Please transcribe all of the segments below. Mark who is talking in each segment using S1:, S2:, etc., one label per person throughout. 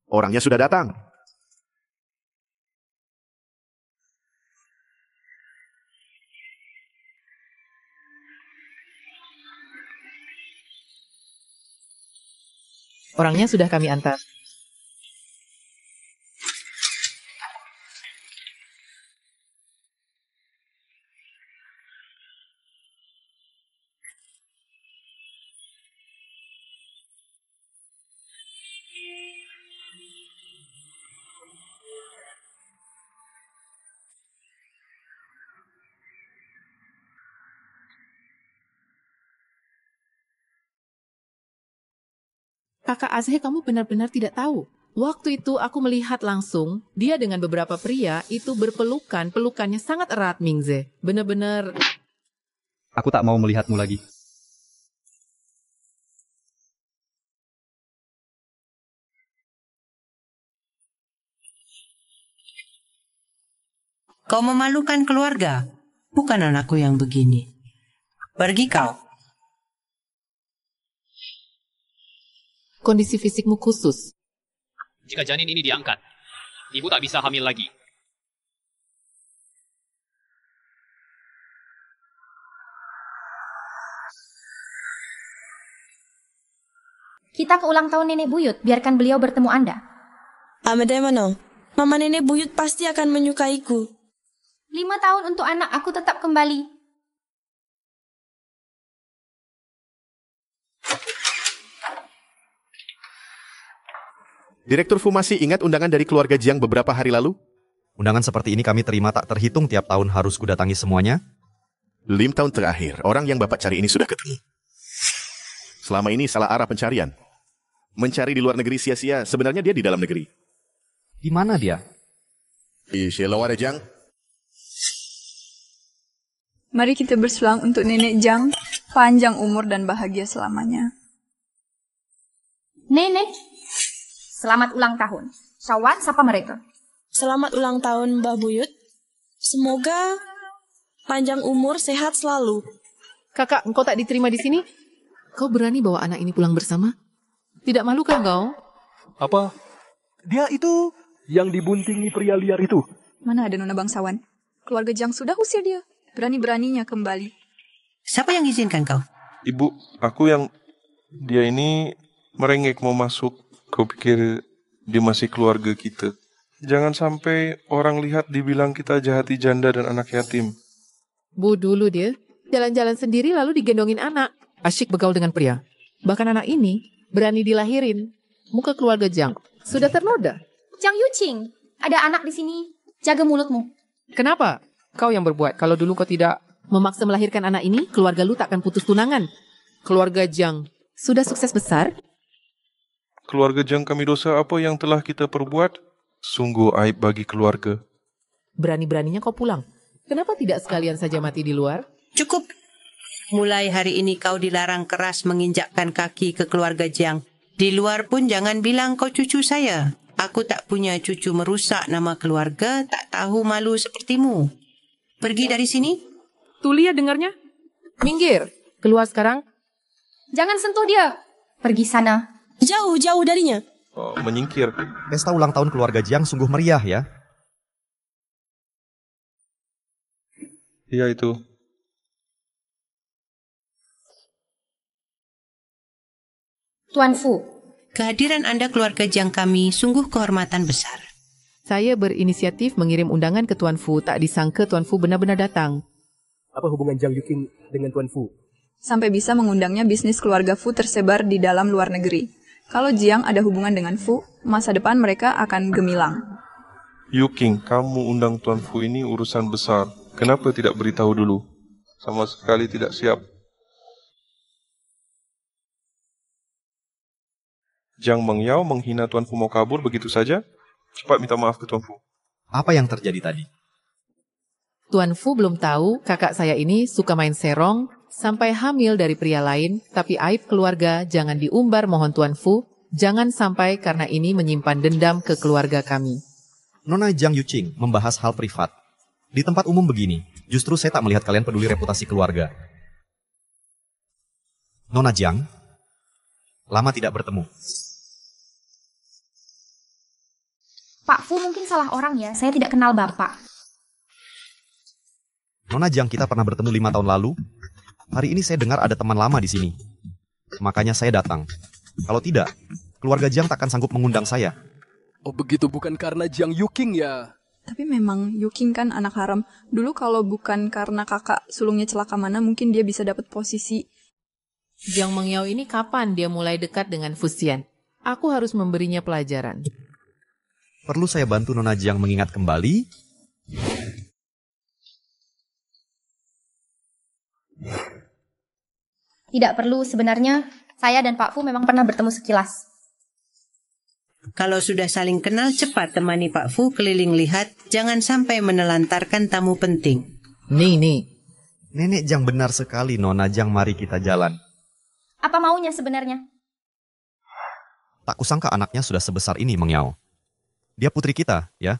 S1: Orangnya sudah datang.
S2: Orangnya sudah kami antar. Kakak Azhe, kamu benar-benar tidak tahu. Waktu itu aku melihat langsung, dia dengan beberapa pria itu berpelukan, pelukannya sangat erat, Mingze. Benar-benar...
S3: Aku tak mau melihatmu lagi.
S4: Kau memalukan keluarga. Bukan anakku yang begini. Pergi kau.
S2: Kondisi fisikmu khusus.
S5: Jika janin ini diangkat, ibu tak bisa hamil lagi.
S6: Kita ke ulang tahun nenek buyut, biarkan beliau bertemu Anda.
S7: Amedemano, mama nenek buyut pasti akan menyukaiku.
S6: 5 tahun untuk anak aku tetap kembali.
S1: Direktur Fu masih ingat undangan dari keluarga Jiang beberapa hari lalu?
S3: Undangan seperti ini kami terima tak terhitung tiap tahun harus kudatangi semuanya.
S1: 5 tahun terakhir, orang yang Bapak cari ini sudah ketemu. Selama ini salah arah pencarian. Mencari di luar negeri sia-sia, sebenarnya dia di dalam negeri.
S3: Di mana dia?
S1: Di Shilawade Jiang.
S8: Mari kita bersulang untuk Nenek Jiang, panjang umur dan bahagia selamanya.
S6: Nenek, selamat ulang tahun. Syawat, sapa mereka.
S7: Selamat ulang tahun Mbah Buyut. Semoga panjang umur, sehat selalu.
S2: Kakak, engkau tak diterima di sini? Kau berani bawa anak ini pulang bersama? Tidak malu kan kau?
S9: Apa? Dia itu yang dibuntingi pria liar itu.
S8: Mana ada nona bangsawan? Keluarga Jiang sudah usir dia. Berani-beraninya kembali.
S4: Siapa yang izinkan kau?
S10: Ibu, aku yang... Dia ini merengek mau masuk. Kau pikir dia masih keluarga kita. Jangan sampai orang lihat dibilang kita jahati janda dan anak yatim.
S2: Bu, dulu dia jalan-jalan sendiri lalu digendongin anak. Asyik begaul dengan pria. Bahkan anak ini berani dilahirin. Muka keluarga Jiang sudah ternoda.
S6: Jiang Yuqing, ada anak di sini. Jaga mulutmu.
S2: Kenapa? Kau yang berbuat. Kalau dulu kau tidak memaksa melahirkan anak ini, keluarga lu tak akan putus tunangan. Keluarga Jiang sudah sukses besar.
S10: Keluarga Jiang kami dosa apa yang telah kita perbuat? Sungguh aib bagi keluarga.
S2: Berani-beraninya kau pulang. Kenapa tidak sekalian saja mati di luar?
S4: Cukup. Mulai hari ini kau dilarang keras menginjakkan kaki ke keluarga Jiang. Di luar pun jangan bilang kau cucu saya. Aku tak punya cucu merusak nama keluarga, tak tahu malu sepertimu. Pergi dari sini.
S2: Tuh lihat dengarnya. Minggir. Keluar sekarang.
S6: Jangan sentuh dia. Pergi sana.
S7: Jauh-jauh darinya.
S10: Oh, menyingkir.
S3: Pesta ulang tahun keluarga Jiang sungguh meriah ya.
S10: Iya itu.
S6: Tuan Fu.
S4: Kehadiran Anda keluarga Jiang kami sungguh kehormatan besar.
S2: Saya berinisiatif mengirim undangan ke Tuan Fu. Tak disangka Tuan Fu benar-benar datang.
S9: Apa hubungan Jiang Yuqing dengan Tuan Fu?
S8: Sampai bisa mengundangnya bisnis keluarga Fu tersebar di dalam luar negeri. Kalau Jiang ada hubungan dengan Fu, masa depan mereka akan gemilang.
S10: Yuqing, kamu undang Tuan Fu ini urusan besar. Kenapa tidak beritahu dulu? Sama sekali tidak siap. Jiang Mengyao menghina Tuan Fu mau kabur begitu saja? Cepat minta maaf ke Tuan Fu.
S3: Apa yang terjadi tadi?
S2: Tuan Fu belum tahu kakak saya ini suka main serong sampai hamil dari pria lain, tapi aib keluarga jangan diumbar mohon Tuan Fu. Jangan sampai karena ini menyimpan dendam ke keluarga kami.
S3: Nona Jiang Yuqing membahas hal privat. Di tempat umum begini, justru saya tak melihat kalian peduli reputasi keluarga. Nona Jiang, lama tidak bertemu.
S6: Mungkin salah orang ya, saya tidak kenal Bapak.
S3: Nona Jiang kita pernah bertemu 5 tahun lalu. Hari ini saya dengar ada teman lama di sini. Makanya saya datang. Kalau tidak, keluarga Jiang takkan sanggup mengundang saya.
S9: Oh begitu, bukan karena Jiang Yuking ya?
S8: Tapi memang Yuking kan anak haram. Dulu kalau bukan karena kakak sulungnya celaka mana, mungkin dia bisa dapat posisi.
S2: Jiang Mengyao ini kapan dia mulai dekat dengan Fuxian? Aku harus memberinya pelajaran.
S3: Perlu saya bantu Nona Jiang mengingat kembali?
S6: Tidak perlu, sebenarnya saya dan Pak Fu memang pernah bertemu sekilas.
S4: Kalau sudah saling kenal, cepat temani Pak Fu keliling lihat, jangan sampai menelantarkan tamu penting.
S2: Nih.
S3: Nenek Jiang benar sekali, Nona Jiang, mari kita jalan.
S6: Apa maunya sebenarnya?
S3: Tak kusangka anaknya sudah sebesar ini, Mengyao. Dia putri kita, ya?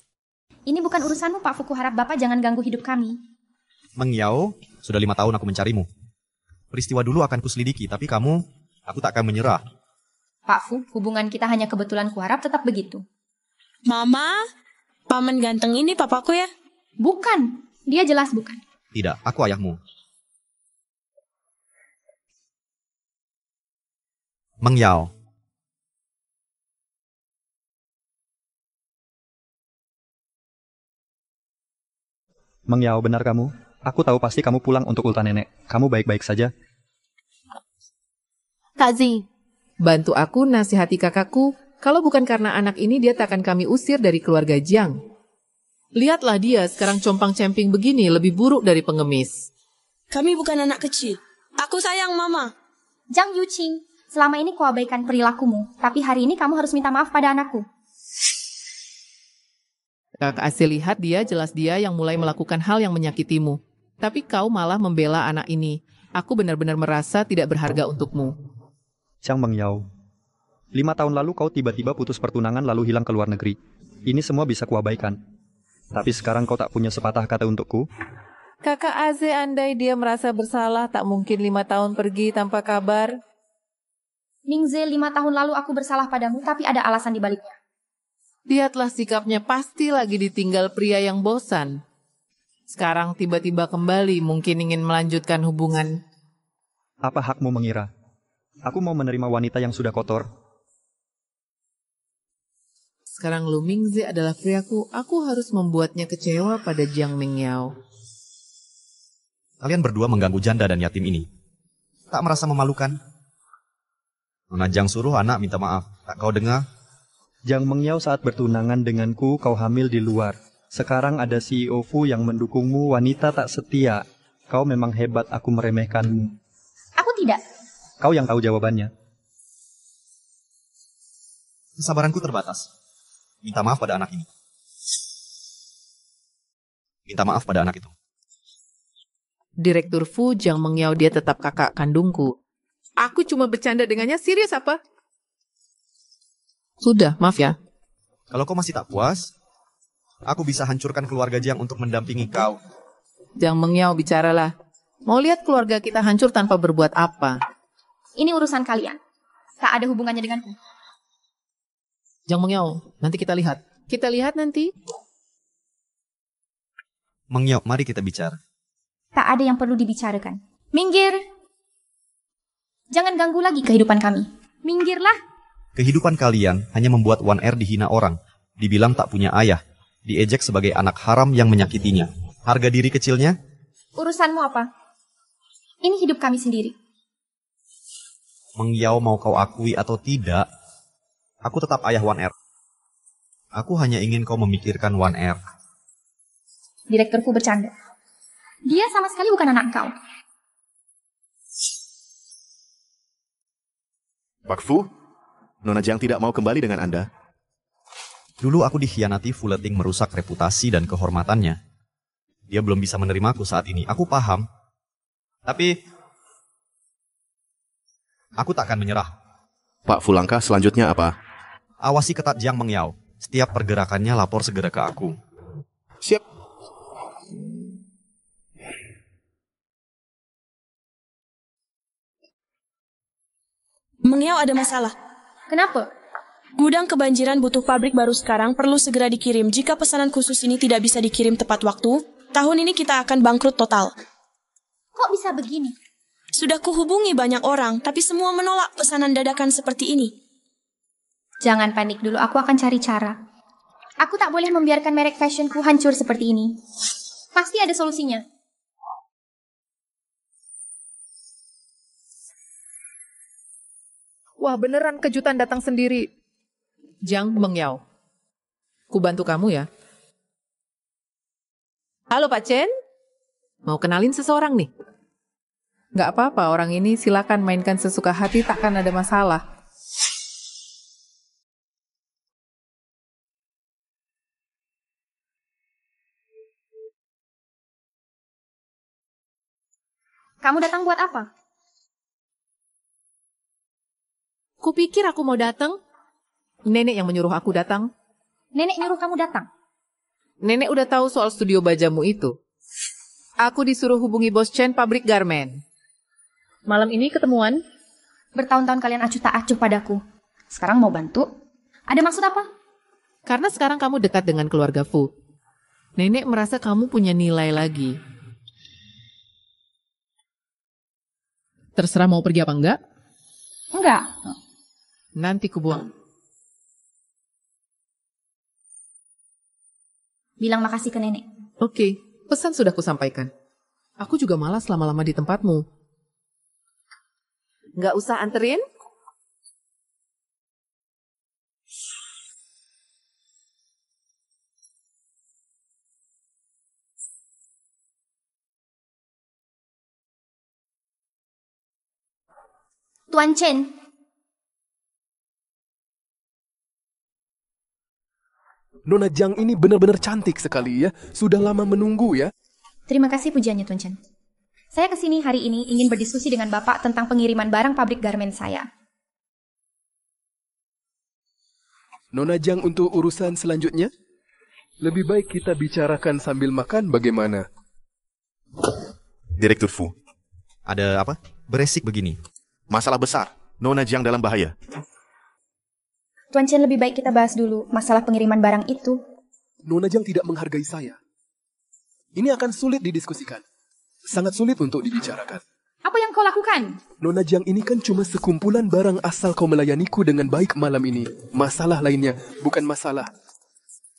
S6: Ini bukan urusanmu, Pak Fu. Kuharap Bapak jangan ganggu hidup kami.
S3: Mengyao, sudah 5 tahun aku mencarimu. Peristiwa dulu akan kuselidiki, tapi aku tak akan menyerah.
S6: Pak Fu, hubungan kita hanya kebetulan, kuharap tetap begitu.
S7: Mama, paman ganteng ini papaku ya?
S6: Bukan, dia jelas bukan.
S3: Tidak, aku ayahmu. Mengyao.
S11: Mengyao, benar kamu? Aku tahu pasti kamu pulang untuk ulta nenek. Kamu baik-baik saja?
S2: Kak Zi, bantu aku nasihati kakakku. Kalau bukan karena anak ini, dia tak akan kami usir dari keluarga Jiang. Lihatlah dia sekarang compang-camping begini, lebih buruk dari pengemis.
S7: Kami bukan anak kecil. Aku sayang Mama.
S6: Jiang Yuqing, selama ini kau abaikan perilakumu. Tapi hari ini kamu harus minta maaf pada anakku.
S2: Kak Asil lihat jelas dia yang mulai melakukan hal yang menyakitimu. Tapi kau malah membela anak ini. Aku benar-benar merasa tidak berharga untukmu.
S11: Jiang Mengyao, 5 tahun lalu kau tiba-tiba putus pertunangan lalu hilang ke luar negeri. Ini semua bisa kuabaikan. Tapi sekarang kau tak punya sepatah kata untukku.
S2: Kakak Aze, andai dia merasa bersalah, tak mungkin 5 tahun pergi tanpa kabar.
S6: Ningze, 5 tahun lalu aku bersalah padamu, tapi ada alasan di baliknya.
S2: Lihatlah sikapnya, pasti lagi ditinggal pria yang bosan. Sekarang tiba-tiba kembali, mungkin ingin melanjutkan hubungan.
S11: Apa hakmu mengira? Aku mau menerima wanita yang sudah kotor.
S2: Sekarang Lu Mingze adalah priaku, aku harus membuatnya kecewa pada Jiang Mengyao.
S3: Kalian berdua mengganggu janda dan yatim ini. Tak merasa memalukan? Nona Jiang suruh anak minta maaf. Tak kau dengar?
S11: Jiang Mengyao saat bertunangan denganku kau hamil di luar. Sekarang ada CEO Fu yang mendukungmu, wanita tak setia. Kau memang hebat, aku meremehkanmu.
S6: Aku tidak.
S11: Kau yang tahu jawabannya.
S3: Kesabaranku terbatas. Minta maaf pada anak ini. Minta maaf pada anak itu.
S2: Direktur Fu, Jiang Mengyao, dia tetap kakak kandungku. Aku cuma bercanda dengannya, serius apa? Sudah, maaf ya.
S3: Kalau kau masih tak puas, aku bisa hancurkan keluarga Jiang untuk mendampingi kau.
S2: Jiang Mengyao, bicaralah. Mau lihat keluarga kita hancur tanpa berbuat apa?
S6: Ini urusan kalian. Tak ada hubungannya denganku.
S2: Jiang Mengyao, nanti kita lihat. Kita lihat nanti.
S3: Mengyao, mari kita bicara.
S6: Tak ada yang perlu dibicarakan. Minggir! Jangan ganggu lagi kehidupan kami. Minggirlah!
S3: Kehidupan kalian hanya membuat Wan Er dihina orang. Dibilang tak punya ayah. Diejek sebagai anak haram yang menyakitinya. Harga diri kecilnya?
S6: Urusanmu apa? Ini hidup kami sendiri.
S3: Mengyao, mau kau akui atau tidak, aku tetap ayah Wan Er. Aku hanya ingin kau memikirkan Wan Er.
S6: Direkturku bercanda. Dia sama sekali bukan anak kau.
S1: Pak Fu, Nona Jiang tidak mau kembali dengan Anda.
S3: Dulu aku dikhianati Fu Leting merusak reputasi dan kehormatannya. Dia belum bisa menerimaku saat ini. Aku paham. Tapi aku tak akan menyerah.
S1: Pak Fu, langkah selanjutnya apa?
S3: Awasi ketat Jiang Mengyao. Setiap pergerakannya lapor segera ke aku.
S1: Siap.
S7: Mengyao ada masalah.
S6: Kenapa?
S7: Gudang kebanjiran butuh pabrik baru sekarang, perlu segera dikirim. Jika pesanan khusus ini tidak bisa dikirim tepat waktu, tahun ini kita akan bangkrut total.
S6: Kok bisa begini?
S7: Sudah kuhubungi banyak orang, tapi semua menolak pesanan dadakan seperti ini.
S6: Jangan panik dulu, aku akan cari cara. Aku tak boleh membiarkan merek fashionku hancur seperti ini. Pasti ada solusinya.
S2: Wah, beneran kejutan datang sendiri. Jiang Mengyao. Ku bantu kamu ya. Halo Pak Chen. Mau kenalin seseorang nih? Nggak apa-apa, orang ini silakan mainkan sesuka hati, takkan ada masalah.
S6: Kamu datang buat apa?
S2: Kupikir aku mau datang. Nenek yang menyuruh aku datang.
S6: Nenek nyuruh kamu datang?
S2: Nenek udah tahu soal studio bajamu itu. Aku disuruh hubungi bos Chen pabrik garmen. Malam ini ketemuan.
S6: Bertahun-tahun kalian acuh tak acuh padaku. Sekarang mau bantu? Ada maksud apa?
S2: Karena sekarang kamu dekat dengan keluarga Fu. Nenek merasa kamu punya nilai lagi. Terserah mau pergi apa enggak?
S6: Enggak.
S2: Nanti kubuang.
S6: Bilang makasih ke nenek.
S2: Oke, pesan sudah kusampaikan. Aku juga malas lama-lama di tempatmu. Nggak usah anterin?
S6: Tuan Chen.
S9: Nona Jiang ini benar-benar cantik sekali ya. Sudah lama menunggu ya.
S6: Terima kasih pujiannya Tuan Chen. Saya kesini hari ini ingin berdiskusi dengan Bapak tentang pengiriman barang pabrik garmen saya.
S9: Nona Jiang untuk urusan selanjutnya? Lebih baik kita bicarakan sambil makan bagaimana?
S1: Direktur Fu.
S3: Ada apa? Beresik begini.
S1: Masalah besar. Nona Jiang dalam bahaya.
S6: Tuan Chen, lebih baik kita bahas dulu masalah pengiriman barang itu.
S9: Nona Jiang tidak menghargai saya. Ini akan sulit didiskusikan. Sangat sulit untuk dibicarakan.
S6: Apa yang kau lakukan?
S9: Nona Jiang ini kan cuma sekumpulan barang asal kau melayaniku dengan baik malam ini. Masalah lainnya, bukan masalah.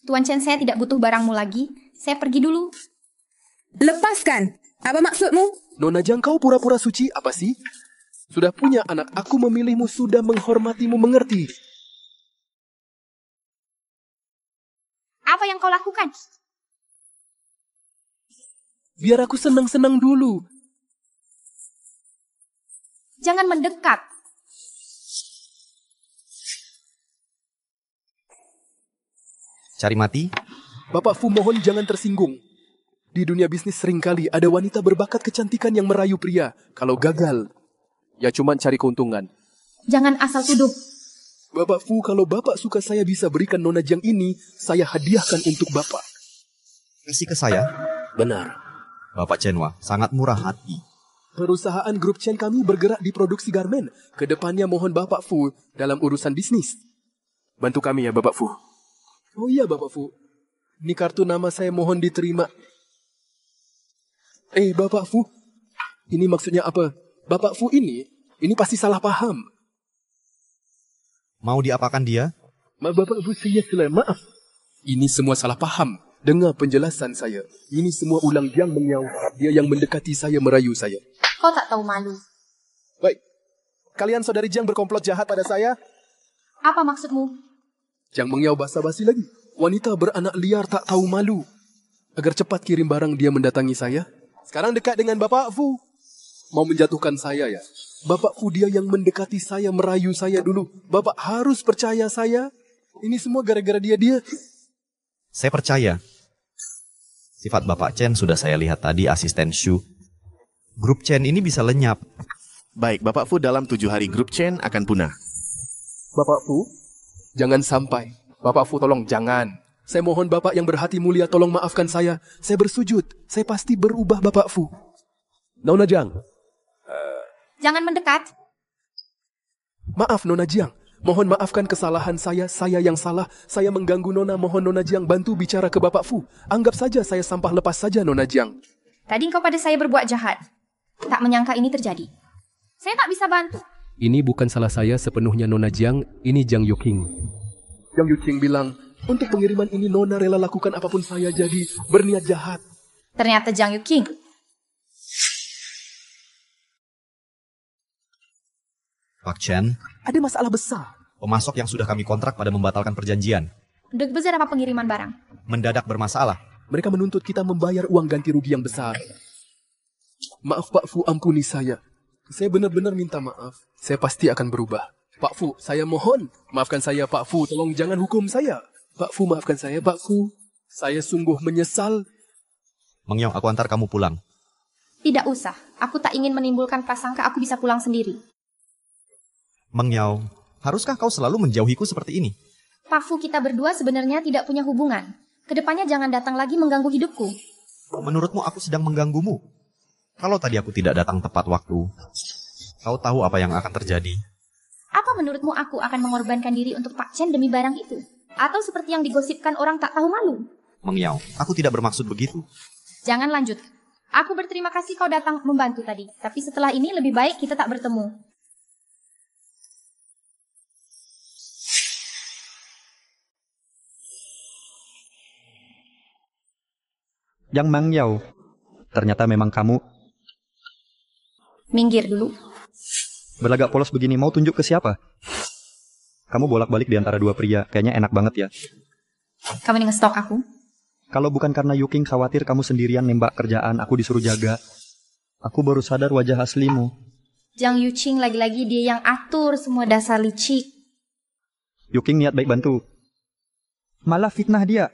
S6: Tuan Chen, saya tidak butuh barangmu lagi. Saya pergi dulu.
S12: Lepaskan. Apa maksudmu?
S9: Nona Jiang, kau pura-pura suci apa sih? Sudah punya anak, aku memilihmu, sudah menghormatimu, mengerti.
S6: Apa yang kau lakukan?
S9: Biar aku senang-senang dulu.
S6: Jangan mendekat.
S3: Cari mati?
S9: Bapak Fu, mohon jangan tersinggung. Di dunia bisnis seringkali ada wanita berbakat kecantikan yang merayu pria. Kalau gagal, ya cuma cari keuntungan.
S6: Jangan asal tuduh.
S9: Bapak Fu, kalau Bapak suka saya bisa berikan Nona Jiang ini, saya hadiahkan untuk Bapak.
S3: Kasih ke saya?
S9: Benar.
S3: Bapak Chenwa, sangat murah hati.
S9: Perusahaan grup Chen kami bergerak di produksi garmen. Kedepannya mohon Bapak Fu dalam urusan bisnis. Bantu kami ya Bapak Fu. Oh iya Bapak Fu. Ini kartu nama saya mohon diterima. Bapak Fu. Ini maksudnya apa? Bapak Fu ini pasti salah paham.
S3: Mau diapakan dia?
S9: Bapak Fu, saya maaf. Ini semua salah paham. Dengar penjelasan saya. Ini semua ulang Jiang Mengyao. Dia yang mendekati saya, merayu saya.
S6: Kau tak tahu malu.
S9: Baik. Kalian saudari Jiang berkomplot jahat pada saya?
S6: Apa maksudmu?
S9: Jiang Mengyao basa-basi lagi. Wanita beranak liar tak tahu malu. Agar cepat kirim barang dia mendatangi saya. Sekarang dekat dengan Bapak Fu. Mau menjatuhkan saya ya? Bapak Fu dia yang mendekati saya, merayu saya dulu. Bapak harus percaya saya. Ini semua gara-gara dia.
S3: Saya percaya. Sifat Bapak Chen sudah saya lihat tadi, asisten Shu. Grup Chen ini bisa lenyap.
S1: Baik, Bapak Fu, dalam 7 hari grup Chen akan punah.
S9: Bapak Fu, jangan sampai. Bapak Fu, tolong jangan. Saya mohon Bapak yang berhati mulia, tolong maafkan saya. Saya bersujud. Saya pasti berubah Bapak Fu. Nona Jiang.
S6: Jangan mendekat.
S9: Maaf Nona Jiang. Mohon maafkan kesalahan saya yang salah. Saya mengganggu Nona, mohon Nona Jiang bantu bicara ke Bapak Fu. Anggap saja saya sampah lepas saja, Nona Jiang.
S6: Tadi engkau pada saya berbuat jahat. Tak menyangka ini terjadi. Saya tak bisa bantu.
S9: Ini bukan salah saya sepenuhnya, Nona Jiang. Ini Jiang Yuking. Jiang Yuking bilang, untuk pengiriman ini Nona rela lakukan apapun saya jadi berniat jahat.
S6: Ternyata Jiang Yuking.
S3: Pak Chen,
S9: ada masalah besar.
S3: Pemasok yang sudah kami kontrak pada membatalkan perjanjian.
S6: Dek besar apa pengiriman barang?
S3: Mendadak bermasalah.
S9: Mereka menuntut kita membayar uang ganti rugi yang besar. Maaf Pak Fu, ampuni saya. Saya benar-benar minta maaf. Saya pasti akan berubah. Pak Fu, saya mohon. Maafkan saya Pak Fu, tolong jangan hukum saya. Pak Fu, maafkan saya Pak Fu. Saya sungguh menyesal.
S3: Meng Yao, aku antar kamu pulang.
S6: Tidak usah. Aku tak ingin menimbulkan prasangka aku bisa pulang sendiri.
S3: Meng Yao, haruskah kau selalu menjauhiku seperti ini?
S6: Pak Fu, kita berdua sebenarnya tidak punya hubungan. Kedepannya jangan datang lagi mengganggu hidupku.
S3: Menurutmu aku sedang mengganggumu? Kalau tadi aku tidak datang tepat waktu, kau tahu apa yang akan terjadi.
S6: Apa menurutmu aku akan mengorbankan diri untuk Pak Chen demi barang itu? Atau seperti yang digosipkan orang tak tahu malu?
S3: Meng Yao, aku tidak bermaksud begitu.
S6: Jangan lanjut. Aku berterima kasih kau datang membantu tadi. Tapi setelah ini lebih baik kita tak bertemu.
S11: Yang Mang Yao, ternyata memang kamu.
S6: Minggir dulu.
S11: Berlagak polos begini, mau tunjuk ke siapa? Kamu bolak-balik di antara dua pria, kayaknya enak banget ya.
S6: Kamu ini ngestok aku?
S11: Kalau bukan karena Yuking khawatir kamu sendirian nembak kerjaan, aku disuruh jaga. Aku baru sadar wajah aslimu.
S6: Jiang Yuqing lagi-lagi dia yang atur semua dasar licik.
S11: Yuking niat baik bantu. Malah fitnah dia.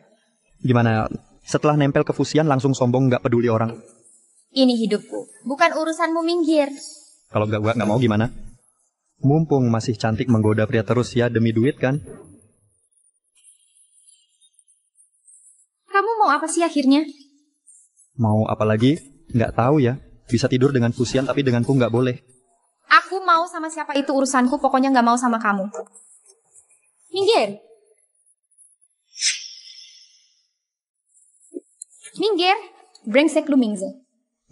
S11: Gimana? Setelah nempel ke Fusian langsung sombong gak peduli orang.
S6: Ini hidupku, bukan urusanmu, minggir.
S11: Kalau gak mau gimana? Mumpung masih cantik menggoda pria terus ya demi duit kan?
S6: Kamu mau apa sih akhirnya?
S11: Mau apa lagi? Gak tahu ya. Bisa tidur dengan Fusian tapi denganku gak boleh.
S6: Aku mau sama siapa itu urusanku, pokoknya gak mau sama kamu. Minggir. Minggir, brengsek lu Mingze.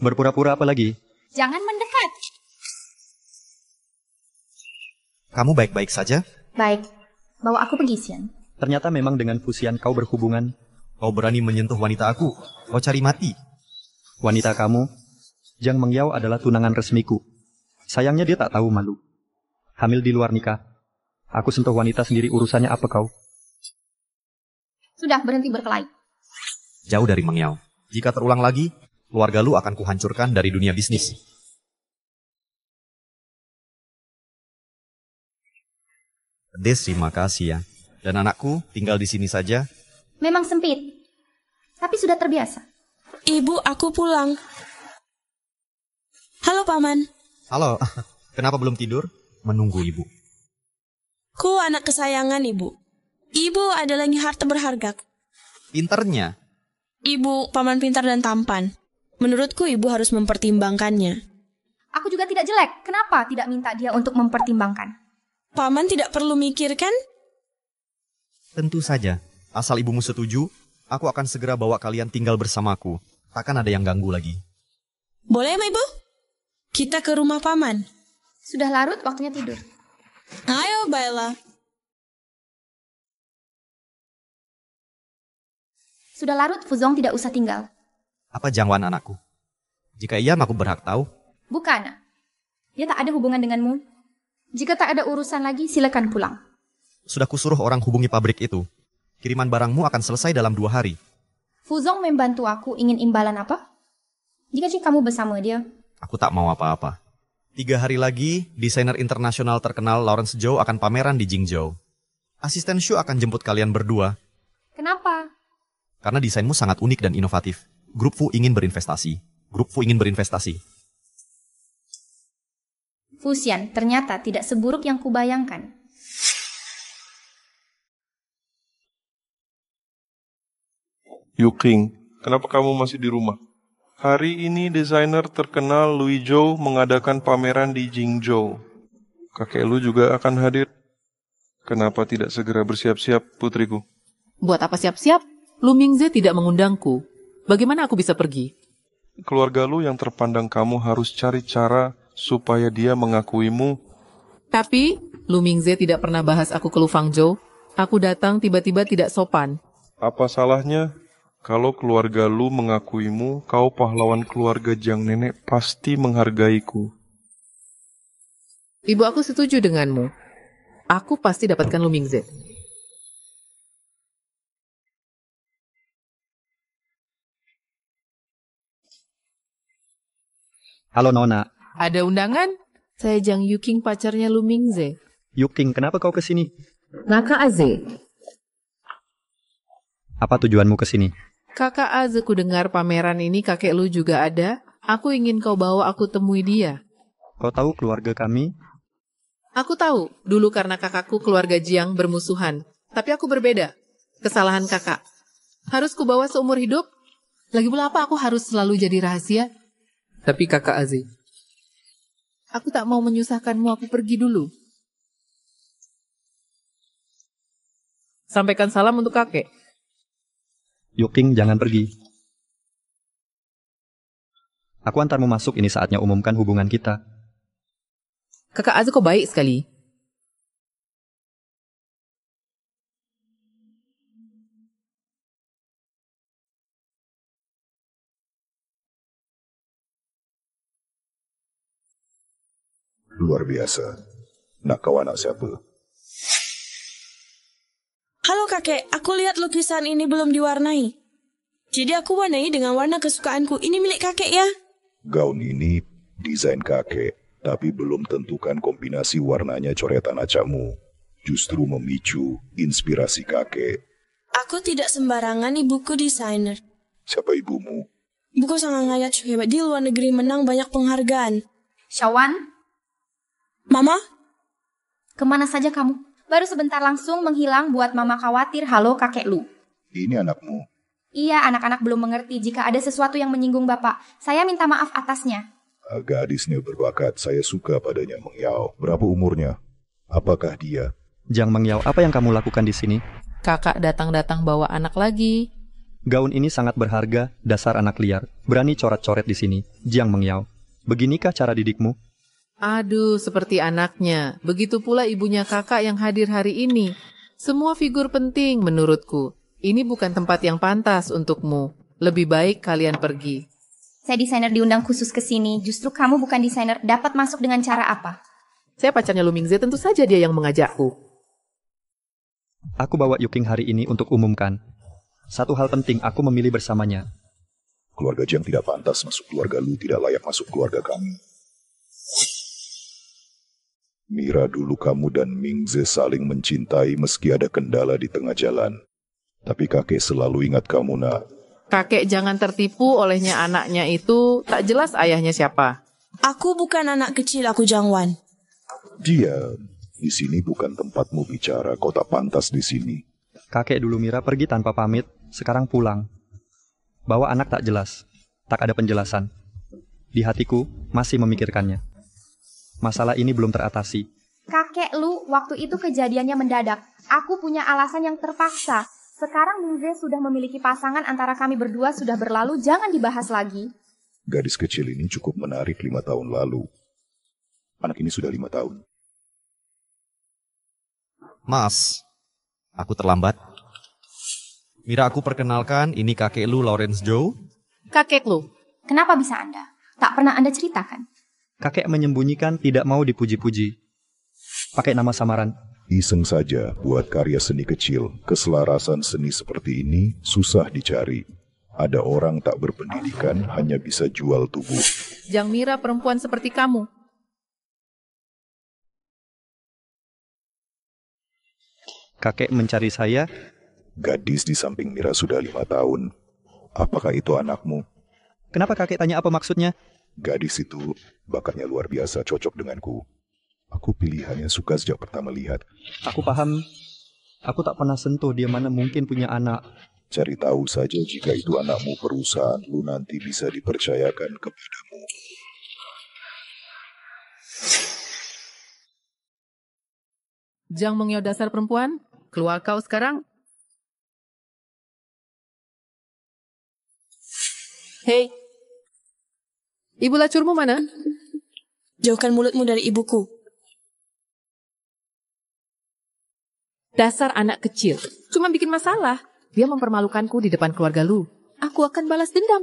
S11: Berpura-pura apa lagi?
S6: Jangan mendekat.
S3: Kamu baik-baik saja?
S6: Baik, bawa aku pergi, Sian.
S11: Ternyata memang dengan Fusian kau berhubungan.
S3: Kau berani menyentuh wanita aku. Kau cari mati.
S11: Wanita kamu, Jiang Meng Yao adalah tunangan resmiku. Sayangnya dia tak tahu malu. Hamil di luar nikah. Aku sentuh wanita sendiri, urusannya apa kau?
S6: Sudah, berhenti berkelahi.
S3: Jauh dari Meng Yao. Jika terulang lagi, keluarga lu akan kuhancurkan dari dunia bisnis. Terima kasih ya. Dan anakku tinggal di sini saja.
S6: Memang sempit, tapi sudah terbiasa.
S7: Ibu, aku pulang. Halo, Paman.
S3: Halo, kenapa belum tidur? Menunggu ibu.
S7: Ku anak kesayangan ibu. Ibu adalah harta berharga.
S3: Pinternya.
S7: Ibu, paman pintar dan tampan. Menurutku ibu harus mempertimbangkannya.
S6: Aku juga tidak jelek. Kenapa tidak minta dia untuk mempertimbangkan?
S7: Paman tidak perlu mikir kan?
S3: Tentu saja. Asal ibumu setuju, aku akan segera bawa kalian tinggal bersamaku. Takkan ada yang ganggu lagi.
S7: Boleh, Ma Ibu? Kita ke rumah paman.
S6: Sudah larut, waktunya tidur.
S7: Ayo, Bella.
S6: Sudah larut, Fuzong tidak usah tinggal.
S3: Apa Jangwan anakku? Jika iya, aku berhak tahu.
S6: Bukan. Dia tak ada hubungan denganmu. Jika tak ada urusan lagi, silakan pulang.
S3: Sudah kusuruh orang hubungi pabrik itu. Kiriman barangmu akan selesai dalam 2 hari.
S6: Fuzong membantu aku, ingin imbalan apa? Jika kamu bersama dia.
S3: Aku tak mau apa-apa. 3 hari lagi, desainer internasional terkenal Lawrence Zhou akan pameran di Jingzhou. Asisten Shu akan jemput kalian berdua.
S6: Kenapa?
S3: Karena desainmu sangat unik dan inovatif. Grup Fu ingin berinvestasi.
S6: Fusian ternyata tidak seburuk yang kubayangkan.
S10: Yuking, kenapa kamu masih di rumah? Hari ini desainer terkenal Louis Zhou mengadakan pameran di Jingzhou. Kakek lu juga akan hadir. Kenapa tidak segera bersiap-siap, putriku?
S2: Buat apa siap-siap? Lu Mingze tidak mengundangku. Bagaimana aku bisa pergi?
S10: Keluarga lu yang terpandang kamu harus cari cara supaya dia mengakuimu.
S2: Tapi, Lu Mingze tidak pernah bahas aku ke Lu Fangzhou. Aku datang tiba-tiba tidak sopan.
S10: Apa salahnya? Kalau keluarga lu mengakuimu, kau pahlawan keluarga Jiang Nenek pasti menghargaiku.
S2: Ibu aku setuju denganmu. Aku pasti dapatkan Lu Mingze.
S11: Halo Nona.
S2: Ada undangan? Saya Jiang Yuking, pacarnya Lu Mingze.
S11: Yuking, kenapa kau kesini?
S2: Naka Aze.
S11: Apa tujuanmu kesini?
S2: Kakak Aze, ku dengar pameran ini kakek lu juga ada. Aku ingin kau bawa aku temui dia.
S11: Kau tahu keluarga kami?
S2: Aku tahu, dulu karena kakakku keluarga Jiang bermusuhan. Tapi aku berbeda. Kesalahan kakak. Harus ku bawa seumur hidup? Lagi pula apa aku harus selalu jadi rahasia? Tapi kakak Aze, aku tak mau menyusahkanmu, aku pergi dulu. Sampaikan salam untuk kakek.
S11: Yuking, jangan pergi. Aku antarmu masuk, ini saatnya umumkan hubungan kita.
S2: Kakak Aze kok baik sekali.
S13: Luar biasa. Nak kau anak siapa?
S7: Halo kakek, aku lihat lukisan ini belum diwarnai. Jadi aku warnai dengan warna kesukaanku. Ini milik kakek ya?
S13: Gaun ini desain kakek, tapi belum tentukan kombinasi warnanya coretan acakmu. Justru memicu inspirasi kakek.
S7: Aku tidak sembarangan, ibuku desainer.
S13: Siapa ibumu?
S7: Ibuku sangat ngayat hebat, di luar negeri menang banyak penghargaan.
S6: Shawan?
S7: Mama?
S6: Kemana saja kamu? Baru sebentar langsung menghilang buat mama khawatir. Halo kakek lu.
S13: Ini anakmu?
S6: Iya, anak-anak belum mengerti jika ada sesuatu yang menyinggung bapak. Saya minta maaf atasnya.
S13: Gadisnya berbakat, saya suka padanya. Meng Yao. Berapa umurnya? Apakah dia?
S11: Jiang Meng Yao, apa yang kamu lakukan di sini?
S2: Kakak datang-datang bawa anak lagi.
S11: Gaun ini sangat berharga, dasar anak liar. Berani coret-coret di sini. Jiang Meng Yao, beginikah cara didikmu?
S2: Aduh, seperti anaknya. Begitu pula ibunya kakak yang hadir hari ini. Semua figur penting menurutku. Ini bukan tempat yang pantas untukmu. Lebih baik kalian pergi.
S6: Saya desainer diundang khusus ke sini. Justru kamu bukan desainer. Dapat masuk dengan cara apa?
S2: Saya pacarnya Lu Mingze, tentu saja dia yang mengajakku.
S11: Aku bawa Yuking hari ini untuk umumkan. Satu hal penting, aku memilih bersamanya.
S13: Keluarga Jiang tidak pantas masuk keluarga lu, tidak layak masuk keluarga kami. Mira, dulu kamu dan Mingze saling mencintai meski ada kendala di tengah jalan. Tapi kakek selalu ingat kamu, nak.
S2: Kakek jangan tertipu olehnya anaknya itu. Tak jelas ayahnya siapa.
S7: Aku bukan anak kecil, aku Jangwan.
S13: Diam. Di sini bukan tempatmu bicara, kau tak pantas di sini.
S11: Kakek dulu Mira pergi tanpa pamit, sekarang pulang. Bawa anak tak jelas, tak ada penjelasan. Di hatiku masih memikirkannya. Masalah ini belum teratasi.
S6: Kakek lu, waktu itu kejadiannya mendadak. Aku punya alasan yang terpaksa. Sekarang Mingze sudah memiliki pasangan, antara kami berdua sudah berlalu, jangan dibahas lagi.
S13: Gadis kecil ini cukup menarik 5 tahun lalu. Anak ini sudah 5 tahun.
S3: Mas, aku terlambat. Mira, aku perkenalkan, ini kakek lu, Lawrence Zhou.
S6: Kakek lu, kenapa bisa Anda? Tak pernah Anda ceritakan.
S11: Kakek menyembunyikan, tidak mau dipuji-puji. Pakai nama samaran.
S13: Iseng saja buat karya seni kecil. Keselarasan seni seperti ini susah dicari. Ada orang tak berpendidikan hanya bisa jual tubuh.
S2: Jiang Mira perempuan seperti kamu.
S11: Kakek mencari saya.
S13: Gadis di samping Mira sudah 5 tahun. Apakah itu anakmu?
S11: Kenapa kakek tanya apa maksudnya?
S13: Gadis itu bakatnya luar biasa, cocok denganku. Aku pilihannya suka sejak pertama lihat.
S11: Aku paham. Aku tak pernah sentuh, dia mana mungkin punya anak.
S13: Cari tahu saja jika itu anakmu, perusahaan lu nanti bisa dipercayakan kepadamu.
S2: Jang Mengyao dasar perempuan, keluar kau sekarang. Hei, ibu lacurmu mana?
S7: Jauhkan mulutmu dari ibuku.
S2: Dasar anak kecil, cuma bikin masalah. Dia mempermalukanku di depan keluarga Lu. Aku akan balas dendam.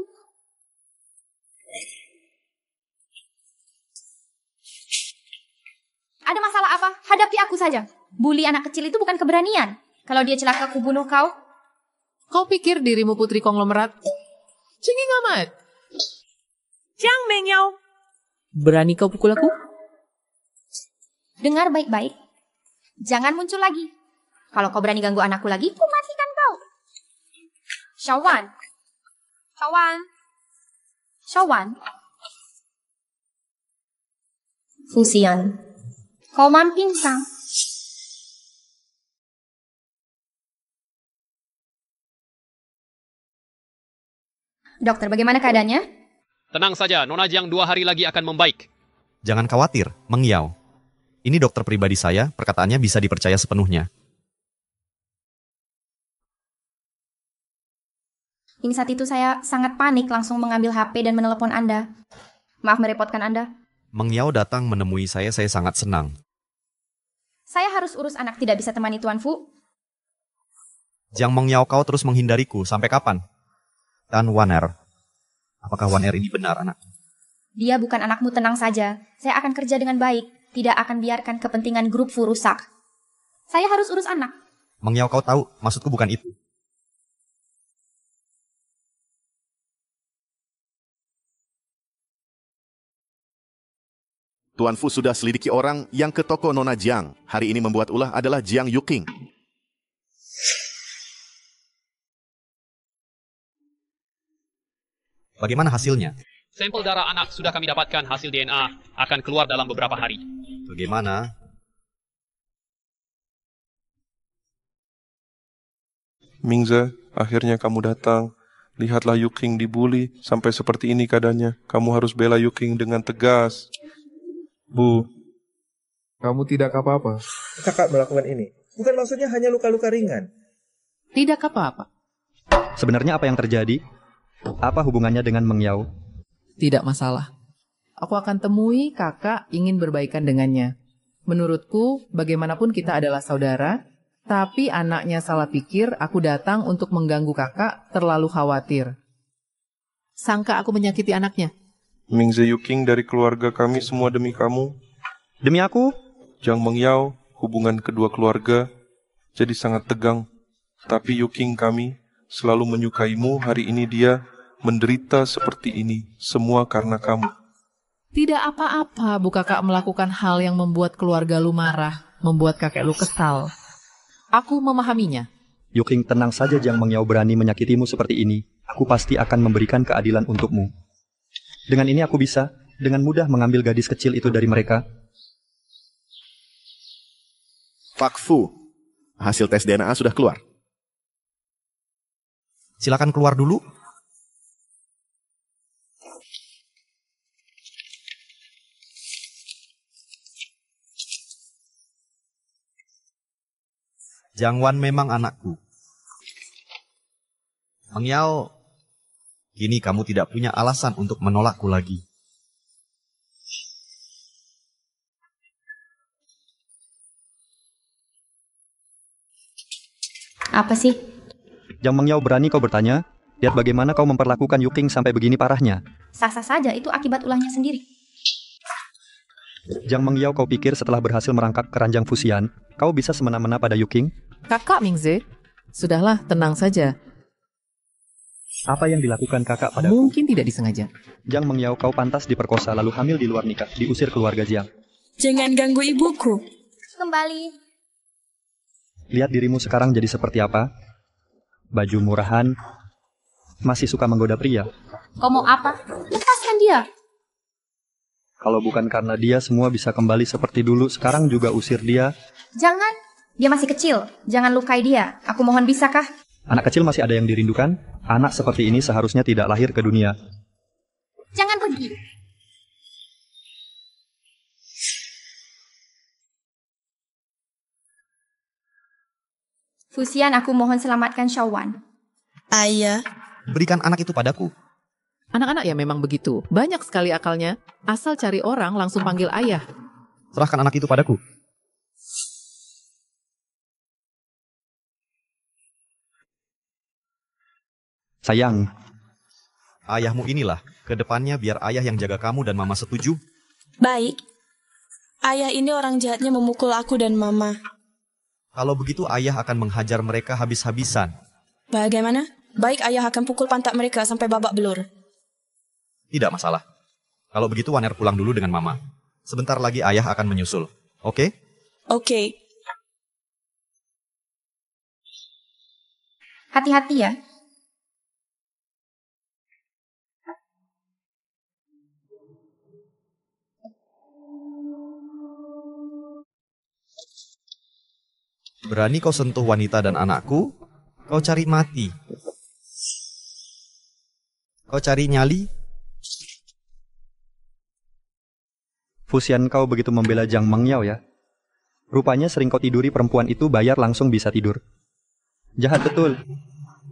S6: Ada masalah apa? Hadapi aku saja. Bully anak kecil itu bukan keberanian. Kalau dia celaka, aku bunuh kau.
S2: Kau pikir dirimu putri konglomerat? Cinging amat.
S7: Jang Mengyao.
S2: Berani kau pukul aku?
S6: Dengar baik-baik. Jangan muncul lagi. Kalau kau berani ganggu anakku lagi, ku matikan kau. Shawan. Shawan. Shawan. Fusian. Kau mamping sang. Dokter, bagaimana keadaannya?
S5: Tenang saja, Nona Jiang 2 hari lagi akan membaik.
S3: Jangan khawatir, Mengyao. Ini dokter pribadi saya, perkataannya bisa dipercaya sepenuhnya.
S6: Ini saat itu saya sangat panik langsung mengambil HP dan menelepon Anda. Maaf merepotkan Anda.
S3: Mengyao datang menemui saya sangat senang.
S6: Saya harus urus anak, tidak bisa temani Tuan Fu.
S3: Jang Mengyao, kau terus menghindariku, sampai kapan? Dan Waner, apakah Waner ini benar anak?
S6: Dia bukan anakmu, tenang saja. Saya akan kerja dengan baik, tidak akan biarkan kepentingan grup Fu rusak. Saya harus urus anak.
S3: Mengyao, kau tahu, maksudku bukan itu.
S1: Tuan Fu sudah selidiki orang yang ke toko Nona Jiang. Hari ini membuat ulah adalah Jiang Yuking.
S3: Bagaimana hasilnya?
S5: Sampel darah anak sudah kami dapatkan, hasil DNA akan keluar dalam beberapa hari.
S3: Bagaimana?
S10: Mingze, akhirnya kamu datang. Lihatlah Yuking dibully sampai seperti ini keadaannya. Kamu harus bela Yuking dengan tegas.
S14: Bu, kamu tidak apa-apa.
S15: Kakak melakukan ini. Bukan maksudnya hanya luka-luka ringan.
S2: Tidak apa-apa.
S11: Sebenarnya apa yang terjadi? Apa hubungannya dengan Mengyao?
S2: Tidak masalah. Aku akan temui kakak ingin berbaikan dengannya. Menurutku, bagaimanapun kita adalah saudara, tapi anaknya salah pikir aku datang untuk mengganggu kakak, terlalu khawatir. Sangka aku menyakiti anaknya.
S10: Mingze Yuking dari keluarga kami semua demi kamu.
S11: Demi aku?
S10: Jang Mengyao, hubungan kedua keluarga jadi sangat tegang. Tapi Yuking kami selalu menyukaimu. Hari ini dia menderita seperti ini. Semua karena kamu.
S2: Tidak apa-apa, Bu kakak melakukan hal yang membuat keluarga lu marah, membuat kakek lu kesal. Aku memahaminya.
S11: Yuking, tenang saja, Jang Mengyao berani menyakitimu seperti ini. Aku pasti akan memberikan keadilan untukmu. Dengan ini aku bisa dengan mudah mengambil gadis kecil itu dari mereka.
S1: Pak Fu, hasil tes DNA sudah keluar.
S3: Silakan keluar dulu. Jiang Wan memang anakku. Mengyao, kini kamu tidak punya alasan untuk menolakku lagi.
S6: Apa sih?
S11: Jang Mengyao, berani kau bertanya? Lihat bagaimana kau memperlakukan Yuking sampai begini parahnya.
S6: Sah-sah saja, itu akibat ulahnya sendiri.
S11: Jang Mengyao, kau pikir setelah berhasil merangkak keranjang Fusian, kau bisa semena-mena pada Yuking?
S2: Kakak Mingze, sudahlah, tenang saja.
S11: Apa yang dilakukan kakak padaku?
S2: Mungkin tidak disengaja.
S11: Jang Mengyao, kau pantas diperkosa lalu hamil di luar nikah, diusir keluarga Jiang.
S7: Jangan ganggu ibuku.
S6: Kembali.
S11: Lihat dirimu sekarang jadi seperti apa? Baju murahan, masih suka menggoda pria.
S6: Kau mau apa? Lepaskan dia.
S11: Kalau bukan karena dia, semua bisa kembali seperti dulu. Sekarang juga usir dia.
S6: Jangan, dia masih kecil. Jangan lukai dia. Aku mohon, bisakah?
S11: Anak kecil masih ada yang dirindukan. Anak seperti ini seharusnya tidak lahir ke dunia.
S6: Jangan pergi. Fusian, aku mohon selamatkan Shawan.
S7: Ayah.
S3: Berikan anak itu padaku.
S2: Anak-anak ya memang begitu. Banyak sekali akalnya. Asal cari orang langsung panggil ayah.
S3: Serahkan anak itu padaku.
S11: Sayang.
S3: Ayahmu inilah. Kedepannya biar ayah yang jaga kamu dan mama setuju.
S7: Baik. Ayah ini orang jahatnya memukul aku dan mama.
S3: Kalau begitu ayah akan menghajar mereka habis-habisan.
S7: Bagaimana? Baik, ayah akan pukul pantat mereka sampai babak belur.
S3: Tidak masalah. Kalau begitu Waner pulang dulu dengan mama. Sebentar lagi ayah akan menyusul. Oke?
S7: Oke.
S6: Hati-hati ya.
S3: Berani kau sentuh wanita dan anakku, kau cari mati. Kau cari nyali?
S11: Fusian kau begitu membela Jiang Mengyao ya? Rupanya sering kau tiduri perempuan itu bayar langsung bisa tidur. Jahat betul.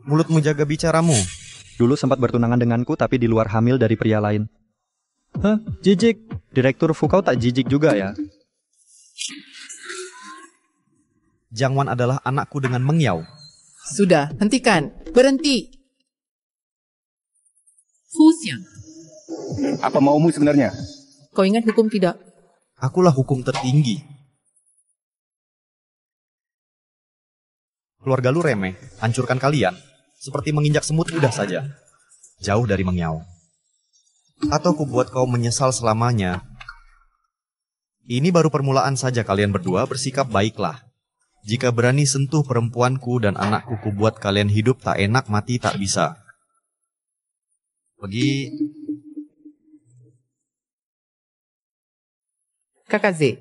S3: Mulutmu jaga bicaramu.
S11: Dulu sempat bertunangan denganku tapi di luar hamil dari pria lain. Hah? Jijik. Direktur Fu kau tak jijik juga ya?
S3: Jiang Wan adalah anakku dengan Mengyao.
S2: Sudah, hentikan. Berhenti. Fusian.
S16: Apa maumu sebenarnya?
S2: Kau ingat hukum tidak?
S3: Akulah hukum tertinggi. Keluarga lu remeh, hancurkan kalian. Seperti menginjak semut mudah saja. Jauh dari Mengyao. Atau ku buat kau menyesal selamanya. Ini baru permulaan saja kalian berdua bersikap baiklah. Jika berani sentuh perempuanku dan anakku, ku buat kalian hidup tak enak, mati tak bisa. Pergi.
S2: Kakak Z,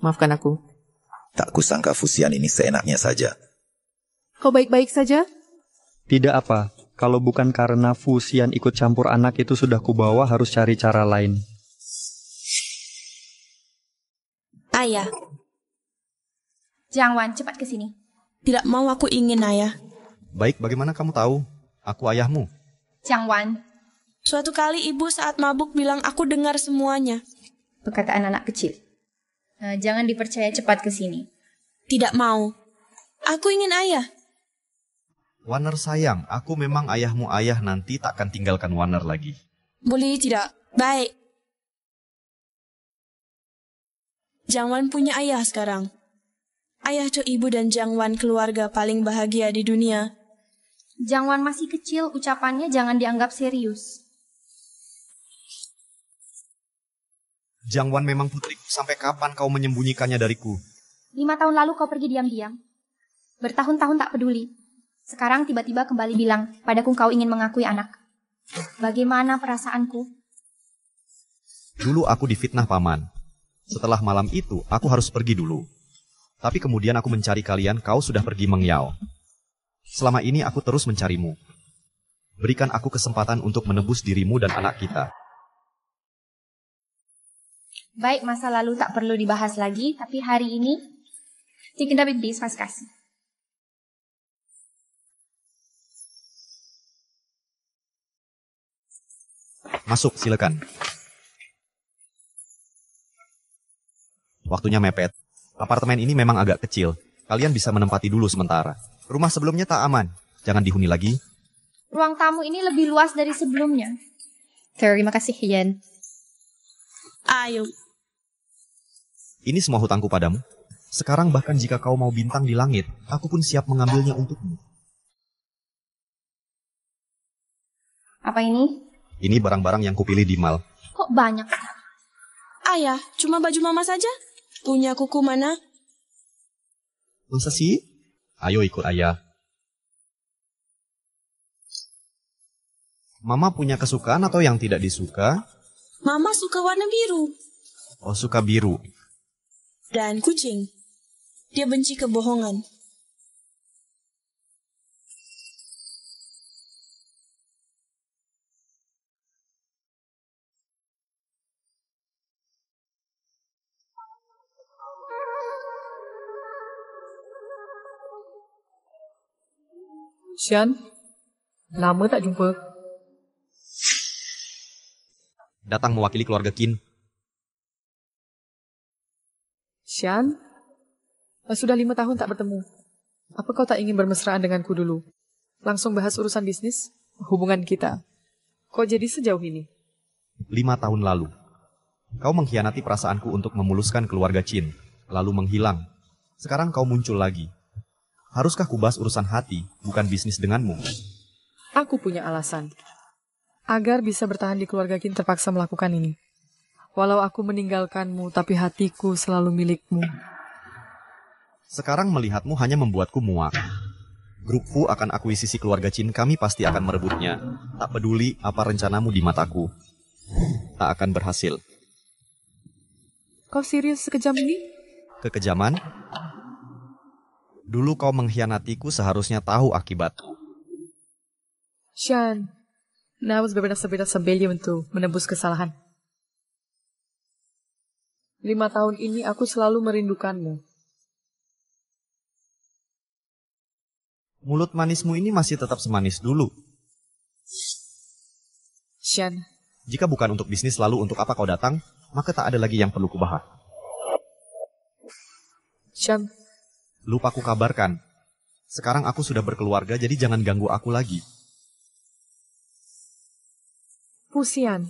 S2: maafkan aku.
S17: Tak kusangka Fusian ini seenaknya saja.
S2: Kau baik-baik saja?
S11: Tidak apa. Kalau bukan karena Fusian ikut campur anak itu sudah kubawa harus cari cara lain.
S7: Ayah.
S6: Jiang Wan, cepat ke sini.
S7: Tidak mau, aku ingin ayah.
S3: Baik, bagaimana kamu tahu? Aku ayahmu.
S6: Jiang Wan.
S7: Suatu kali ibu saat mabuk bilang aku dengar semuanya.
S6: Perkataan anak kecil. Jangan dipercaya, cepat ke sini.
S7: Tidak mau. Aku ingin ayah.
S3: Waner sayang, aku memang ayahmu. Ayah nanti takkan tinggalkan Waner lagi.
S7: Boleh tidak? Baik. Jiang Wan punya ayah sekarang. Ayah Cho ibu dan Jiang Wan keluarga paling bahagia di dunia.
S6: Jiang Wan masih kecil, ucapannya jangan dianggap serius.
S3: Jiang Wan memang putriku. Sampai kapan kau menyembunyikannya dariku?
S6: 5 tahun lalu kau pergi diam-diam. Bertahun-tahun tak peduli. Sekarang tiba-tiba kembali bilang, padaku kau ingin mengakui anak. Bagaimana perasaanku?
S3: Dulu aku difitnah paman. Setelah malam itu, aku harus pergi dulu. Tapi kemudian aku mencari kalian, kau sudah pergi Mengyao. Selama ini aku terus mencarimu. Berikan aku kesempatan untuk menebus dirimu dan anak kita.
S6: Baik, masa lalu tak perlu dibahas lagi, tapi hari ini, tinggal David bis pas kasih.
S3: Masuk, silakan. Waktunya mepet. Apartemen ini memang agak kecil. Kalian bisa menempati dulu sementara. Rumah sebelumnya tak aman. Jangan dihuni lagi.
S6: Ruang tamu ini lebih luas dari sebelumnya. Terima kasih, Yen.
S7: Ayo.
S3: Ini semua hutangku padamu. Sekarang bahkan jika kau mau bintang di langit, aku pun siap mengambilnya untukmu.
S6: Apa ini?
S3: Ini barang-barang yang kupilih di mall.
S6: Kok banyak?
S7: Ayah, cuma baju mama saja? Punya kuku mana?
S3: Masa sih? Ayo ikut ayah. Mama punya kesukaan atau yang tidak disuka?
S7: Mama suka warna biru.
S3: Oh, suka biru.
S7: Dan kucing. Dia benci kebohongan.
S2: Xian, lama tak jumpa.
S3: Datang mewakili keluarga Qin.
S2: Xian, sudah 5 tahun tak bertemu. Apa kau tak ingin bermesraan denganku dulu? Langsung bahas urusan bisnis, hubungan kita. Kok jadi sejauh ini?
S3: 5 tahun lalu, kau mengkhianati perasaanku untuk memuluskan keluarga Qin, lalu menghilang. Sekarang kau muncul lagi. Haruskah kubahas urusan hati, bukan bisnis denganmu?
S2: Aku punya alasan. Agar bisa bertahan di keluarga Qin terpaksa melakukan ini. Walau aku meninggalkanmu, tapi hatiku selalu milikmu.
S3: Sekarang melihatmu hanya membuatku muak. Grup Fu akan akuisisi keluarga Qin, kami pasti akan merebutnya. Tak peduli apa rencanamu di mataku. Tak akan berhasil.
S2: Kau serius sekejam ini?
S3: Kekejaman? Dulu kau mengkhianatiku, seharusnya tahu akibat.
S2: Xian, now berbeda-beda sebelum untuk menebus kesalahan. 5 tahun ini aku selalu merindukanmu.
S3: Mulut manismu ini masih tetap semanis dulu.
S2: Xian,
S3: jika bukan untuk bisnis, lalu untuk apa kau datang? Maka tak ada lagi yang perlu kubahas.
S2: Xian,
S3: lupa ku kabarkan. Sekarang aku sudah berkeluarga, jadi jangan ganggu aku lagi.
S2: Fusian.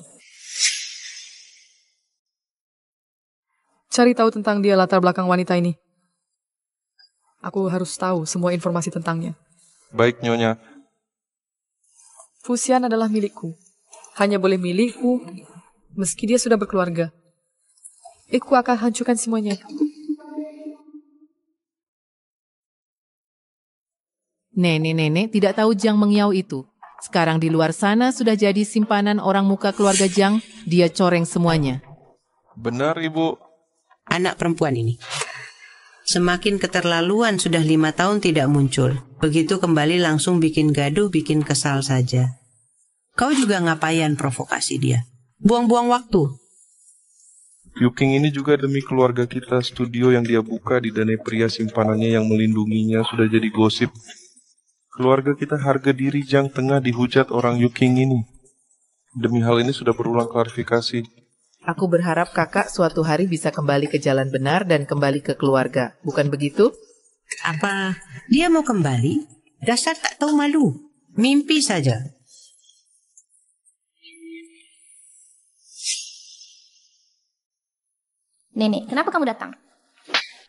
S2: Cari tahu tentang dia, latar belakang wanita ini. Aku harus tahu semua informasi tentangnya.
S10: Baik, Nyonya.
S2: Fusian adalah milikku. Hanya boleh milikku, meski dia sudah berkeluarga. Aku akan hancurkan semuanya. Nenek-nenek tidak tahu Jiang Mengyao itu. Sekarang di luar sana sudah jadi simpanan orang muka keluarga Jiang. Dia coreng semuanya.
S10: Benar, Ibu.
S4: Anak perempuan ini. Semakin keterlaluan, sudah 5 tahun tidak muncul. Begitu kembali langsung bikin gaduh, bikin kesal saja. Kau juga ngapain provokasi dia? Buang-buang waktu.
S10: Yuking ini juga demi keluarga kita. Studio yang dia buka di Danai pria simpanannya yang melindunginya sudah jadi gosip. Keluarga kita harga diri Jiang tengah dihujat orang Yuking ini. Demi hal ini sudah berulang klarifikasi.
S2: Aku berharap kakak suatu hari bisa kembali ke jalan benar dan kembali ke keluarga. Bukan begitu?
S4: Apa dia mau kembali? Dasar tak tahu malu. Mimpi saja.
S6: Nenek, kenapa kamu datang?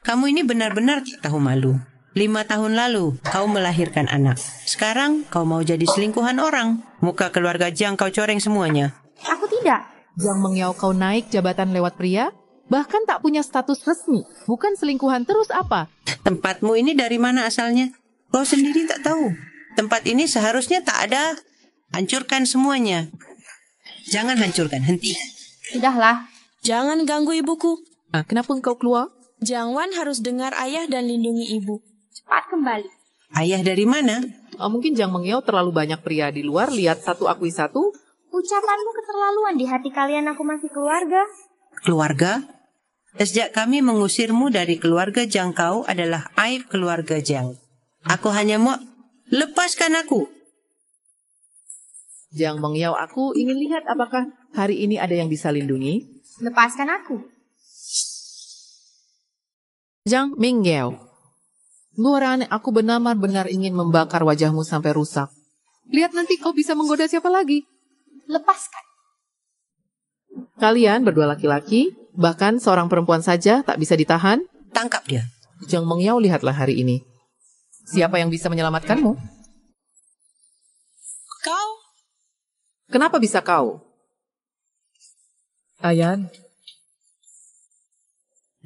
S4: Kamu ini benar-benar tak tahu malu. 5 tahun lalu kau melahirkan anak. Sekarang kau mau jadi selingkuhan orang. Muka keluarga Jiang kau coreng semuanya.
S6: Aku tidak.
S2: Jiang Mengyao kau naik jabatan lewat pria, bahkan tak punya status resmi. Bukan selingkuhan, terus apa?
S4: Tempatmu ini dari mana asalnya? Kau sendiri tak tahu. Tempat ini seharusnya tak ada. Hancurkan semuanya. Jangan hancurkan, hentikan.
S6: Sudahlah.
S7: Jangan ganggu ibuku.
S2: Kenapa engkau keluar?
S7: Jiang Wan harus dengar ayah dan lindungi ibu.
S6: Cepat kembali.
S4: Ayah dari mana?
S2: Mungkin Jiang Mengyao terlalu banyak pria di luar, lihat satu akui satu.
S6: Ucapanmu keterlaluan, di hati kalian aku masih keluarga.
S4: Keluarga? Sejak kami mengusirmu dari keluarga Jiang, kau adalah aib keluarga Jiang. Aku hanya mau lepaskan aku.
S2: Jiang Mengyao, aku ingin lihat apakah hari ini ada yang bisa lindungi.
S6: Lepaskan aku.
S2: Jiang Mengyao, luaran aku benar-benar ingin membakar wajahmu sampai rusak. Lihat nanti kau bisa menggoda siapa lagi.
S6: Lepaskan.
S2: Kalian berdua laki-laki, bahkan seorang perempuan saja tak bisa ditahan.
S4: Tangkap dia.
S2: Jiang Mengyao, lihatlah hari ini. Siapa yang bisa menyelamatkanmu?
S7: Kau.
S2: Kenapa bisa kau? Ayan.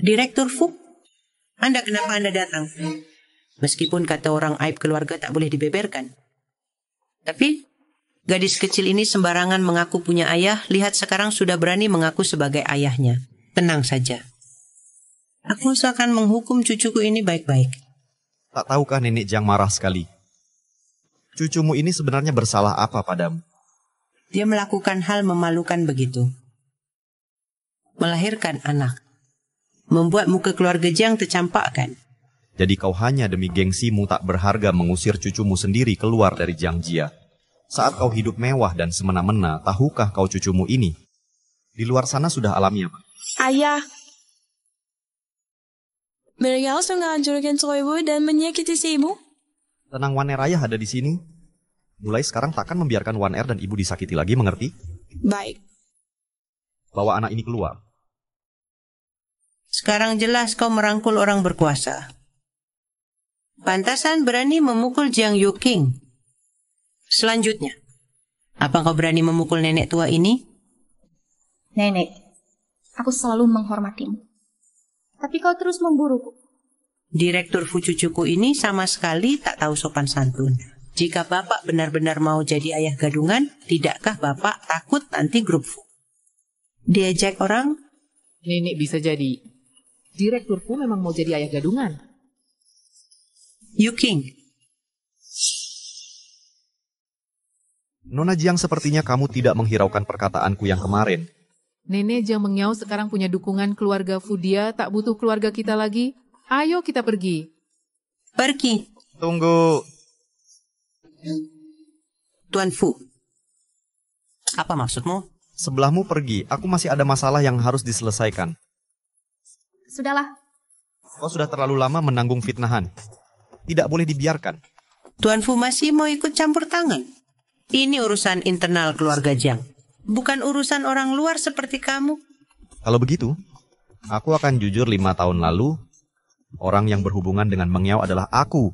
S4: Direktur Fu, kenapa Anda datang? Meskipun kata orang aib keluarga tak boleh dibeberkan. Tapi gadis kecil ini sembarangan mengaku punya ayah. Lihat sekarang sudah berani mengaku sebagai ayahnya. Tenang saja. Aku akan menghukum cucuku ini baik-baik.
S3: Tak tahukah Nenek Jiang marah sekali? Cucumu ini sebenarnya bersalah apa padamu?
S4: Dia melakukan hal memalukan begitu. Melahirkan anak. Membuat muka keluarga Jiang tercampakkan.
S3: Jadi kau hanya demi gengsimu tak berharga mengusir cucumu sendiri keluar dari Jiangjia. Saat kau hidup mewah dan semena-mena, tahukah kau cucumu ini? Di luar sana sudah alamiah, Pak.
S7: Ayah, Miriam menghancurkan ibu dan menyakiti si ibu.
S3: Tenang, Wan Er, ayah ada di sini. Mulai sekarang takkan membiarkan Wan Er dan ibu disakiti lagi, mengerti?
S7: Baik.
S3: Bawa anak ini keluar.
S4: Sekarang jelas kau merangkul orang berkuasa. Pantasan berani memukul Jiang Yuking. Selanjutnya, apa kau berani memukul nenek tua ini?
S6: Nenek, aku selalu menghormatimu. Tapi kau terus memburuku.
S4: Direktur Fu cucuku ini sama sekali tak tahu sopan santun. Jika Bapak benar-benar mau jadi ayah gadungan, tidakkah Bapak takut nanti grup Fu diajak orang?
S2: Nenek bisa jadi. Direktur Fu memang mau jadi ayah gadungan.
S4: Yuking.
S3: Nona Jiang, sepertinya kamu tidak menghiraukan perkataanku yang kemarin.
S2: Nenek Jiang Mengyao sekarang punya dukungan keluarga Fu, dia tak butuh keluarga kita lagi. Ayo kita pergi.
S4: Pergi.
S3: Tunggu.
S4: Tuan Fu, apa maksudmu?
S3: Sebelahmu pergi, aku masih ada masalah yang harus diselesaikan.
S6: Sudahlah.
S3: Kau sudah terlalu lama menanggung fitnahan. Tidak boleh dibiarkan.
S4: Tuan Fu masih mau ikut campur tangan? Ini urusan internal keluarga Jiang, bukan urusan orang luar seperti kamu.
S3: Kalau begitu, aku akan jujur 5 tahun lalu, orang yang berhubungan dengan Mengyao adalah aku.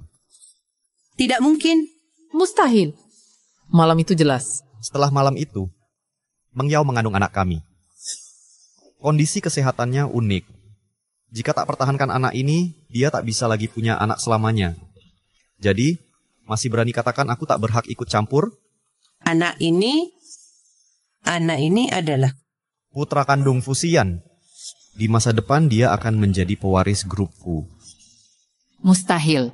S4: Tidak mungkin.
S2: Mustahil. Malam itu jelas.
S3: Setelah malam itu, Mengyao mengandung anak kami. Kondisi kesehatannya unik. Jika tak pertahankan anak ini, dia tak bisa lagi punya anak selamanya. Jadi, masih berani katakan aku tak berhak ikut campur?
S4: Anak ini adalah
S3: putra kandung Fusian. Di masa depan dia akan menjadi pewaris grup Fu.
S2: Mustahil.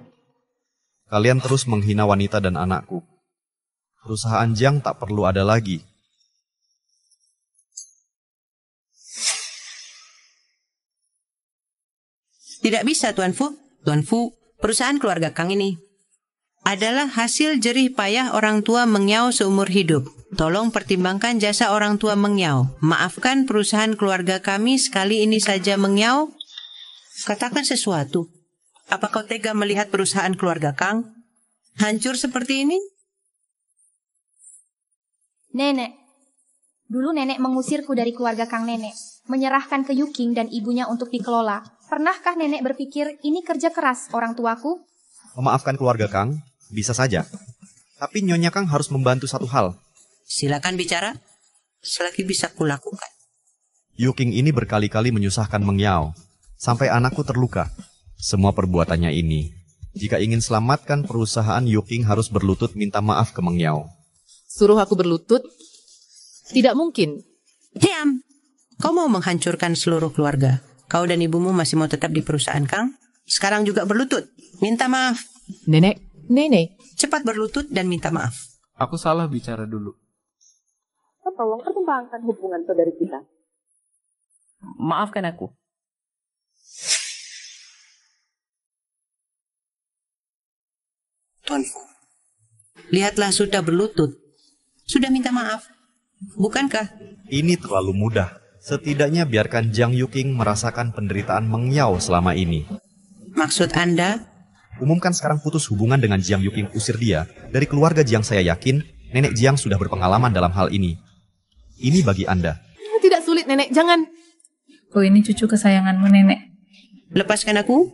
S3: Kalian terus menghina wanita dan anakku. Perusahaan Jiang tak perlu ada lagi.
S4: Tidak bisa, Tuan Fu. Tuan Fu, perusahaan keluarga Kang ini adalah hasil jerih payah orang tua Mengyao seumur hidup. Tolong pertimbangkan jasa orang tua Mengyao. Maafkan perusahaan keluarga kami sekali ini saja, Mengyao. Katakan sesuatu. Apa kau tega melihat perusahaan keluarga Kang hancur seperti ini?
S6: Nenek, dulu nenek mengusirku dari keluarga Kang Nenek, menyerahkan ke Yuking dan ibunya untuk dikelola. Pernahkah nenek berpikir ini kerja keras orang tuaku?
S3: Memaafkan keluarga Kang, bisa saja. Tapi Nyonya Kang harus membantu satu hal.
S4: Silakan bicara, selagi bisa kulakukan.
S3: Yuking ini berkali-kali menyusahkan Mengyao, sampai anakku terluka. Semua perbuatannya ini. Jika ingin selamatkan perusahaan, Yuking harus berlutut minta maaf ke Mengyao.
S2: Suruh aku berlutut? Tidak mungkin.
S4: Diam! Kau mau menghancurkan seluruh keluarga. Kau dan ibumu masih mau tetap di perusahaan Kang? Sekarang juga berlutut. Minta maaf.
S2: Nenek.
S4: Cepat berlutut dan minta maaf.
S14: Aku salah bicara dulu.
S18: Tolong pertimbangkan hubungan saudari kita. Maafkan aku.
S4: Tuan Fu, lihatlah sudah berlutut. Sudah minta maaf. Bukankah?
S3: Ini terlalu mudah. Setidaknya biarkan Jiang Yuking merasakan penderitaan Mengyao selama ini.
S4: Maksud Anda?
S3: Umumkan sekarang putus hubungan dengan Jiang Yuking, usir dia. Dari keluarga Jiang saya yakin, nenek Jiang sudah berpengalaman dalam hal ini. Ini bagi Anda.
S2: Tidak sulit, nenek. Jangan.
S18: Oh, ini cucu kesayanganmu, nenek.
S4: Lepaskan aku.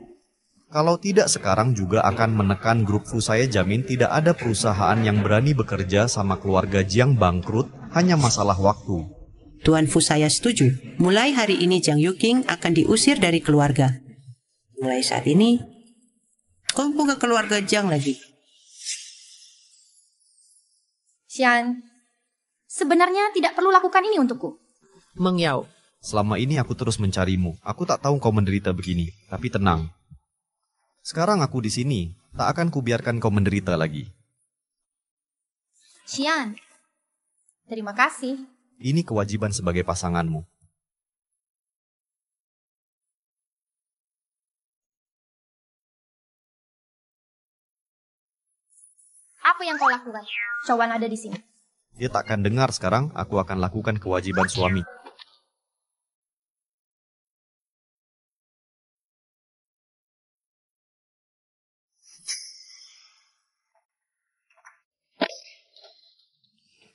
S3: Kalau tidak sekarang juga akan menekan grup Fu. Saya jamin tidak ada perusahaan yang berani bekerja sama keluarga Jiang bangkrut, hanya masalah waktu.
S4: Tuan Fu, saya setuju. Mulai hari ini Jiang Yuking akan diusir dari keluarga. Mulai saat ini, kau bukan keluarga Jiang lagi.
S6: Xian, sebenarnya tidak perlu lakukan ini untukku.
S2: Mengyao.
S3: Selama ini aku terus mencarimu. Aku tak tahu kau menderita begini. Tapi tenang. Sekarang aku di sini. Tak akan kubiarkan kau menderita lagi.
S6: Xian, terima kasih.
S3: Ini kewajiban sebagai pasanganmu.
S6: Apa yang kau lakukan? Shawan ada di sini.
S3: Dia takkan dengar sekarang, aku akan lakukan kewajiban suami.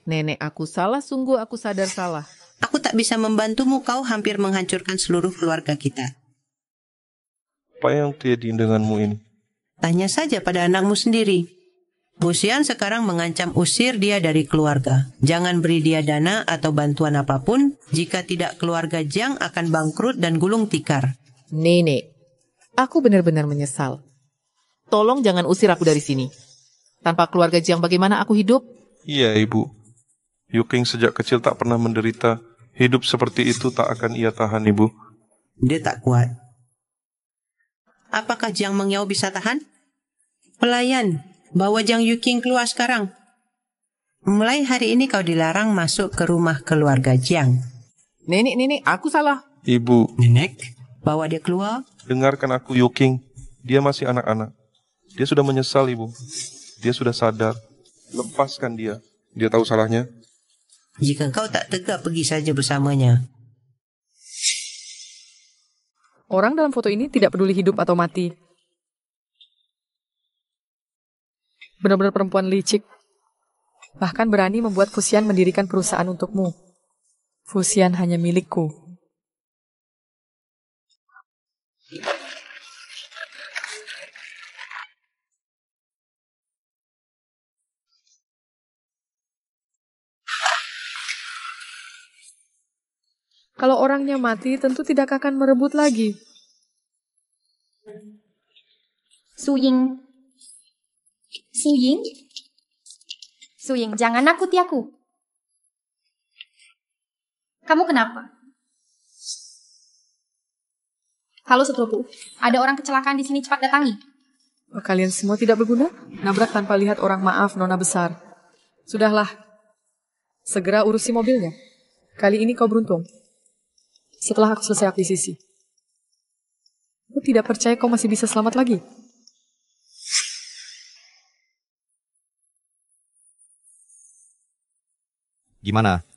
S2: Nenek aku salah, sungguh aku sadar salah.
S4: Aku tak bisa membantumu, kau hampir menghancurkan seluruh keluarga kita.
S10: Apa yang terjadi denganmu ini?
S4: Tanya saja pada anakmu sendiri. Fusian sekarang mengancam usir dia dari keluarga. Jangan beri dia dana atau bantuan apapun, jika tidak keluarga Jiang akan bangkrut dan gulung tikar.
S2: Nenek, aku benar-benar menyesal. Tolong jangan usir aku dari sini. Tanpa keluarga Jiang bagaimana aku hidup?
S10: Iya, Ibu. Yuking sejak kecil tak pernah menderita. Hidup seperti itu tak akan ia tahan, Ibu.
S4: Dia tak kuat. Apakah Jiang Mengyao bisa tahan? Pelayan, bawa Jiang Yuking keluar sekarang. Mulai hari ini kau dilarang masuk ke rumah keluarga Jiang.
S2: Nenek, aku salah.
S10: Ibu.
S4: Nenek, bawa dia keluar.
S10: Dengarkan aku, Yuking. Dia masih anak-anak. Dia sudah menyesal, Ibu. Dia sudah sadar. Lepaskan dia. Dia tahu salahnya.
S4: Jika kau tak tegak, pergi saja bersamanya.
S18: Orang dalam foto ini tidak peduli hidup atau mati. Benar-benar perempuan licik. Bahkan berani membuat Fusian mendirikan perusahaan untukmu. Fusian hanya milikku. Kalau orangnya mati, tentu tidak akan merebut lagi.
S6: Suying. Suying, jangan nakuti aku. Kamu kenapa? Halo sepupu, ada orang kecelakaan di sini, cepat datangi.
S18: Kalian semua tidak berguna? Nabrak tanpa lihat orang, maaf, nona besar. Sudahlah. Segera urusi mobilnya. Kali ini kau beruntung. Setelah aku selesai akuisisi. Aku tidak percaya kau masih bisa selamat lagi.
S3: Gimana?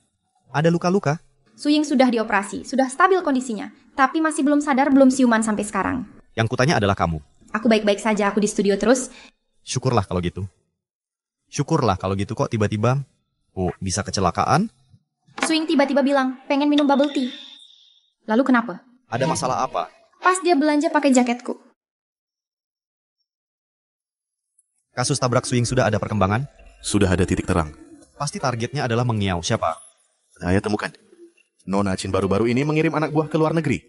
S3: Ada luka-luka?
S6: Suying sudah dioperasi, sudah stabil kondisinya. Tapi masih belum sadar, belum siuman sampai sekarang.
S3: Yang kutanya adalah kamu.
S6: Aku baik-baik saja, aku di studio terus.
S3: Syukurlah kalau gitu. Syukurlah kalau gitu kok tiba-tiba, bisa kecelakaan.
S6: Suying tiba-tiba bilang, pengen minum bubble tea. Lalu kenapa?
S3: Ada masalah apa?
S6: Pas dia belanja pakai jaketku.
S3: Kasus tabrak Suying sudah ada perkembangan?
S1: Sudah ada titik terang.
S3: Pasti targetnya adalah Mengyao. Siapa?
S1: Saya temukan. Nona Chin baru-baru ini mengirim anak buah ke luar negeri.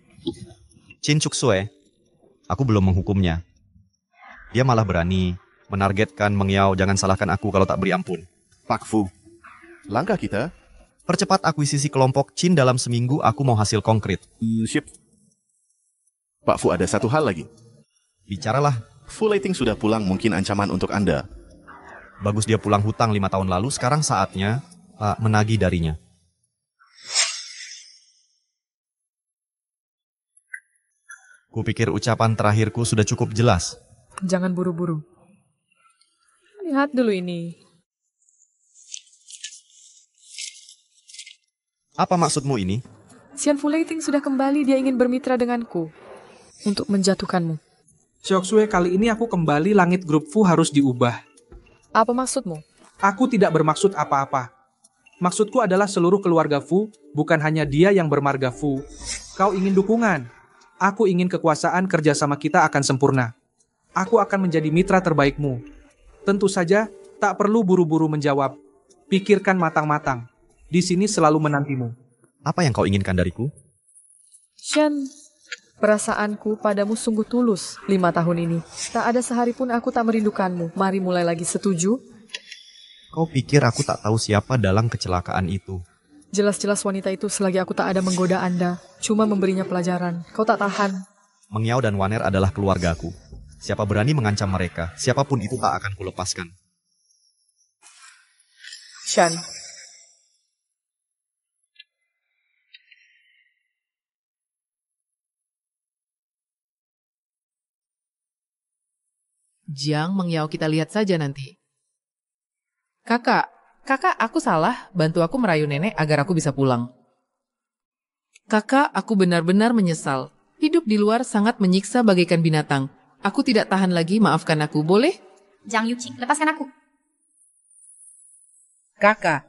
S3: Chin Chuksue. Aku belum menghukumnya. Dia malah berani menargetkan Mengyao. Jangan salahkan aku kalau tak beri ampun.
S1: Pak Fu, langkah kita
S3: percepat akuisisi kelompok Chin dalam seminggu. Aku mau hasil konkret.
S1: Sip. Pak Fu, ada satu hal lagi.
S3: Bicaralah.
S1: Fu Leiting sudah pulang, mungkin ancaman untuk Anda.
S3: Bagus dia pulang hutang 5 tahun lalu, sekarang saatnya menagih darinya. Kupikir ucapan terakhirku sudah cukup jelas.
S18: Jangan buru-buru. Lihat dulu ini.
S3: Apa maksudmu ini?
S18: Xian Fu Leiting sudah kembali, dia ingin bermitra denganku. Untuk menjatuhkanmu.
S19: Sioksue, kali ini aku kembali, langit grup Fu harus diubah.
S18: Apa maksudmu?
S19: Aku tidak bermaksud apa-apa. Maksudku adalah seluruh keluarga Fu, bukan hanya dia yang bermarga Fu. Kau ingin dukungan. Aku ingin kekuasaan, kerjasama kita akan sempurna. Aku akan menjadi mitra terbaikmu. Tentu saja, tak perlu buru-buru menjawab. Pikirkan matang-matang. Di sini selalu menantimu.
S3: Apa yang kau inginkan dariku?
S18: Shen, perasaanku padamu sungguh tulus 5 tahun ini. Tak ada sehari pun aku tak merindukanmu. Mari mulai lagi, setuju?
S3: Kau pikir aku tak tahu siapa dalam kecelakaan itu?
S18: Jelas-jelas wanita itu selagi aku tak ada menggoda Anda. Cuma memberinya pelajaran. Kau tak tahan.
S3: Mengyao dan Waner adalah keluargaku. Siapa berani mengancam mereka, siapapun itu tak akan kulepaskan.
S18: Shan.
S2: Jiang Mengyao kita lihat saja nanti. Kakak, aku salah. Bantu aku merayu nenek agar aku bisa pulang. Kakak, aku benar-benar menyesal. Hidup di luar sangat menyiksa bagaikan binatang. Aku tidak tahan lagi, maafkan aku, boleh?
S6: Jang Yuqi, lepaskan aku.
S4: Kakak.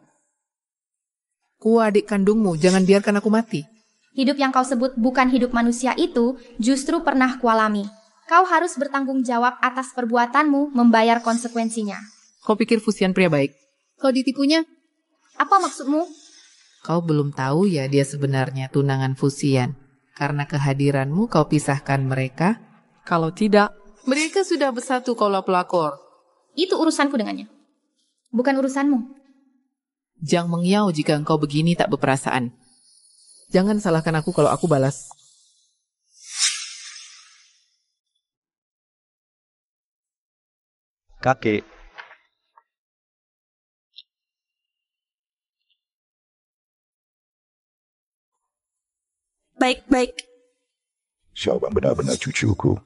S2: Ku adik kandungmu, jangan biarkan aku mati.
S6: Hidup yang kau sebut bukan hidup manusia itu justru pernah kualami. Kau harus bertanggung jawab atas perbuatanmu, membayar konsekuensinya.
S2: Kau pikir Fusian pria baik? Kau ditipunya?
S6: Apa maksudmu?
S2: Kau belum tahu ya dia sebenarnya tunangan Fusian. Karena kehadiranmu kau pisahkan mereka.
S18: Kalau tidak,
S2: mereka sudah bersatu kalau pelakor.
S6: Itu urusanku dengannya. Bukan urusanmu.
S2: Jang Mengyao jika engkau begini tak berperasaan. Jangan salahkan aku kalau aku balas.
S11: Kakek.
S7: Baik.
S13: Xiaoban benar-benar cucuku.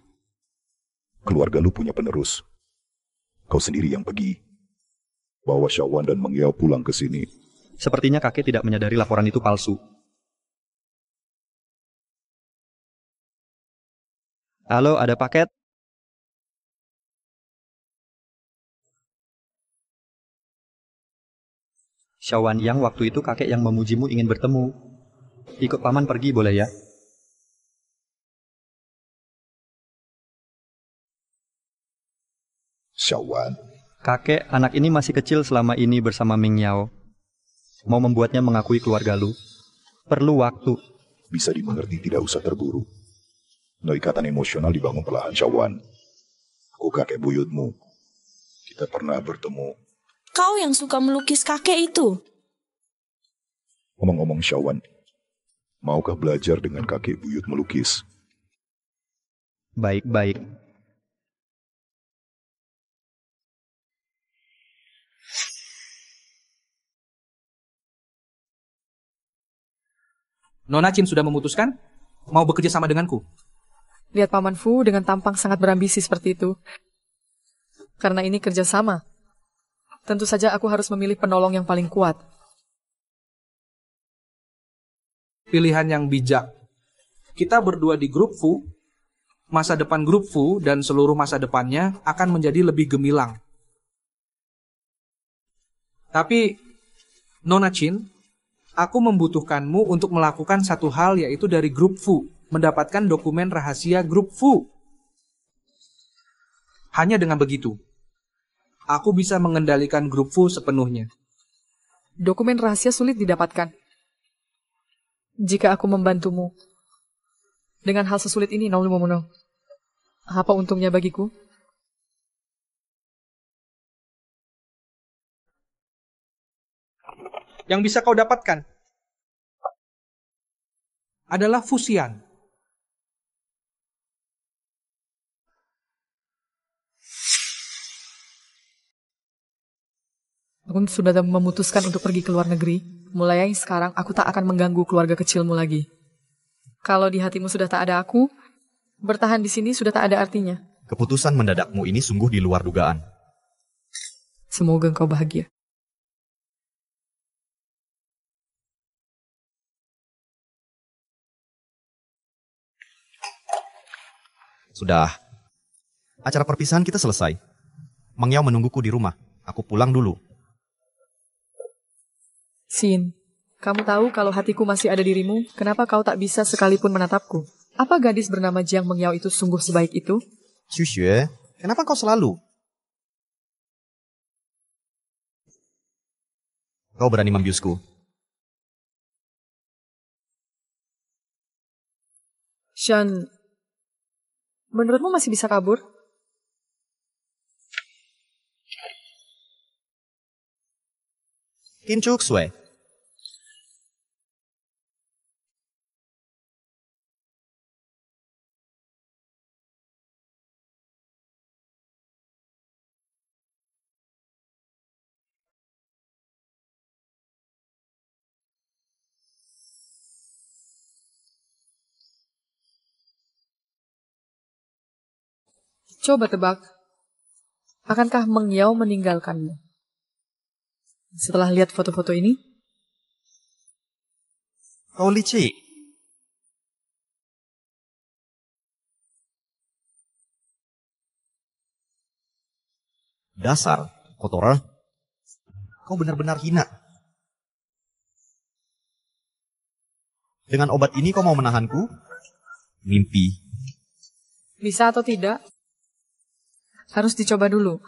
S13: Keluarga lu punya penerus. Kau sendiri yang pergi. Bawa Xiaowan dan Mengyao pulang ke sini.
S11: Sepertinya kakek tidak menyadari laporan itu palsu. Halo, ada paket? Xiaowan Yang, waktu itu kakek yang memujimu ingin bertemu. Ikut paman pergi boleh ya?
S13: Xiaowan.
S11: Kakek, anak ini masih kecil selama ini bersama Mengyao. Mau membuatnya mengakui keluarga lu. Perlu waktu.
S13: Bisa dimengerti, tidak usah terburu. No ikatan emosional dibangun perlahan, Xiaowan. Aku kakek buyutmu. Kita pernah bertemu.
S7: Kau yang suka melukis kakek itu.
S13: Ngomong-ngomong Xiaowan, maukah belajar dengan kakek buyut melukis?
S11: Baik.
S19: Nona Chin sudah memutuskan mau bekerja sama denganku.
S18: Lihat Paman Fu dengan tampang sangat berambisi seperti itu. Karena ini kerjasama. Tentu saja aku harus memilih penolong yang paling kuat.
S19: Pilihan yang bijak. Kita berdua di grup Fu, masa depan grup Fu dan seluruh masa depannya akan menjadi lebih gemilang. Tapi, Nona Chin, aku membutuhkanmu untuk melakukan satu hal yaitu dari grup Fu, mendapatkan dokumen rahasia grup Fu. Hanya dengan begitu, aku bisa mengendalikan grup Fu sepenuhnya.
S18: Dokumen rahasia sulit didapatkan. Jika aku membantumu dengan hal sesulit ini, Naulu Momono, apa untungnya bagiku?
S19: Yang bisa kau dapatkan adalah Fusian.
S18: Aku sudah memutuskan untuk pergi ke luar negeri. Mulai sekarang aku tak akan mengganggu keluarga kecilmu lagi. Kalau di hatimu sudah tak ada aku, bertahan di sini sudah tak ada artinya.
S3: Keputusan mendadakmu ini sungguh di luar dugaan.
S18: Semoga engkau bahagia.
S3: Sudah. Acara perpisahan kita selesai. Mengyao menungguku di rumah. Aku pulang dulu.
S18: Xin, kamu tahu kalau hatiku masih ada dirimu, kenapa kau tak bisa sekalipun menatapku? Apa gadis bernama Jiang Mengyao itu sungguh sebaik itu?
S3: Xue, kenapa kau selalu? Kau berani membiusku.
S18: Shan, menurutmu masih bisa kabur?
S3: Kim Chuk Sue.
S18: Coba tebak, akankah Mengyao meninggalkanmu? Setelah lihat foto-foto ini,
S3: kau licik. Dasar, kotoran. Kau benar-benar hina. Dengan obat ini kau mau menahanku? Mimpi.
S18: bisa atau tidak, harus dicoba dulu.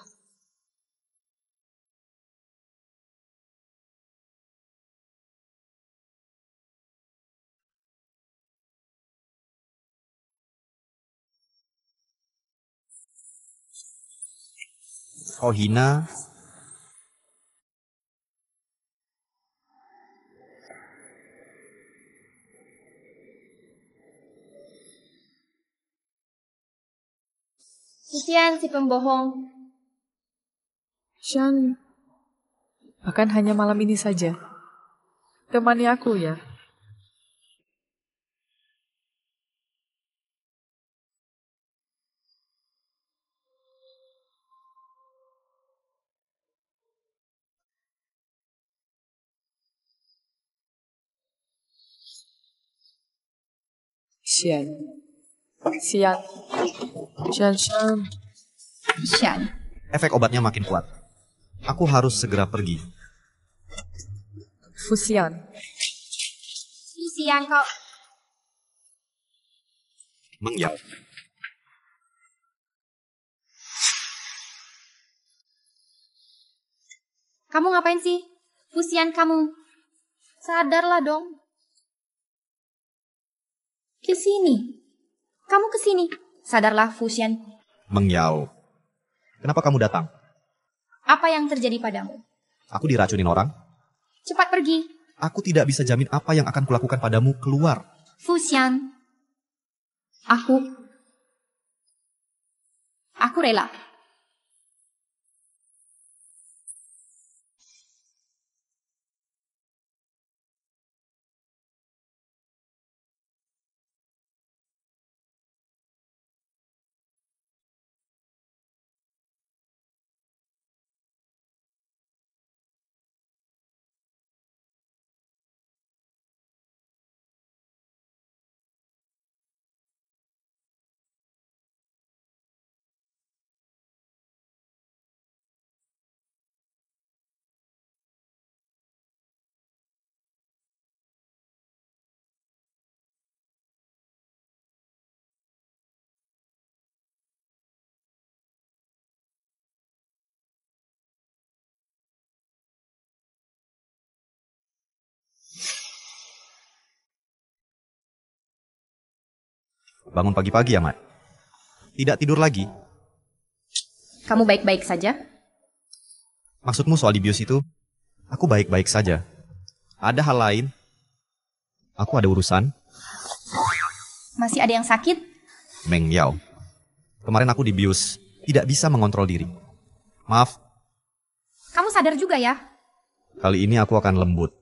S3: Kau hina.
S6: Kesian si pembohong.
S18: Shan, bahkan hanya malam ini saja. Temani aku ya. Sian. Sian. Sian, Sian.
S6: Sian.
S3: Efek obatnya makin kuat. Aku harus segera pergi.
S18: Fusian.
S6: Fusian kau.
S3: Mengyau.
S6: Kamu ngapain sih? Fusian kamu. Sadarlah dong. Kesini. Kamu kesini. Sadarlah, Fusian.
S3: Mengyau. Kenapa kamu datang?
S6: Apa yang terjadi padamu?
S3: Aku diracunin orang.
S6: Cepat pergi.
S3: Aku tidak bisa jamin apa yang akan kulakukan padamu keluar.
S6: Fusian. Aku rela.
S3: Bangun pagi-pagi ya, Mat? Tidak tidur lagi?
S6: Kamu baik-baik saja?
S3: Maksudmu soal dibius itu? Aku baik-baik saja. Ada hal lain? Aku ada urusan?
S6: Masih ada yang sakit?
S3: Mengyau. Kemarin aku dibius. Tidak bisa mengontrol diri. Maaf,
S6: Kamu sadar juga ya?
S3: kali ini aku akan lembut.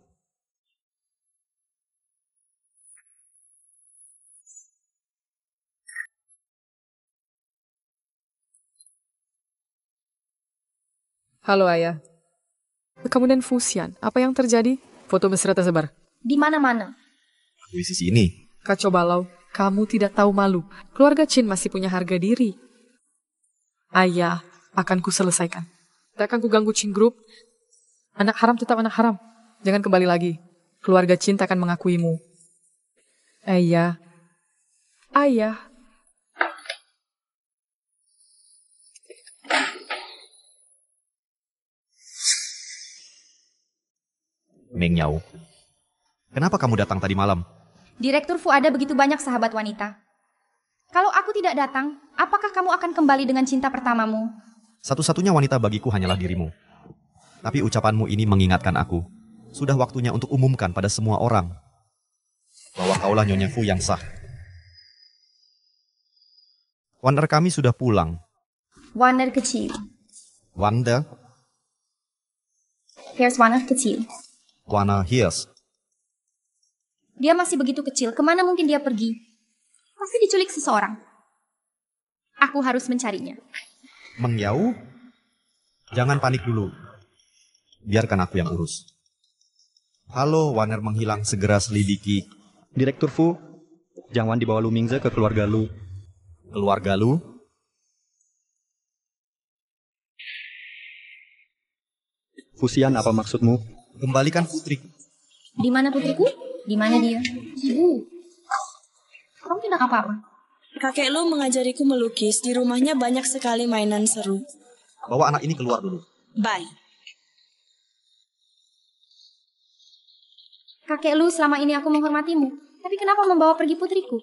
S18: Halo ayah. Kemudian Fusian, apa yang terjadi? Foto mesra tersebar.
S6: Di mana-mana.
S3: Di sisi ini.
S18: Kacau balau, kamu tidak tahu malu. Keluarga Chin masih punya harga diri. Ayah, akan kuselesaikan. Tak akan kuganggu Chin Group. Anak haram tetap anak haram. Jangan kembali lagi. Keluarga Chin tak akan mengakuimu. Ayah. Ayah.
S3: Mengyau. Kenapa kamu datang tadi malam?
S6: Direktur Fu ada begitu banyak sahabat wanita. Kalau aku tidak datang, apakah kamu akan kembali dengan cinta pertamamu?
S3: Satu-satunya wanita bagiku hanyalah dirimu. Tapi ucapanmu ini mengingatkan aku. Sudah waktunya untuk umumkan pada semua orang bahwa kaulah Nyonya Fu yang sah. Wander kami sudah pulang.
S6: Wander kecil.
S3: Wander,
S6: Here's Wander kecil.
S3: Wana Hiers.
S6: Dia masih begitu kecil, kemana mungkin dia pergi? Pasti diculik seseorang. Aku harus mencarinya.
S3: Mengyau, jangan panik dulu. Biarkan aku yang urus. Halo, Waner menghilang, segera selidiki.
S11: Direktur Fu, jangan dibawa Lu Mingze ke keluarga Lu.
S3: Keluarga Lu?
S11: Fusian, apa maksudmu?
S3: Kembalikan putriku.
S6: Di mana putriku? Di mana dia? Ibu, kamu tidak apa-apa?
S7: Kakek Lu mengajariku melukis. Di rumahnya banyak sekali mainan seru.
S3: Bawa anak ini keluar dulu.
S7: Bye.
S6: Kakek Lu, selama ini aku menghormatimu. Tapi kenapa membawa pergi putriku?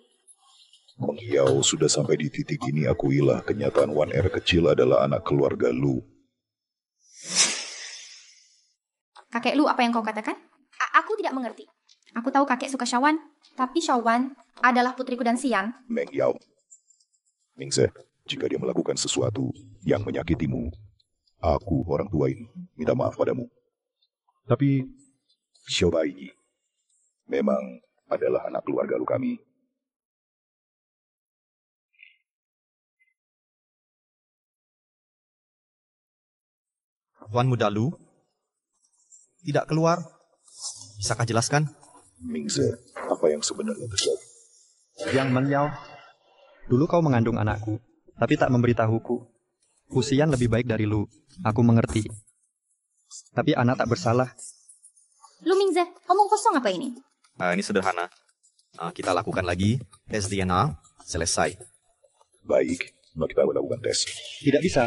S13: Mengiau sudah sampai di titik ini, akuilah kenyataan Wan Er kecil adalah anak keluarga Lu.
S6: Kakek Lu, apa yang kau katakan? Aku tidak mengerti. Aku tahu kakek suka Shawan, tapi Shawan adalah putriku dan Xian.
S13: Mengiau. Mingze, jika dia melakukan sesuatu yang menyakitimu, aku, orang tua ini, minta maaf padamu. Tapi Xiaoba ini memang adalah anak keluarga Lu kami.
S3: Tuan Muda Lu tidak keluar. Bisakah jelaskan?
S13: Mingze, apa yang sebenarnya terjadi?
S11: Yang Mengyao, dulu kau mengandung anakku, tapi tak memberitahuku. Fusian lebih baik dari Lu, aku mengerti. Tapi anak tak bersalah.
S6: Lu Mingze, omong kosong apa ini?
S3: Ini sederhana. Kita lakukan lagi tes DNA, selesai.
S13: Baik, kita lakukan tes.
S11: Tidak bisa.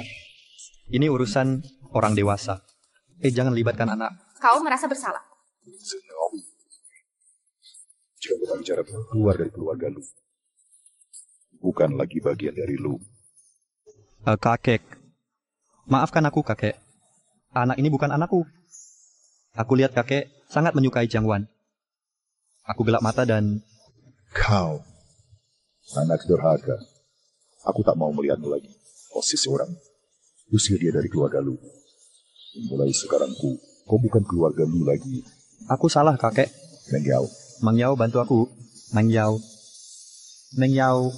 S11: Ini urusan orang dewasa. Jangan libatkan anak.
S6: Kau merasa bersalah?
S13: Jika kita bicara keluar dari keluarga Lu, bukan lagi bagian dari Lu.
S11: Kakek, maafkan aku kakek. Anak ini bukan anakku. Aku lihat kakek sangat menyukai Jiang Wan. Aku gelap mata dan...
S13: Kau, anak durhaka. Aku tak mau melihatmu lagi. Posisi orang, usir dia dari keluarga Lu. Mulai sekarang kau bukan keluarga Lu lagi.
S11: Aku salah kakek.
S13: Mengyao.
S11: Mengyao, bantu aku. Mengyao. Mengyao.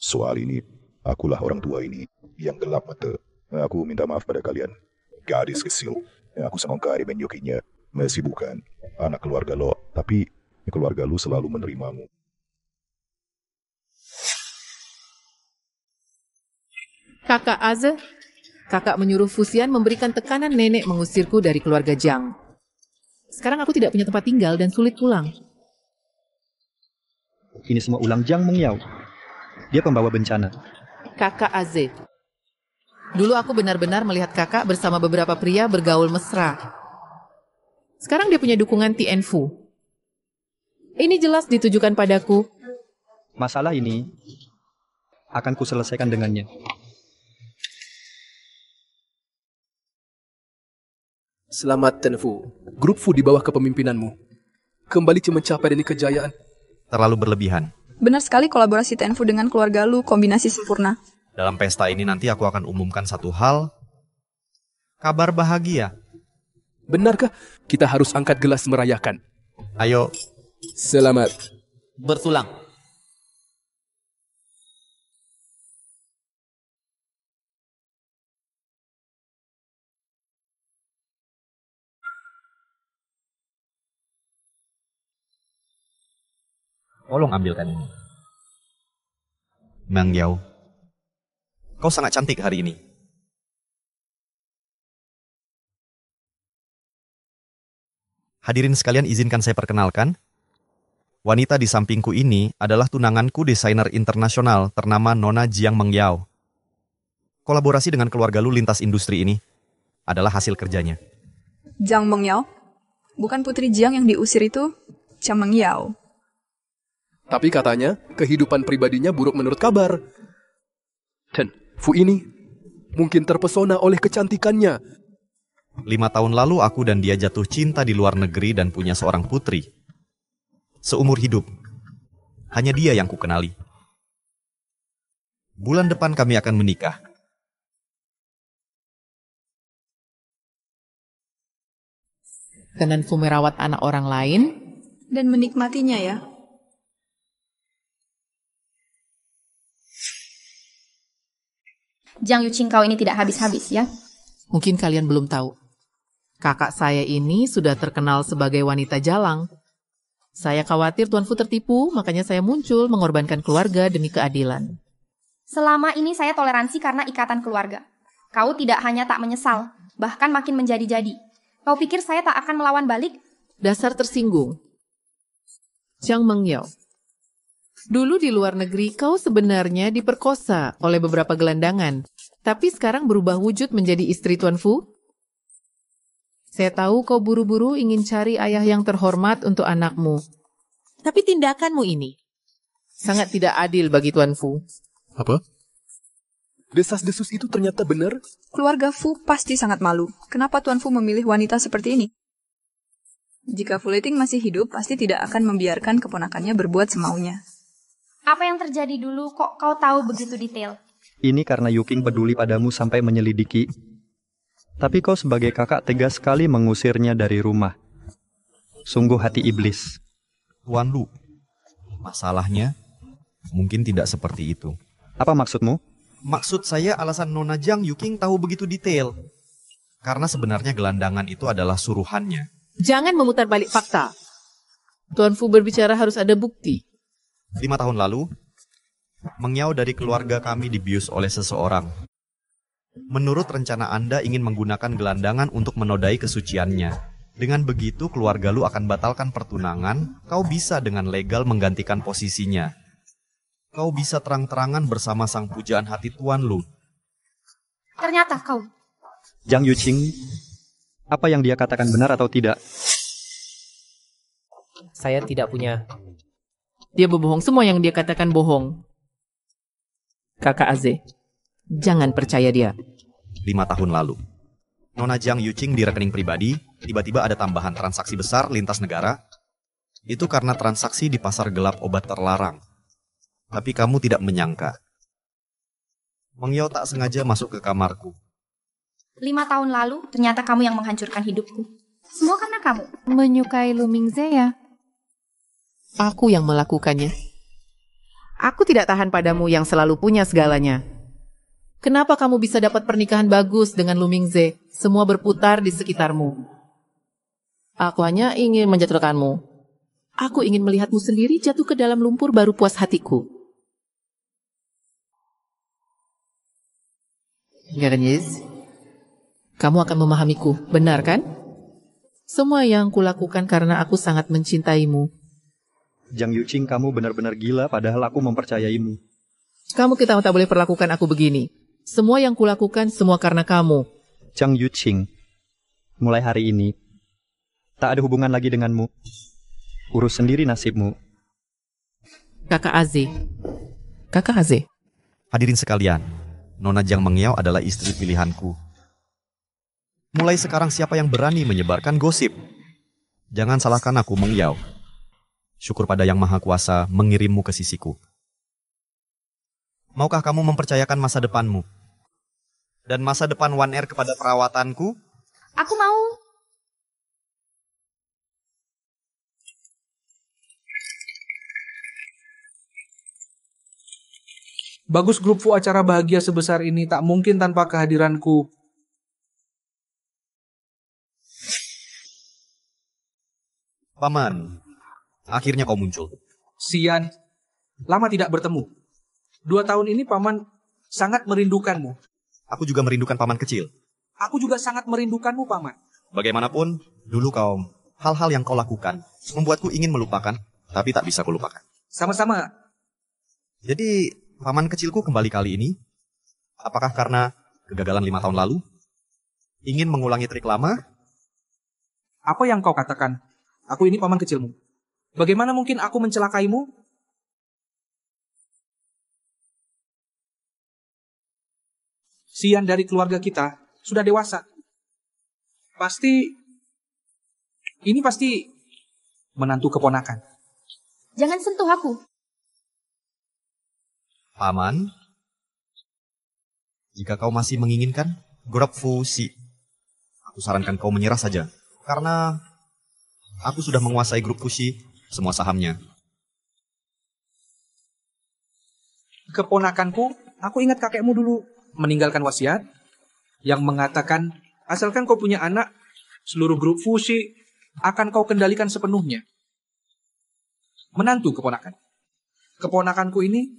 S13: Soal ini, akulah orang tua ini yang gelap mata. Aku minta maaf pada kalian. Gadis kecil. Aku sangka menyokinya. Masih bukan anak keluarga lo, tapi keluarga Lu selalu menerimamu.
S2: Kakak Aze, kakak menyuruh Fusian memberikan tekanan nenek mengusirku dari keluarga Jiang. Sekarang aku tidak punya tempat tinggal dan sulit pulang.
S11: Ini semua ulang Jiang Mengyao. Dia pembawa bencana.
S2: Kakak Aze. Dulu aku benar-benar melihat kakak bersama beberapa pria bergaul mesra. Sekarang dia punya dukungan Tien Fu. Ini jelas ditujukan padaku.
S11: Masalah ini akan kuselesaikan dengannya.
S9: Selamat Ten Fu. Grup Fu di bawah kepemimpinanmu kembali mencapai ini kejayaan.
S3: Terlalu berlebihan.
S8: Benar sekali kolaborasi Ten Fu dengan keluarga Lu, kombinasi sempurna.
S3: Dalam pesta ini nanti aku akan umumkan satu hal. Kabar bahagia.
S9: Benarkah? Kita harus angkat gelas merayakan.
S3: Ayo.
S9: Selamat
S20: bertulang.
S3: Tolong ambilkan ini. Mengyao, kau sangat cantik hari ini. Hadirin sekalian, izinkan saya perkenalkan. Wanita di sampingku ini adalah tunanganku, desainer internasional ternama Nona Jiang Mengyao. Kolaborasi dengan keluarga Lu lintas industri ini adalah hasil kerjanya.
S8: Jiang Mengyao? Bukan putri Jiang yang diusir itu, Jiang Mengyao.
S9: Tapi katanya, kehidupan pribadinya buruk menurut kabar. Dan Fu ini mungkin terpesona oleh kecantikannya.
S3: 5 tahun lalu aku dan dia jatuh cinta di luar negeri dan punya seorang putri. Seumur hidup, hanya dia yang kukenali. Bulan depan kami akan menikah.
S2: Kenan Fu merawat anak orang lain
S8: dan menikmatinya ya.
S6: Jiang Yuqing kau ini tidak habis-habis ya?
S2: Mungkin kalian belum tahu. Kakak saya ini sudah terkenal sebagai wanita jalang. Saya khawatir Tuan Fu tertipu, makanya saya muncul mengorbankan keluarga demi keadilan.
S6: Selama ini saya toleransi karena ikatan keluarga. Kau tidak hanya tak menyesal, bahkan makin menjadi-jadi. Kau pikir saya tak akan melawan balik?
S2: Dasar tersinggung. Jiang Mengyao. Dulu di luar negeri kau sebenarnya diperkosa oleh beberapa gelandangan, tapi sekarang berubah wujud menjadi istri Tuan Fu? Saya tahu kau buru-buru ingin cari ayah yang terhormat untuk anakmu. Tapi tindakanmu ini sangat tidak adil bagi Tuan Fu.
S9: Apa? Desas-desus itu ternyata benar?
S8: Keluarga Fu pasti sangat malu. Kenapa Tuan Fu memilih wanita seperti ini? Jika Fu Leiting masih hidup, pasti tidak akan membiarkan keponakannya berbuat semaunya.
S6: Apa yang terjadi dulu kok kau tahu begitu detail?
S11: Ini karena Yuking peduli padamu sampai menyelidiki. Tapi kau sebagai kakak tegas sekali mengusirnya dari rumah. Sungguh hati iblis.
S3: Tuan Lu, masalahnya mungkin tidak seperti itu.
S11: Apa maksudmu?
S3: Maksud saya alasan Nona Jiang Yuking tahu begitu detail. Karena sebenarnya gelandangan itu adalah suruhannya.
S2: Jangan memutar balik fakta. Tuan Fu berbicara harus ada bukti.
S3: 5 tahun lalu, Mengyao dari keluarga kami dibius oleh seseorang. Menurut rencana Anda ingin menggunakan gelandangan untuk menodai kesuciannya. Dengan begitu keluarga lu akan batalkan pertunangan, kau bisa dengan legal menggantikan posisinya. Kau bisa terang-terangan bersama sang pujaan hati Tuan Lu.
S6: Ternyata kau.
S11: Jiang Yuqing, apa yang dia katakan benar atau tidak?
S20: Saya tidak punya.
S2: Dia berbohong, semua yang dia katakan bohong. Kakak Aze, jangan percaya dia.
S3: 5 tahun lalu, Nona Jiang Yuqing di rekening pribadi, tiba-tiba ada tambahan transaksi besar lintas negara. Itu karena transaksi di pasar gelap obat terlarang. Tapi kamu tidak menyangka. Mengyao tak sengaja masuk ke kamarku.
S6: 5 tahun lalu, ternyata kamu yang menghancurkan hidupku. Semua karena kamu.
S2: Menyukai Lu Mingze ya? Aku yang melakukannya. Aku tidak tahan padamu yang selalu punya segalanya. Kenapa kamu bisa dapat pernikahan bagus dengan Lu Mingze? Semua berputar di sekitarmu. Aku hanya ingin menjatuhkanmu. Aku ingin melihatmu sendiri jatuh ke dalam lumpur baru puas hatiku. Garniz, kamu akan memahamiku, benar kan? Semua yang kulakukan karena aku sangat mencintaimu.
S11: Jiang Yuqing, kamu benar-benar gila padahal aku mempercayaimu.
S2: Kamu kita tak boleh perlakukan aku begini. Semua yang kulakukan semua karena kamu.
S11: Jiang Yuqing, mulai hari ini, tak ada hubungan lagi denganmu. Urus sendiri nasibmu.
S2: Kakak Aze. Kakak Aze.
S3: Hadirin sekalian, Nona Jiang Mengyao adalah istri pilihanku. Mulai sekarang siapa yang berani menyebarkan gosip? Jangan salahkan aku, Mengyao. Syukur pada Yang Maha Kuasa mengirimmu ke sisiku. Maukah kamu mempercayakan masa depanmu? Dan masa depan One Air kepada perawatanku?
S6: Aku mau.
S19: Bagus grup Fu acara bahagia sebesar ini tak mungkin tanpa kehadiranku.
S3: Paman, akhirnya kau muncul.
S19: Sian, lama tidak bertemu. 2 tahun ini Paman sangat merindukanmu.
S3: Aku juga merindukan Paman kecil.
S19: Aku juga sangat merindukanmu, Paman.
S3: Bagaimanapun, dulu hal-hal yang kau lakukan membuatku ingin melupakan, tapi tak bisa kulupakan.
S19: Sama-sama.
S3: Jadi, Paman kecilku kembali kali ini, apakah karena kegagalan 5 tahun lalu? Ingin mengulangi trik lama?
S19: Apa yang kau katakan? Aku ini paman kecilmu. Bagaimana mungkin aku mencelakaimu? Sian dari keluarga kita sudah dewasa. Ini pasti menantu keponakan.
S6: Jangan sentuh aku.
S3: Paman, jika kau masih menginginkan, Grup Fu Si, aku sarankan kau menyerah saja. Karena aku sudah menguasai Grup Fu Si, semua sahamnya.
S19: Keponakanku, aku ingat kakekmu dulu meninggalkan wasiat yang mengatakan, asalkan kau punya anak, Seluruh grup Fushi akan kau kendalikan sepenuhnya. Menantu keponakan. Keponakanku ini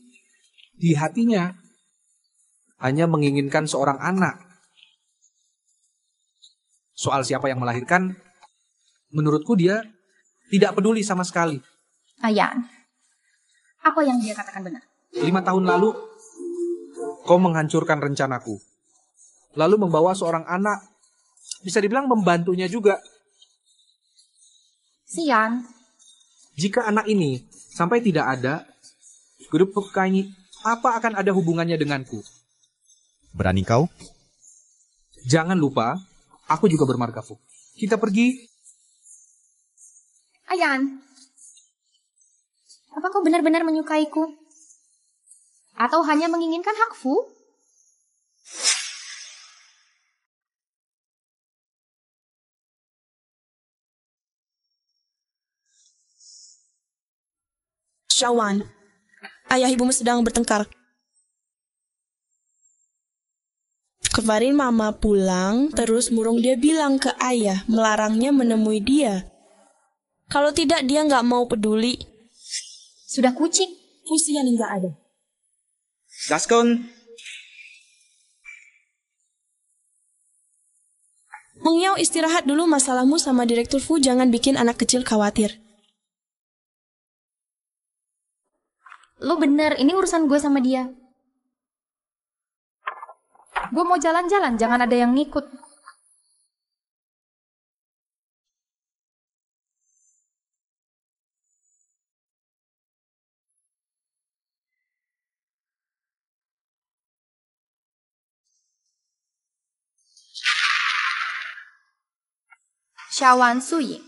S19: di hatinya hanya menginginkan seorang anak. Soal siapa yang melahirkan, menurutku dia tidak peduli sama sekali.
S6: Ayan, apa yang dia katakan benar?
S19: 5 tahun lalu, kau menghancurkan rencanaku. Lalu membawa seorang anak, bisa dibilang membantunya juga.
S6: Sian.
S19: Jika anak ini sampai tidak ada, grup PK ini apa akan ada hubungannya denganku?
S3: Berani kau?
S19: Jangan lupa, aku juga bermarga Fu. Kita pergi.
S6: Ayan, apa kau benar-benar menyukaiku? Atau hanya menginginkan hak Fu?
S7: Shawan, ayah ibumu sedang bertengkar. Kemarin mama pulang, terus murung dia bilang ke ayah, melarangnya menemui dia. Kalau tidak dia nggak mau peduli.
S6: Sudah kucing.
S7: Fusian nggak ada.
S15: Gaskon.
S7: Mengyao, istirahat dulu, masalahmu sama Direktur Fu, jangan bikin anak kecil khawatir.
S6: Lo bener, ini urusan gue sama dia. Gue mau jalan-jalan, jangan ada yang ngikut. Shawan Suying.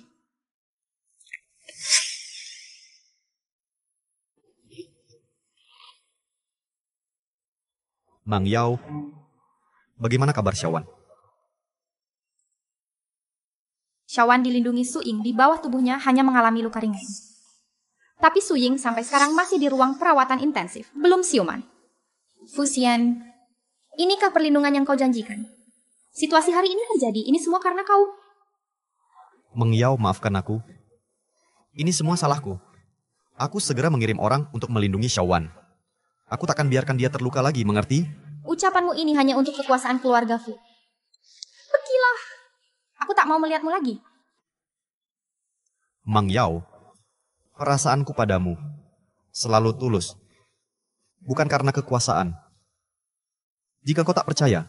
S3: Mang Yao, bagaimana kabar Shawan?
S6: Shawan dilindungi Suying, di bawah tubuhnya hanya mengalami luka ringan. Tapi Suying sampai sekarang masih di ruang perawatan intensif, belum siuman. Fusian, inikah perlindungan yang kau janjikan? Situasi hari ini terjadi, ini semua karena kau.
S3: Mang Yao, maafkan aku. Ini semua salahku. Aku segera mengirim orang untuk melindungi Shawan. Aku takkan biarkan dia terluka lagi, mengerti?
S6: Ucapanmu ini hanya untuk kekuasaan keluarga Fu. Pergilah. Aku tak mau melihatmu lagi.
S3: Mang Yao, perasaanku padamu selalu tulus. Bukan karena kekuasaan. Jika kau tak percaya,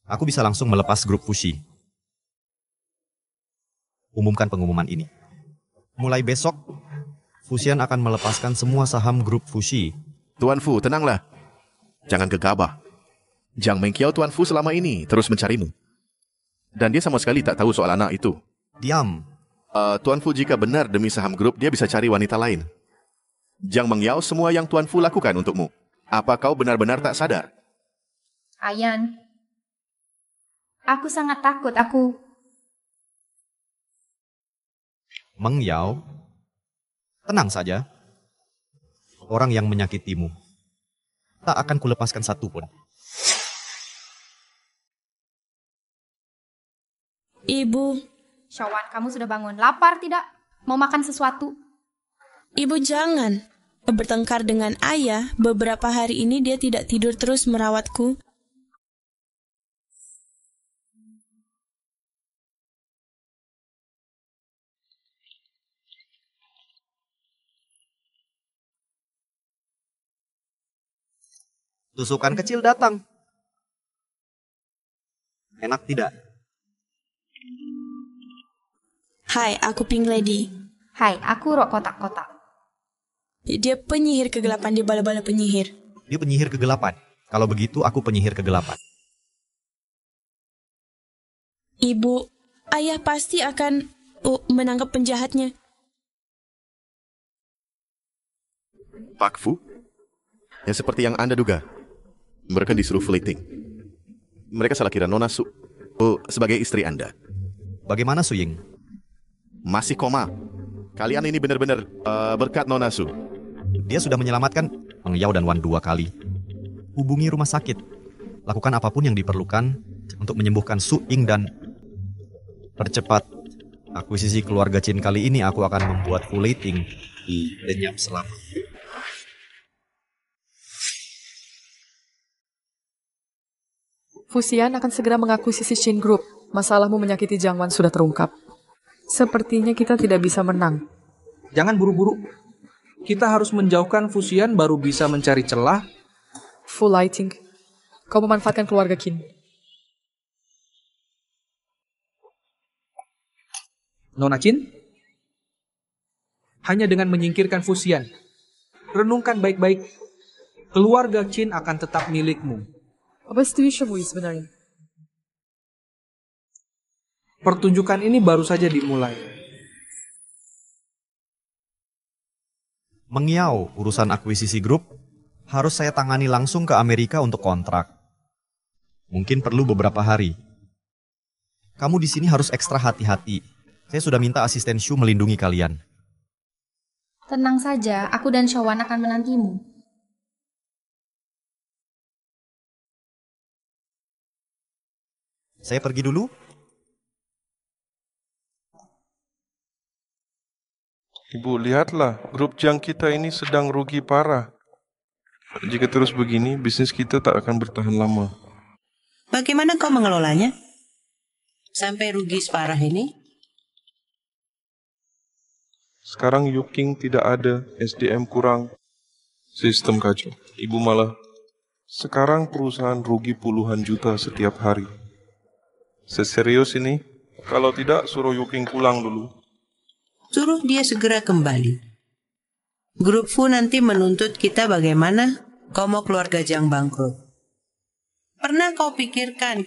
S3: aku bisa langsung melepas grup Fushi. Umumkan pengumuman ini. Mulai besok, Fusian akan melepaskan semua saham grup Fushi.
S1: Tuan Fu, tenanglah. Jangan gegabah. Jiang Mengqiao Tuan Fu selama ini terus mencarimu. Dan dia sama sekali tak tahu soal anak itu.
S3: Diam.
S1: Tuan Fu, jika benar demi saham grup, dia bisa cari wanita lain. Jiang Mengqiao semua yang Tuan Fu lakukan untukmu. Apa kau benar-benar tak sadar?
S6: Ayan. Aku sangat takut,
S3: Mang Yao, tenang saja. Orang yang menyakitimu tak akan kulepaskan satu pun.
S7: Ibu.
S6: Shawan, kamu sudah bangun. Lapar tidak? Mau makan sesuatu?
S7: Ibu jangan. Bertengkar dengan ayah, beberapa hari ini dia tidak tidur terus merawatku.
S3: Tusukan kecil datang. Enak tidak?
S7: Hai, aku Pink Lady.
S6: Hai, aku Rok Kotak-Kotak.
S7: Dia penyihir kegelapan di bala-bala penyihir.
S3: Dia penyihir kegelapan. Kalau begitu, aku penyihir kegelapan.
S7: Ibu, ayah pasti akan menangkap penjahatnya.
S1: Pak Fu? Ya seperti yang Anda duga. Mereka disuruh flirting. Mereka salah kira Nona Su sebagai istri Anda.
S3: Bagaimana Suying?
S1: Masih koma. Kalian ini benar-benar berkat Nona Su.
S3: Dia sudah menyelamatkan Mang Yao dan Wan 2 kali. Hubungi rumah sakit. Lakukan apapun yang diperlukan untuk menyembuhkan Su Ying dan Percepat. Akuisisi keluarga Chin kali ini aku akan membuat fulating di lenyap selama.
S18: Fusian akan segera mengakuisisi Chin Group. Masalahmu menyakiti Jiang Wan sudah terungkap. Sepertinya kita tidak bisa menang.
S19: Jangan buru-buru. Kita harus menjauhkan Fusian baru bisa mencari celah.
S18: Full lighting. Kau memanfaatkan keluarga Qin.
S19: Nona Chin, hanya dengan menyingkirkan Fusian, renungkan baik-baik, keluarga Chin akan tetap milikmu.
S18: Apa situasimu sebenarnya?
S19: Pertunjukan ini baru saja dimulai.
S3: Mengiau urusan akuisisi grup harus saya tangani langsung ke Amerika untuk kontrak. Mungkin perlu beberapa hari. Kamu di sini harus ekstra hati-hati. Saya sudah minta asisten Shu melindungi kalian.
S6: Tenang saja, aku dan Shawan akan menantimu.
S3: Saya pergi dulu.
S10: Ibu, lihatlah, grup Jiang kita ini sedang rugi parah. Jika terus begini, bisnis kita tak akan bertahan lama.
S4: Bagaimana kau mengelolanya? Sampai rugi separah ini?
S10: Sekarang Yuking tidak ada, SDM kurang, sistem kacau. Ibu malah, sekarang perusahaan rugi puluhan juta setiap hari. Seserius ini? Kalau tidak, suruh Yuking pulang dulu.
S4: Suruh dia segera kembali. Grup Fu nanti menuntut kita bagaimana kau mau keluarga Jiang bangkrut. Pernah kau pikirkan?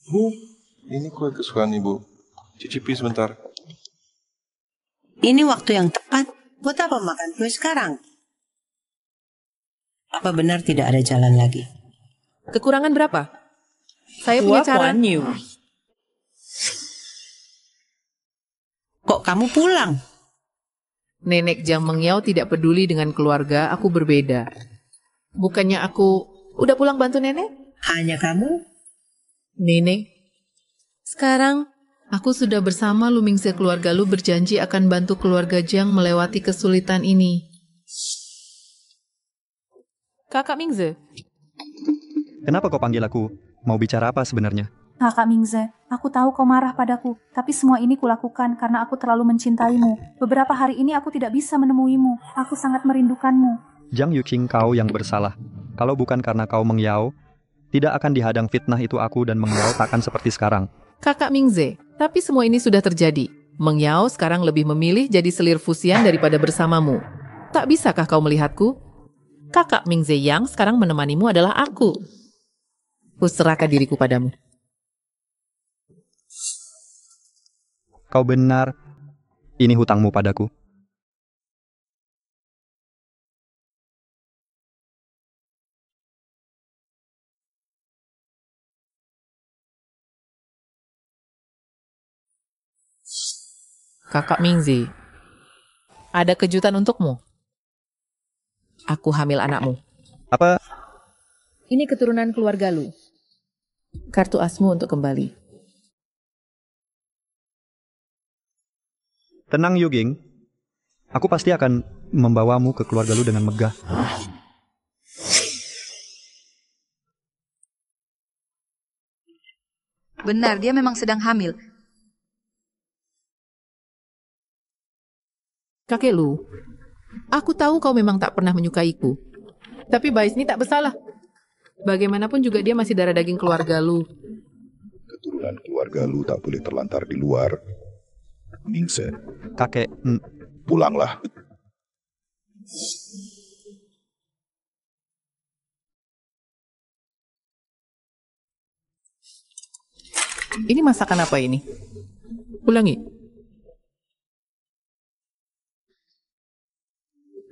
S10: Bu, ini kue kesukaan ibu. Cicipi sebentar.
S4: Ini waktu yang tepat. Buat apa makan kue sekarang? Apa benar tidak ada jalan lagi?
S2: Kekurangan berapa? Saya punya cara.
S4: Kok kamu pulang?
S2: Nenek Jiang Mengyao tidak peduli dengan keluarga, aku berbeda. Bukannya aku udah pulang bantu nenek?
S4: Hanya kamu?
S2: Nenek, sekarang aku sudah bersama Lu Mingze keluarga Lu berjanji akan bantu keluarga Jiang melewati kesulitan ini. Kakak Mingze.
S11: Kenapa kau panggil aku? Mau bicara apa sebenarnya?
S20: Kakak Mingze, aku tahu kau marah padaku, tapi semua ini kulakukan karena aku terlalu mencintaimu. Beberapa hari ini aku tidak bisa menemuimu. Aku sangat merindukanmu.
S11: Jiang Yuqing kau yang bersalah. Kalau bukan karena kau Mengyao, tidak akan dihadang fitnah itu aku dan Mengyao takkan seperti sekarang.
S2: Kakak Mingze, tapi semua ini sudah terjadi. Mengyao sekarang lebih memilih jadi selir Fusian daripada bersamamu. Tak bisakah kau melihatku? Kakak Mingze yang sekarang menemanimu adalah aku. Kuserahkan diriku padamu.
S11: Kau benar. Ini hutangmu padaku.
S2: Kakak Mingze, ada kejutan untukmu. Aku hamil anakmu.
S11: Apa?
S2: Ini keturunan keluarga Lu. Kartu asmu untuk kembali.
S11: Tenang Yuging, aku pasti akan membawamu ke keluarga Lu dengan megah.
S8: Benar, dia memang sedang hamil.
S2: Kakek Lu, aku tahu kau memang tak pernah menyukaiku. Tapi Bais ini tak bersalah. Bagaimanapun juga dia masih darah daging keluarga Lu.
S13: Keturunan keluarga Lu tak boleh terlantar di luar. Mingze.
S11: Kakek,
S13: pulanglah.
S2: Ini masakan apa ini? Ulangi.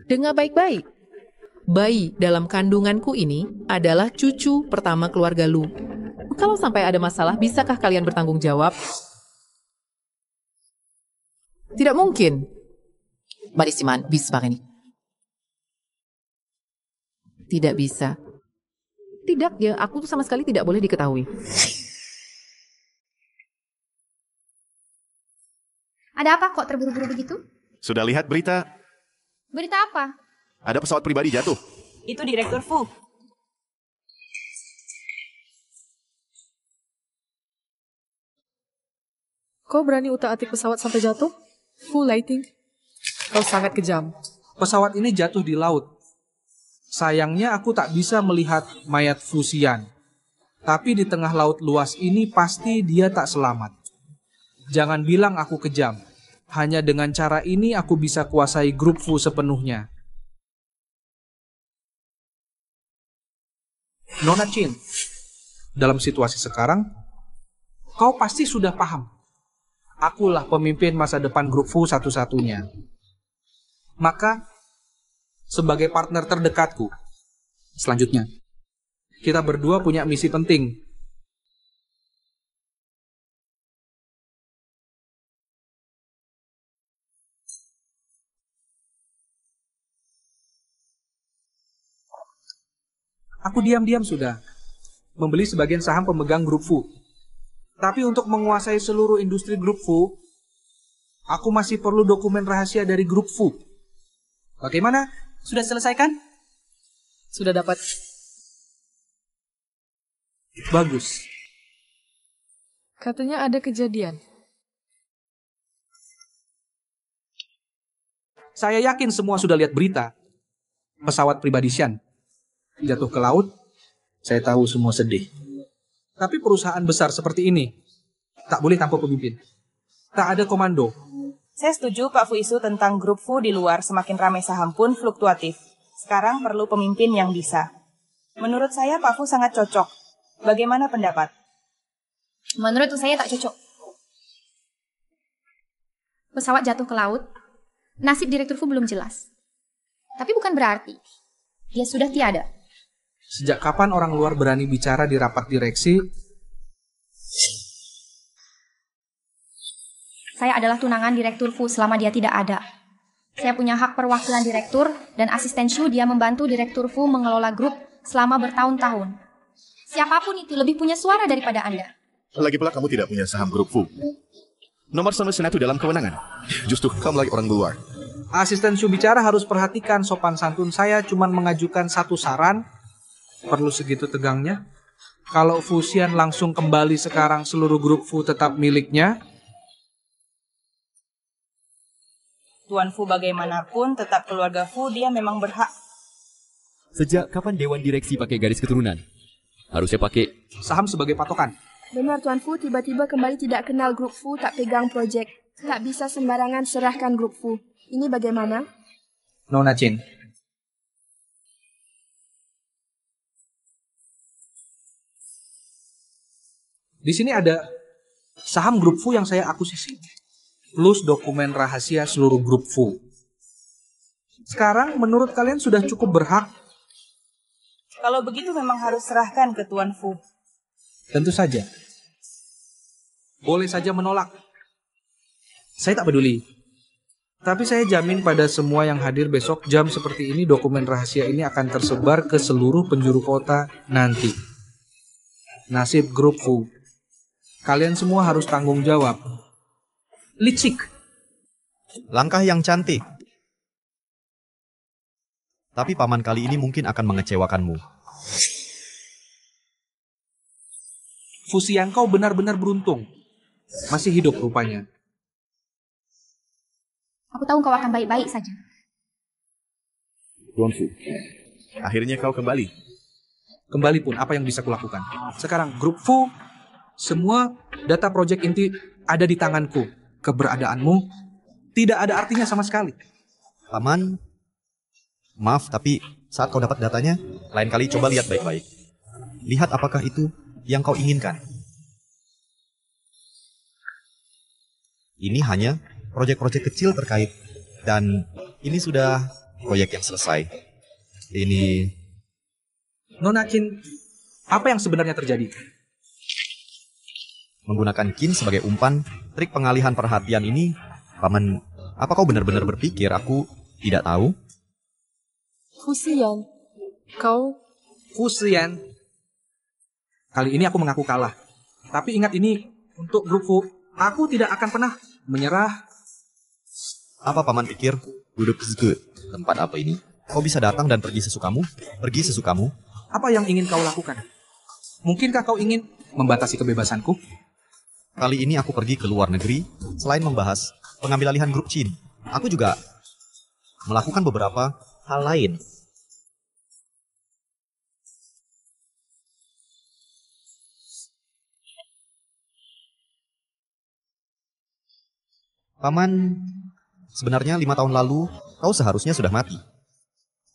S2: Dengar baik-baik. Bayi dalam kandunganku ini adalah cucu pertama keluarga Lu. Kalau sampai ada masalah, bisakah kalian bertanggung jawab? Tidak mungkin. Marisiman, bisa ini. Tidak bisa. Tidak ya, aku tuh sama sekali tidak boleh diketahui.
S6: Ada apa kok terburu-buru begitu?
S1: Sudah lihat berita?
S6: Berita apa?
S1: Ada pesawat pribadi jatuh.
S21: Itu Direktur Fu.
S18: Kau berani utak-atik pesawat sampai jatuh? Full lighting. Kau sangat kejam.
S19: Pesawat ini jatuh di laut. Sayangnya aku tak bisa melihat mayat Fusian. Tapi di tengah laut luas ini pasti dia tak selamat. Jangan bilang aku kejam. Hanya dengan cara ini aku bisa kuasai grup Fu sepenuhnya. Nona Chin, dalam situasi sekarang, kau pasti sudah paham. Akulah pemimpin masa depan grup Fu satu-satunya. Maka, sebagai partner terdekatku, selanjutnya, kita berdua punya misi penting. Aku diam-diam sudah membeli sebagian saham pemegang grup Fu. Tapi untuk menguasai seluruh industri grup Fu, aku masih perlu dokumen rahasia dari grup Fu. Bagaimana? Sudah selesai kan?
S18: Sudah dapat.
S19: Bagus.
S18: Katanya ada kejadian.
S19: Saya yakin semua sudah lihat berita. Pesawat pribadi Xian jatuh ke laut. Saya tahu semua sedih. Tapi perusahaan besar seperti ini tak boleh tanpa pemimpin. Tak ada komando.
S21: Saya setuju Pak Fuisu tentang grup Fu di luar semakin ramai saham pun fluktuatif. Sekarang perlu pemimpin yang bisa. Menurut saya Pak Fu sangat cocok. Bagaimana pendapat?
S6: Menurut saya tak cocok. Pesawat jatuh ke laut. Nasib Direktur Fu belum jelas. Tapi bukan berarti dia sudah tiada.
S19: Sejak kapan orang luar berani bicara di rapat direksi?
S6: Saya adalah tunangan Direktur Fu selama dia tidak ada. Saya punya hak perwakilan direktur dan asisten Shu dia membantu Direktur Fu mengelola grup selama bertahun-tahun. Siapapun itu lebih punya suara daripada Anda.
S1: Lagi pula kamu tidak punya saham grup Fu. Nomor 1 dalam kewenangan. Justru kamu lagi orang luar.
S19: Asisten Shu bicara harus perhatikan sopan santun saya cuman mengajukan satu saran. Perlu segitu tegangnya? Kalau Fusian langsung kembali sekarang seluruh grup Fu tetap miliknya?
S21: Tuan Fu bagaimanapun tetap keluarga Fu dia memang berhak.
S22: Sejak kapan Dewan Direksi pakai garis keturunan? Harusnya pakai
S19: saham sebagai patokan.
S23: Benar Tuan Fu tiba-tiba kembali tidak kenal grup Fu tak pegang proyek. Tak bisa sembarangan serahkan grup Fu. Ini bagaimana?
S19: Nona Chin. Di sini ada saham grup Fu yang saya akuisisi. Plus dokumen rahasia seluruh grup Fu. Sekarang menurut kalian sudah cukup berhak?
S21: Kalau begitu memang harus serahkan ke Tuan Fu.
S19: Tentu saja. Boleh saja menolak. Saya tak peduli. Tapi saya jamin pada semua yang hadir besok jam seperti ini dokumen rahasia ini akan tersebar ke seluruh penjuru kota nanti. Nasib grup Fu. Kalian semua harus tanggung jawab. Licik.
S3: Langkah yang cantik. Tapi paman kali ini mungkin akan mengecewakanmu.
S19: Fusian kau benar-benar beruntung. Masih hidup rupanya.
S6: Aku tahu kau akan baik-baik saja.
S1: Tuan Fu, akhirnya kau kembali.
S19: Kembali pun apa yang bisa kulakukan. Sekarang grup Fu, semua data proyek inti ada di tanganku. Keberadaanmu tidak ada artinya sama sekali.
S3: Paman, maaf tapi saat kau dapat datanya, lain kali coba lihat baik-baik. Lihat apakah itu yang kau inginkan. Ini hanya proyek-proyek kecil terkait. Dan ini sudah proyek yang selesai. Ini...
S19: Nona Qin, apa yang sebenarnya terjadi?
S3: Menggunakan Qin sebagai umpan, trik pengalihan perhatian ini, Paman, apa kau benar-benar berpikir aku tidak tahu?
S18: Fusian, kau...
S19: Fusian. Kali ini aku mengaku kalah. Tapi ingat ini, untuk grup Fu, aku tidak akan pernah menyerah
S3: Apa paman pikir? Duduk ke tempat apa ini? Kau bisa datang dan pergi sesukamu? Pergi sesukamu?
S19: Apa yang ingin kau lakukan? Mungkinkah kau ingin membatasi kebebasanku?
S3: Kali ini aku pergi ke luar negeri. Selain membahas pengambil alihan grup Chin, aku juga melakukan beberapa hal lain. Paman, sebenarnya 5 tahun lalu kau seharusnya sudah mati.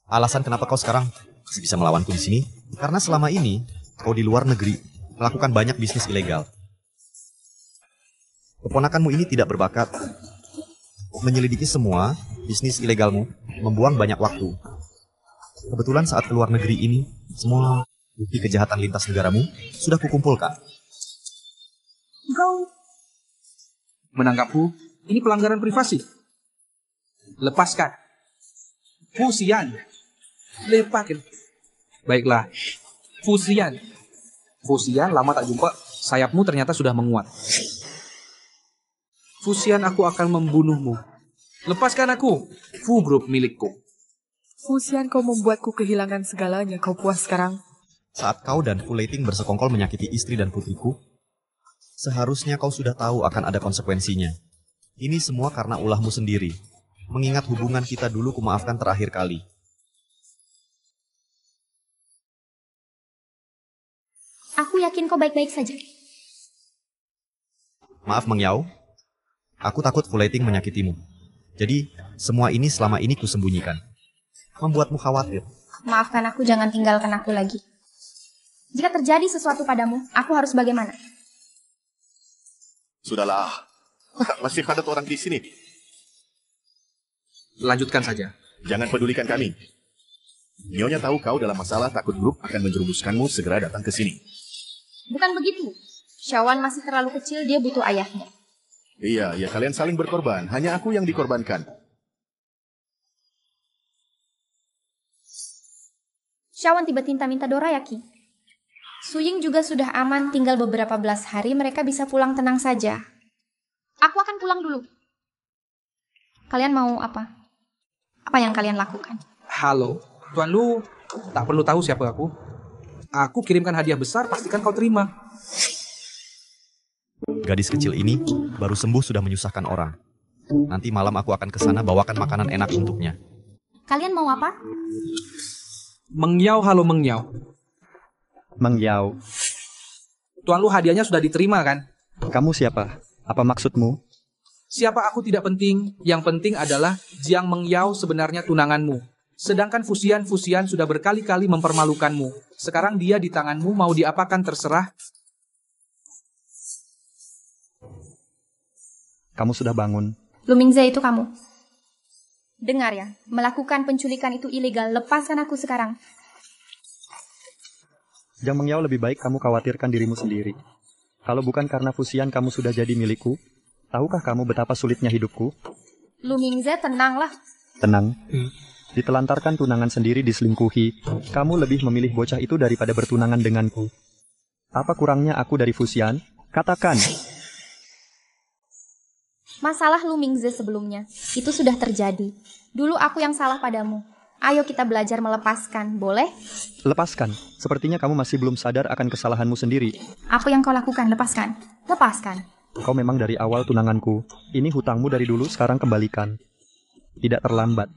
S3: Alasan kenapa kau sekarang masih bisa melawanku di sini, karena selama ini kau di luar negeri melakukan banyak bisnis ilegal. Keponakanmu ini tidak berbakat. Menyelidiki semua bisnis ilegalmu membuang banyak waktu. Kebetulan saat keluar negeri ini, semua bukti kejahatan lintas negaramu sudah kukumpulkan.
S19: Kau menangkapku? Ini pelanggaran privasi. Lepaskan. Fusian. Lepaskan. Baiklah. Fusian. Fusian, lama tak jumpa. Sayapmu ternyata sudah menguat. Fusian, aku akan membunuhmu. Lepaskan aku. Fu Group milikku.
S18: Fusian, kau membuatku kehilangan segalanya. Kau puas sekarang?
S3: Saat kau dan Fu Leiting bersekongkol menyakiti istri dan putriku, seharusnya kau sudah tahu akan ada konsekuensinya. Ini semua karena ulahmu sendiri. Mengingat hubungan kita dulu kumaafkan terakhir kali.
S6: Aku yakin kau baik-baik saja.
S3: Maaf Meng Yao, aku takut Fu Leiting menyakitimu. Jadi, semua ini selama ini kusembunyikan. Membuatmu khawatir.
S6: Maafkan aku, jangan tinggalkan aku lagi. Jika terjadi sesuatu padamu, aku harus bagaimana?
S1: Sudahlah. Masih ada orang di sini.
S19: Lanjutkan saja.
S1: Jangan pedulikan kami. Nyonya tahu kau dalam masalah, takut grup akan menjerumuskanmu segera datang ke sini.
S6: Bukan begitu. Shawan masih terlalu kecil, dia butuh ayahnya.
S1: Iya, kalian saling berkorban. Hanya aku yang dikorbankan.
S6: Shawan tiba-tiba minta dorayaki. Suying juga sudah aman, tinggal beberapa belas hari mereka bisa pulang tenang saja. Aku akan pulang dulu. Kalian mau apa? Apa yang kalian lakukan?
S19: Halo, Tuan Lu tak perlu tahu siapa aku. Aku kirimkan hadiah besar, pastikan kau terima.
S3: Gadis kecil ini baru sembuh sudah menyusahkan orang. Nanti malam aku akan ke sana bawakan makanan enak untuknya.
S6: Kalian mau apa?
S19: Meng Yao, halo Meng Yao.
S11: Meng Yao.
S19: Tuan Lu hadiahnya sudah diterima kan?
S11: Kamu siapa? Apa maksudmu?
S19: Siapa aku tidak penting. Yang penting adalah Jiang Meng Yao sebenarnya tunanganmu. Sedangkan Fusian sudah berkali-kali mempermalukanmu. Sekarang dia di tanganmu, mau diapakan terserah.
S11: Kamu sudah bangun.
S6: Lu Mingze itu kamu. Dengar ya, melakukan penculikan itu ilegal. Lepaskan aku sekarang.
S11: Jiang Meng Yao, lebih baik kamu khawatirkan dirimu sendiri. Kalau bukan karena Fusian kamu sudah jadi milikku, tahukah kamu betapa sulitnya hidupku?
S6: Lu Mingze, tenanglah.
S11: Tenang. Ditelantarkan tunangan sendiri diselingkuhi, kamu lebih memilih bocah itu daripada bertunangan denganku. Apa kurangnya aku dari Fusian? Katakan.
S6: Masalah Lu Mingze sebelumnya, itu sudah terjadi. Dulu aku yang salah padamu. Ayo kita belajar melepaskan, boleh?
S11: Lepaskan. Sepertinya kamu masih belum sadar akan kesalahanmu sendiri.
S6: Apa yang kau lakukan? Lepaskan. Lepaskan.
S11: Kau memang dari awal tunanganku. Ini hutangmu dari dulu, sekarang kembalikan. Tidak terlambat.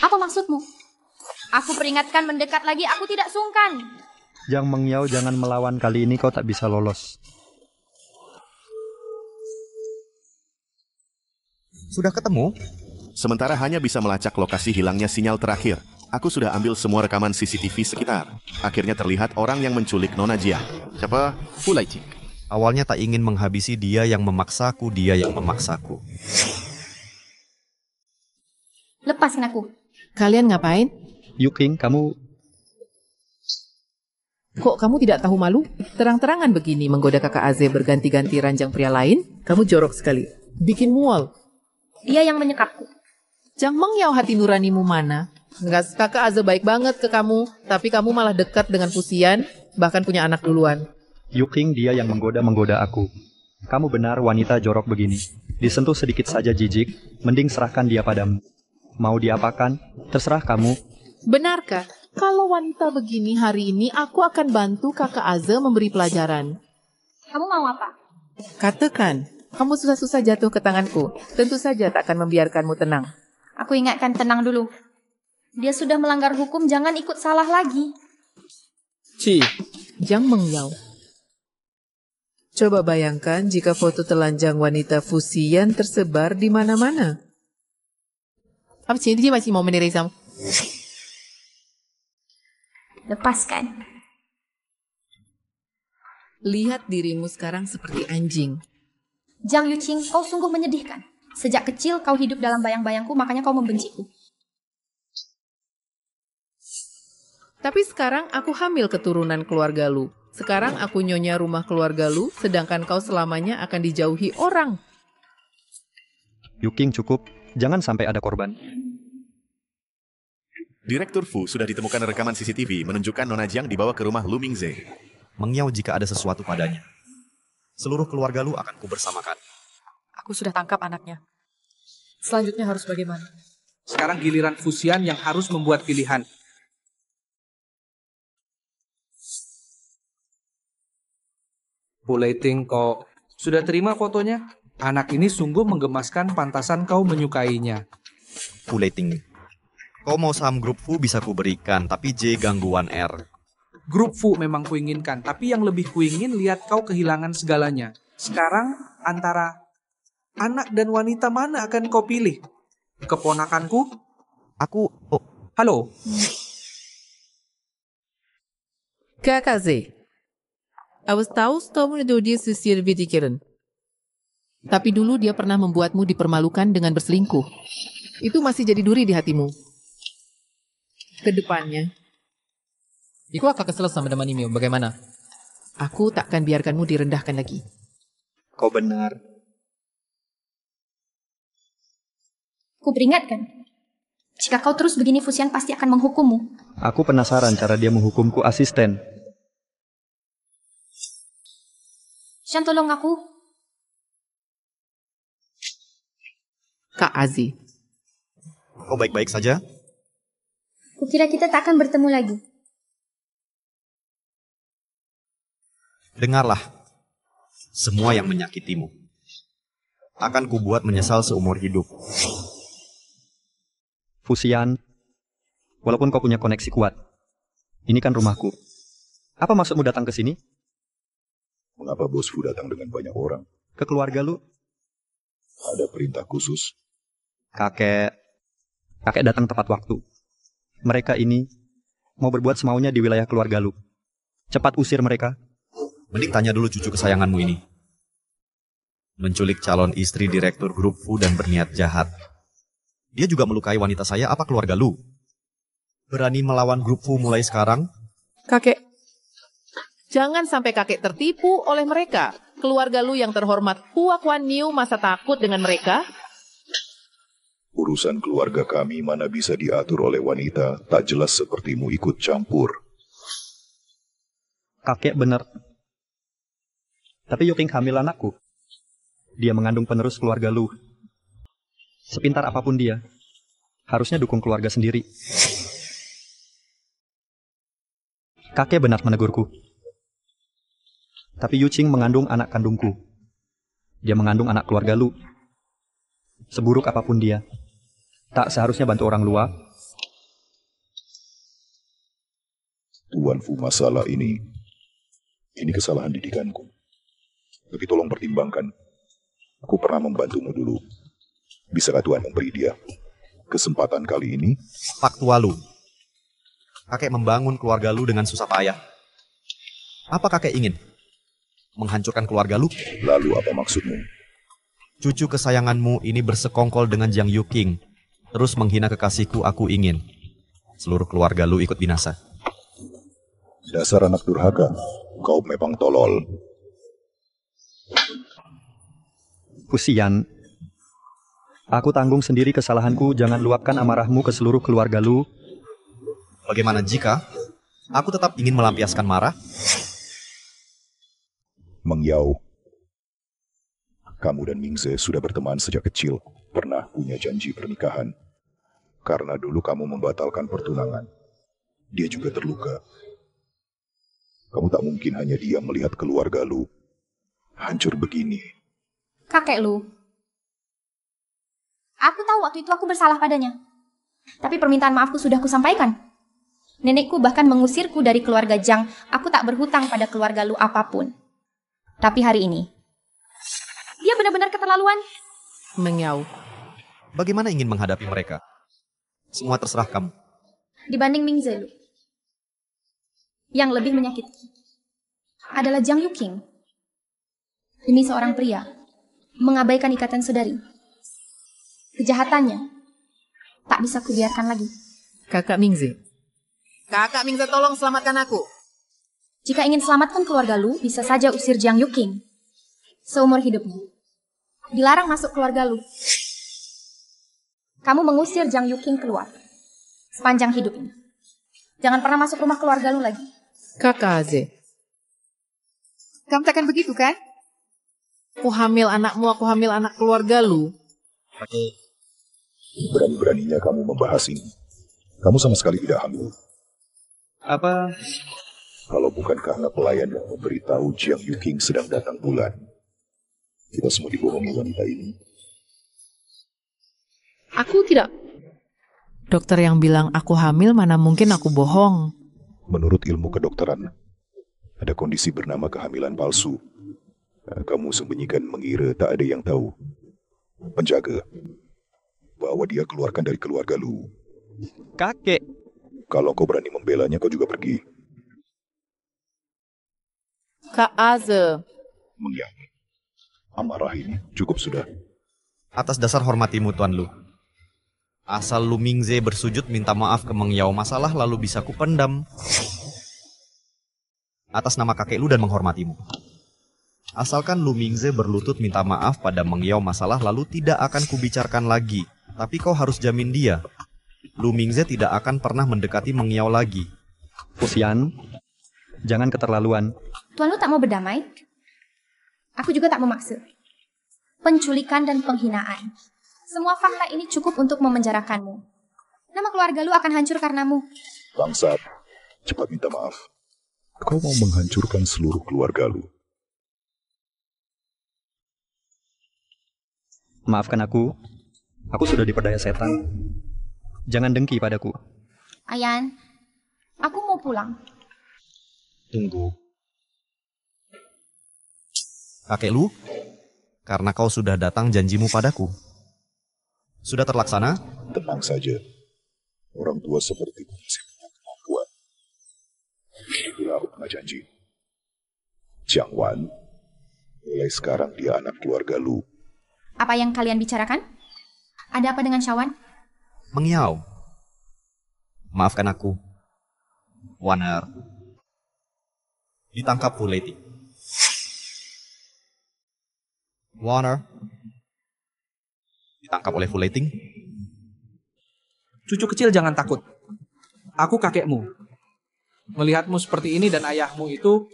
S6: Apa maksudmu? Aku peringatkan mendekat lagi, aku tidak sungkan.
S11: Jiang Meng Yao, jangan melawan, kali ini kau tak bisa lolos.
S3: Sudah ketemu?
S1: Sementara hanya bisa melacak lokasi hilangnya sinyal terakhir. Aku sudah ambil semua rekaman CCTV sekitar. Akhirnya terlihat orang yang menculik Nona Jiang. Siapa? Fu Leiting.
S3: Awalnya tak ingin menghabisi dia yang memaksaku,
S6: Lepaskan aku.
S2: Kalian ngapain?
S11: Yuking, kamu...
S2: Kok kamu tidak tahu malu? Terang-terangan begini menggoda kakak Aze berganti-ganti ranjang pria lain? Kamu jorok sekali. Bikin mual.
S6: Dia yang menyekapku.
S2: Jiang Meng Yao, hati nuranimu mana? Enggak, kakak Aze baik banget ke kamu, tapi kamu malah dekat dengan Fusian, bahkan punya anak duluan.
S11: Yuking, dia yang menggoda-menggoda aku. Kamu benar wanita jorok begini. Disentuh sedikit saja jijik, mending serahkan dia padamu. Mau diapakan, terserah kamu.
S2: Benarkah? Kalau wanita begini hari ini, aku akan bantu kakak Aze memberi pelajaran.
S6: Kamu mau apa?
S2: Katakan, kamu susah-susah jatuh ke tanganku. Tentu saja tak akan membiarkanmu tenang.
S6: Aku ingatkan tenang dulu. Dia sudah melanggar hukum, jangan ikut salah lagi.
S2: Jiang Mengyao. Coba bayangkan jika foto telanjang wanita Fusian tersebar di mana-mana. Apa sih? Dia masih mau menirai sama?
S6: Lepaskan.
S2: Lihat dirimu sekarang seperti anjing.
S6: Jiang Yuqing, kau sungguh menyedihkan. Sejak kecil kau hidup dalam bayang-bayangku, makanya kau membenciku.
S2: Tapi sekarang aku hamil keturunan keluarga Lu. Sekarang aku nyonya rumah keluarga Lu, sedangkan kau selamanya akan dijauhi orang.
S11: Yuqing cukup, jangan sampai ada korban.
S1: Direktur Fu sudah ditemukan rekaman CCTV menunjukkan Nona Jiang dibawa ke rumah Lu Mingze.
S3: Mengyau jika ada sesuatu padanya. Seluruh keluarga Lu akan kubersamakan.
S18: Aku sudah tangkap anaknya. Selanjutnya harus bagaimana?
S19: Sekarang giliran Fusian yang harus membuat pilihan. Bu Leiting, kau sudah terima fotonya? Anak ini sungguh menggemaskan, pantasan kau menyukainya.
S3: Bu Leiting, kau mau saham grup Fu bisa kuberikan, tapi J gangguan R.
S19: Grup Fu memang kuinginkan, tapi yang lebih kuingin lihat kau kehilangan segalanya. Sekarang antara anak dan wanita mana akan kau pilih? Keponakanku? Halo?
S2: Kakak Z. Awas tahu kamu dia sisir pikiran. Tapi dulu dia pernah membuatmu dipermalukan dengan berselingkuh. Itu masih jadi duri di hatimu. Kedepannya.
S14: Iku akan kesel sama teman ini, bagaimana?
S2: Aku tak akan biarkanmu direndahkan lagi.
S3: Kau benar.
S6: Ku peringatkan. Jika kau terus begini, Fusian pasti akan menghukummu.
S11: Aku penasaran cara dia menghukumku asisten.
S6: Shan, tolong aku.
S2: Kak Azi.
S3: Kau baik-baik saja?
S6: Kukira kita tak akan bertemu lagi.
S3: Dengarlah. Semua yang menyakitimu akan kubuat menyesal seumur hidup.
S11: Fusian, walaupun kau punya koneksi kuat, ini kan rumahku. Apa maksudmu datang ke sini?
S13: Mengapa Bos Fu datang dengan banyak orang?
S11: Ke keluarga Lu.
S13: Ada perintah khusus?
S11: Kakek datang tepat waktu. Mereka ini mau berbuat semaunya di wilayah keluarga Lu. Cepat usir mereka.
S3: Mending tanya dulu cucu kesayanganmu ini. Menculik calon istri direktur grup Fu dan berniat jahat. Dia juga melukai wanita saya, apa keluarga Lu? Berani melawan grup Fu mulai sekarang?
S2: Kakek, jangan sampai kakek tertipu oleh mereka. Keluarga Lu yang terhormat, Hua Kuan Niu masa takut dengan mereka?
S13: Urusan keluarga kami mana bisa diatur oleh wanita tak jelas sepertimu ikut campur.
S11: Kakek benar. Tapi Yuqing hamil anakku. Dia mengandung penerus keluarga Lu. Sepintar apapun dia, harusnya dukung keluarga sendiri. Kakek benar menegurku. Tapi Yuqing mengandung anak kandungku. Dia mengandung anak keluarga Lu. Seburuk apapun dia, tak seharusnya bantu orang luar.
S13: Tuan Fu, masalah ini kesalahan didikanku. Tapi tolong pertimbangkan. Aku pernah membantumu dulu. Bisakah Tuan memberi dia kesempatan kali ini?
S3: Pak tua Lu. Kakek membangun keluarga Lu dengan susah payah. Apa kakek ingin? Menghancurkan keluarga Lu?
S13: Lalu apa maksudmu?
S3: Cucu kesayanganmu ini bersekongkol dengan Jiang Yuqing. Terus menghina kekasihku, aku ingin seluruh keluarga Lu ikut binasa.
S13: Dasar anak durhaka, kau memang tolol.
S11: Fusian, aku tanggung sendiri kesalahanku, jangan luapkan amarahmu ke seluruh keluarga Lu.
S3: Bagaimana jika aku tetap ingin melampiaskan marah?
S13: Mengyau, Kamu dan Mingze sudah berteman sejak kecil, pernah punya janji pernikahan. Karena dulu kamu membatalkan pertunangan, dia juga terluka. Kamu tak mungkin hanya diam melihat keluarga lu hancur begini.
S6: Kakek lu. Aku tahu waktu itu aku bersalah padanya. Tapi permintaan maafku sudah kusampaikan. Nenekku bahkan mengusirku dari keluarga Jiang. Aku tak berhutang pada keluarga lu apapun. Tapi hari ini, dia benar-benar keterlaluan.
S2: Mengyau.
S3: Bagaimana ingin menghadapi mereka? Semua terserah kamu.
S6: Dibanding Ming Zelu, yang lebih menyakiti adalah Jiang Yuqing. Demi seorang pria, mengabaikan ikatan saudari. Kejahatannya tak bisa kubiarkan lagi.
S2: Kakak Mingze. Kakak Mingze, tolong selamatkan aku.
S6: Jika ingin selamatkan keluarga lu, bisa saja usir Jiang Yuqing. Seumur hidupnya. Dilarang masuk keluarga lu. Kamu mengusir Jiang Yuqing keluar. Sepanjang hidupnya. Jangan pernah masuk rumah keluarga lu lagi.
S2: Kakak Aze. Kamu takkan begitu kan? Aku hamil anakmu, aku hamil anak keluarga lu.
S13: Berani-beraninya kamu membahas ini. Kamu sama sekali tidak hamil.
S11: Apa?
S13: Kalau bukan karena pelayan yang memberitahu Jiang Yuqing sedang datang bulan, kita semua dibohongi wanita ini.
S2: Aku tidak. Dokter yang bilang aku hamil, mana mungkin aku bohong.
S13: Menurut ilmu kedokteran, ada kondisi bernama kehamilan palsu. Kamu sembunyikan mengira tak ada yang tahu. Penjaga, bawa dia keluarkan dari keluarga lu.
S11: Kakek.
S13: Kalau kau berani membelanya, kau juga pergi.
S2: Kak Aze.
S13: Mengyang. Amarah ini cukup sudah.
S3: Atas dasar hormatimu, Tuan Lu. Asal Lu Mingze bersujud minta maaf ke Mengyao masalah lalu bisa kupendam. Atas nama kakek Lu dan menghormatimu. Asalkan Lu Mingze berlutut minta maaf pada Mengyao masalah lalu tidak akan kubicarakan lagi. Tapi kau harus jamin dia. Lu Mingze tidak akan pernah mendekati Mengyao lagi.
S11: Fusian, jangan keterlaluan.
S6: Tuan lu tak mau berdamai? Aku juga tak mau maksud. Penculikan dan penghinaan. Semua fakta ini cukup untuk memenjarakanmu. Nama keluarga lu akan hancur karenamu.
S13: Bangsat, cepat minta maaf. Kau mau menghancurkan seluruh keluarga lu.
S11: Maafkan aku. Aku sudah diperdaya setan. Jangan dengki padaku.
S6: Ayan, aku mau pulang.
S3: Tunggu. Kakek Lu, karena kau sudah datang janjimu padaku. Sudah terlaksana?
S13: Tenang saja. Orang tua seperti masih punya kemampuan. Itulah aku pernah janji. Jiang Wan, mulai sekarang dia anak keluarga lu.
S6: Apa yang kalian bicarakan? Ada apa dengan Shawan?
S3: Mengyao. Maafkan aku. Waner. Ditangkap Fu Leiting. Warner ditangkap oleh Fu Leiting.
S19: Cucu kecil jangan takut. Aku kakekmu. Melihatmu seperti ini dan ayahmu itu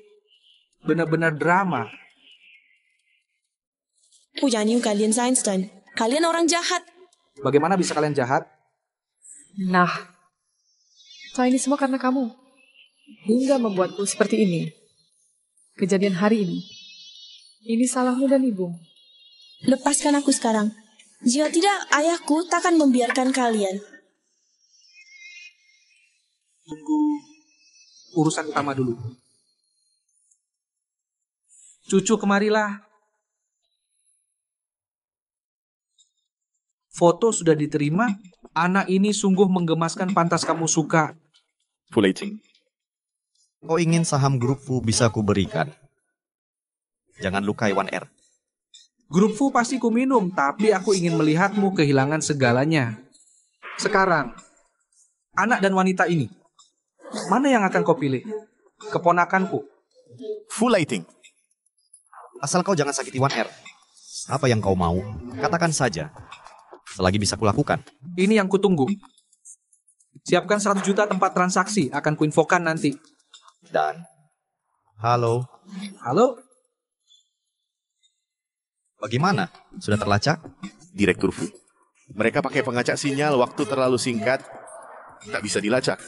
S19: benar-benar drama.
S7: Jangan kalian Einstein. Kalian orang jahat.
S19: Bagaimana bisa kalian jahat?
S18: Nah, ini semua karena kamu. Hingga membuatku seperti ini. Kejadian hari ini. Ini salahmu dan ibu.
S7: Lepaskan aku sekarang. Jika tidak, ayahku takkan membiarkan kalian.
S19: Tunggu urusan utama dulu. Cucu, kemarilah. Foto sudah diterima. Anak ini sungguh menggemaskan, pantas kamu suka.
S1: Fu Leiting.
S3: Kau ingin saham grup Fu bisa kuberikan. Jangan lukai 1R.
S19: Grup Fu pasti ku minum, tapi aku ingin melihatmu kehilangan segalanya. Sekarang, anak dan wanita ini, mana yang akan kau pilih? Keponakanku.
S1: Fu Leiting.
S3: Asal kau jangan sakiti 1R. Apa yang kau mau, katakan saja. Selagi bisa kulakukan.
S19: Ini yang kutunggu. Siapkan 100 juta tempat transaksi, akan kuinfokan nanti.
S3: Dan, halo.
S19: Halo?
S3: Bagaimana? Sudah terlacak?
S1: Direktur Fu. Mereka pakai pengacak sinyal, waktu terlalu singkat, tak bisa dilacak.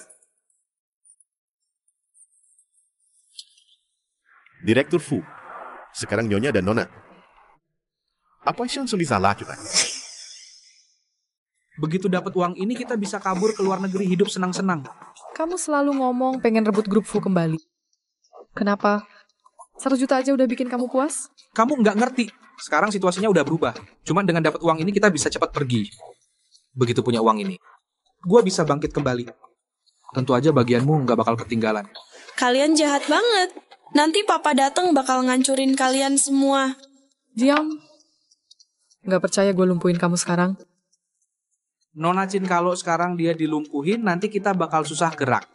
S1: Direktur Fu. Sekarang Nyonya dan Nona. Apa yang bisa lakukan?
S19: Begitu dapat uang ini kita bisa kabur ke luar negeri hidup senang-senang.
S18: Kamu selalu ngomong pengen rebut grup Fu kembali. Kenapa? 100 juta aja udah bikin kamu puas?
S19: Kamu nggak ngerti. Sekarang situasinya udah berubah. Cuman dengan dapat uang ini kita bisa cepat pergi. Begitu punya uang ini, gua bisa bangkit kembali. Tentu aja bagianmu nggak bakal ketinggalan.
S7: Kalian jahat banget. Nanti papa datang bakal ngancurin kalian semua.
S18: Diam. Nggak percaya gue lumpuhin kamu sekarang?
S19: Nona Chin kalau sekarang dia dilumpuhin, nanti kita bakal susah gerak.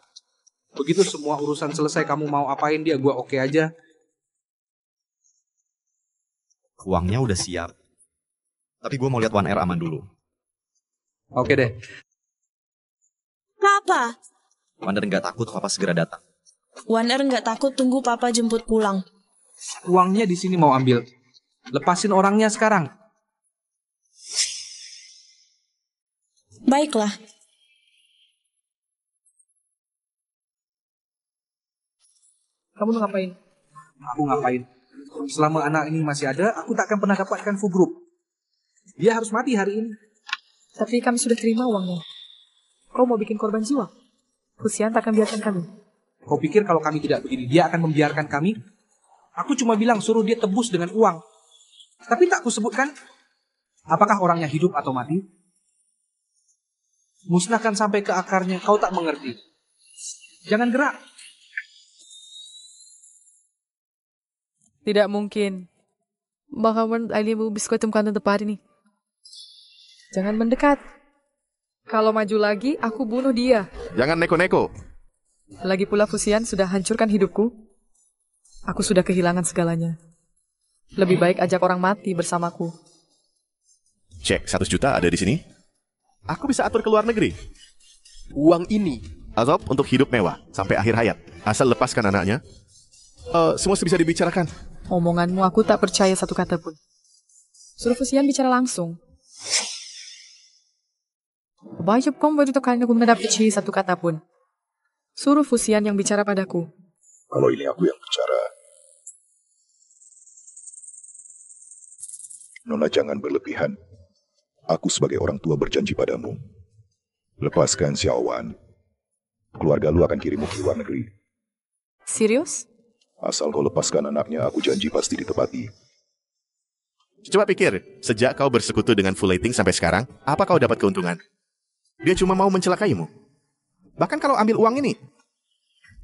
S19: Begitu semua urusan selesai, kamu mau apain dia, gua oke aja.
S3: Uangnya udah siap. Tapi gue mau lihat One Air aman dulu.
S19: Oke deh.
S7: Papa?
S3: One Air nggak takut papa segera datang.
S7: One Air nggak takut tunggu papa jemput pulang.
S19: Uangnya di sini mau ambil. Lepasin orangnya sekarang.
S7: Baiklah.
S18: Kamu mau ngapain?
S19: Aku ngapain? Selama anak ini masih ada, aku tak akan pernah dapatkan Fu Group. Dia harus mati hari ini.
S18: Tapi kami sudah terima uangnya. Kau mau bikin korban jiwa? Fusian tak akan biarkan kami.
S19: Kau pikir kalau kami tidak begini, dia akan membiarkan kami? Aku cuma bilang suruh dia tebus dengan uang. Tapi tak kusebutkan apakah orangnya hidup atau mati. Musnahkan sampai ke akarnya, kau tak mengerti. Jangan gerak.
S18: Tidak mungkin. Bakawan alimu bisa temukan tempat ini. Jangan mendekat. Kalau maju lagi, aku bunuh dia.
S1: Jangan neko-neko.
S18: Lagi pula Fusian sudah hancurkan hidupku. Aku sudah kehilangan segalanya. Lebih baik ajak orang mati bersamaku.
S1: Cek, 100 juta ada di sini. Aku bisa atur ke luar negeri.
S9: Uang ini.
S1: Atau untuk hidup mewah sampai akhir hayat. Asal lepaskan anaknya. Semua bisa dibicarakan.
S18: Omonganmu aku tak percaya satu kata pun. Suruh Fusian bicara langsung. Banyak kamu baru tekan aku mendapat satu kata pun. Suruh Fusian yang bicara padaku.
S13: Kalau ini aku yang bicara. Nona jangan berlebihan. Aku sebagai orang tua berjanji padamu. Lepaskan Xiaowan. Keluarga lu akan kirimmu ke luar negeri.
S18: Serius?
S13: Asal kau lepaskan anaknya, aku janji pasti ditepati.
S1: Coba pikir, sejak kau bersekutu dengan Fulating sampai sekarang, apa kau dapat keuntungan? Dia cuma mau mencelakaimu. Bahkan kalau ambil uang ini,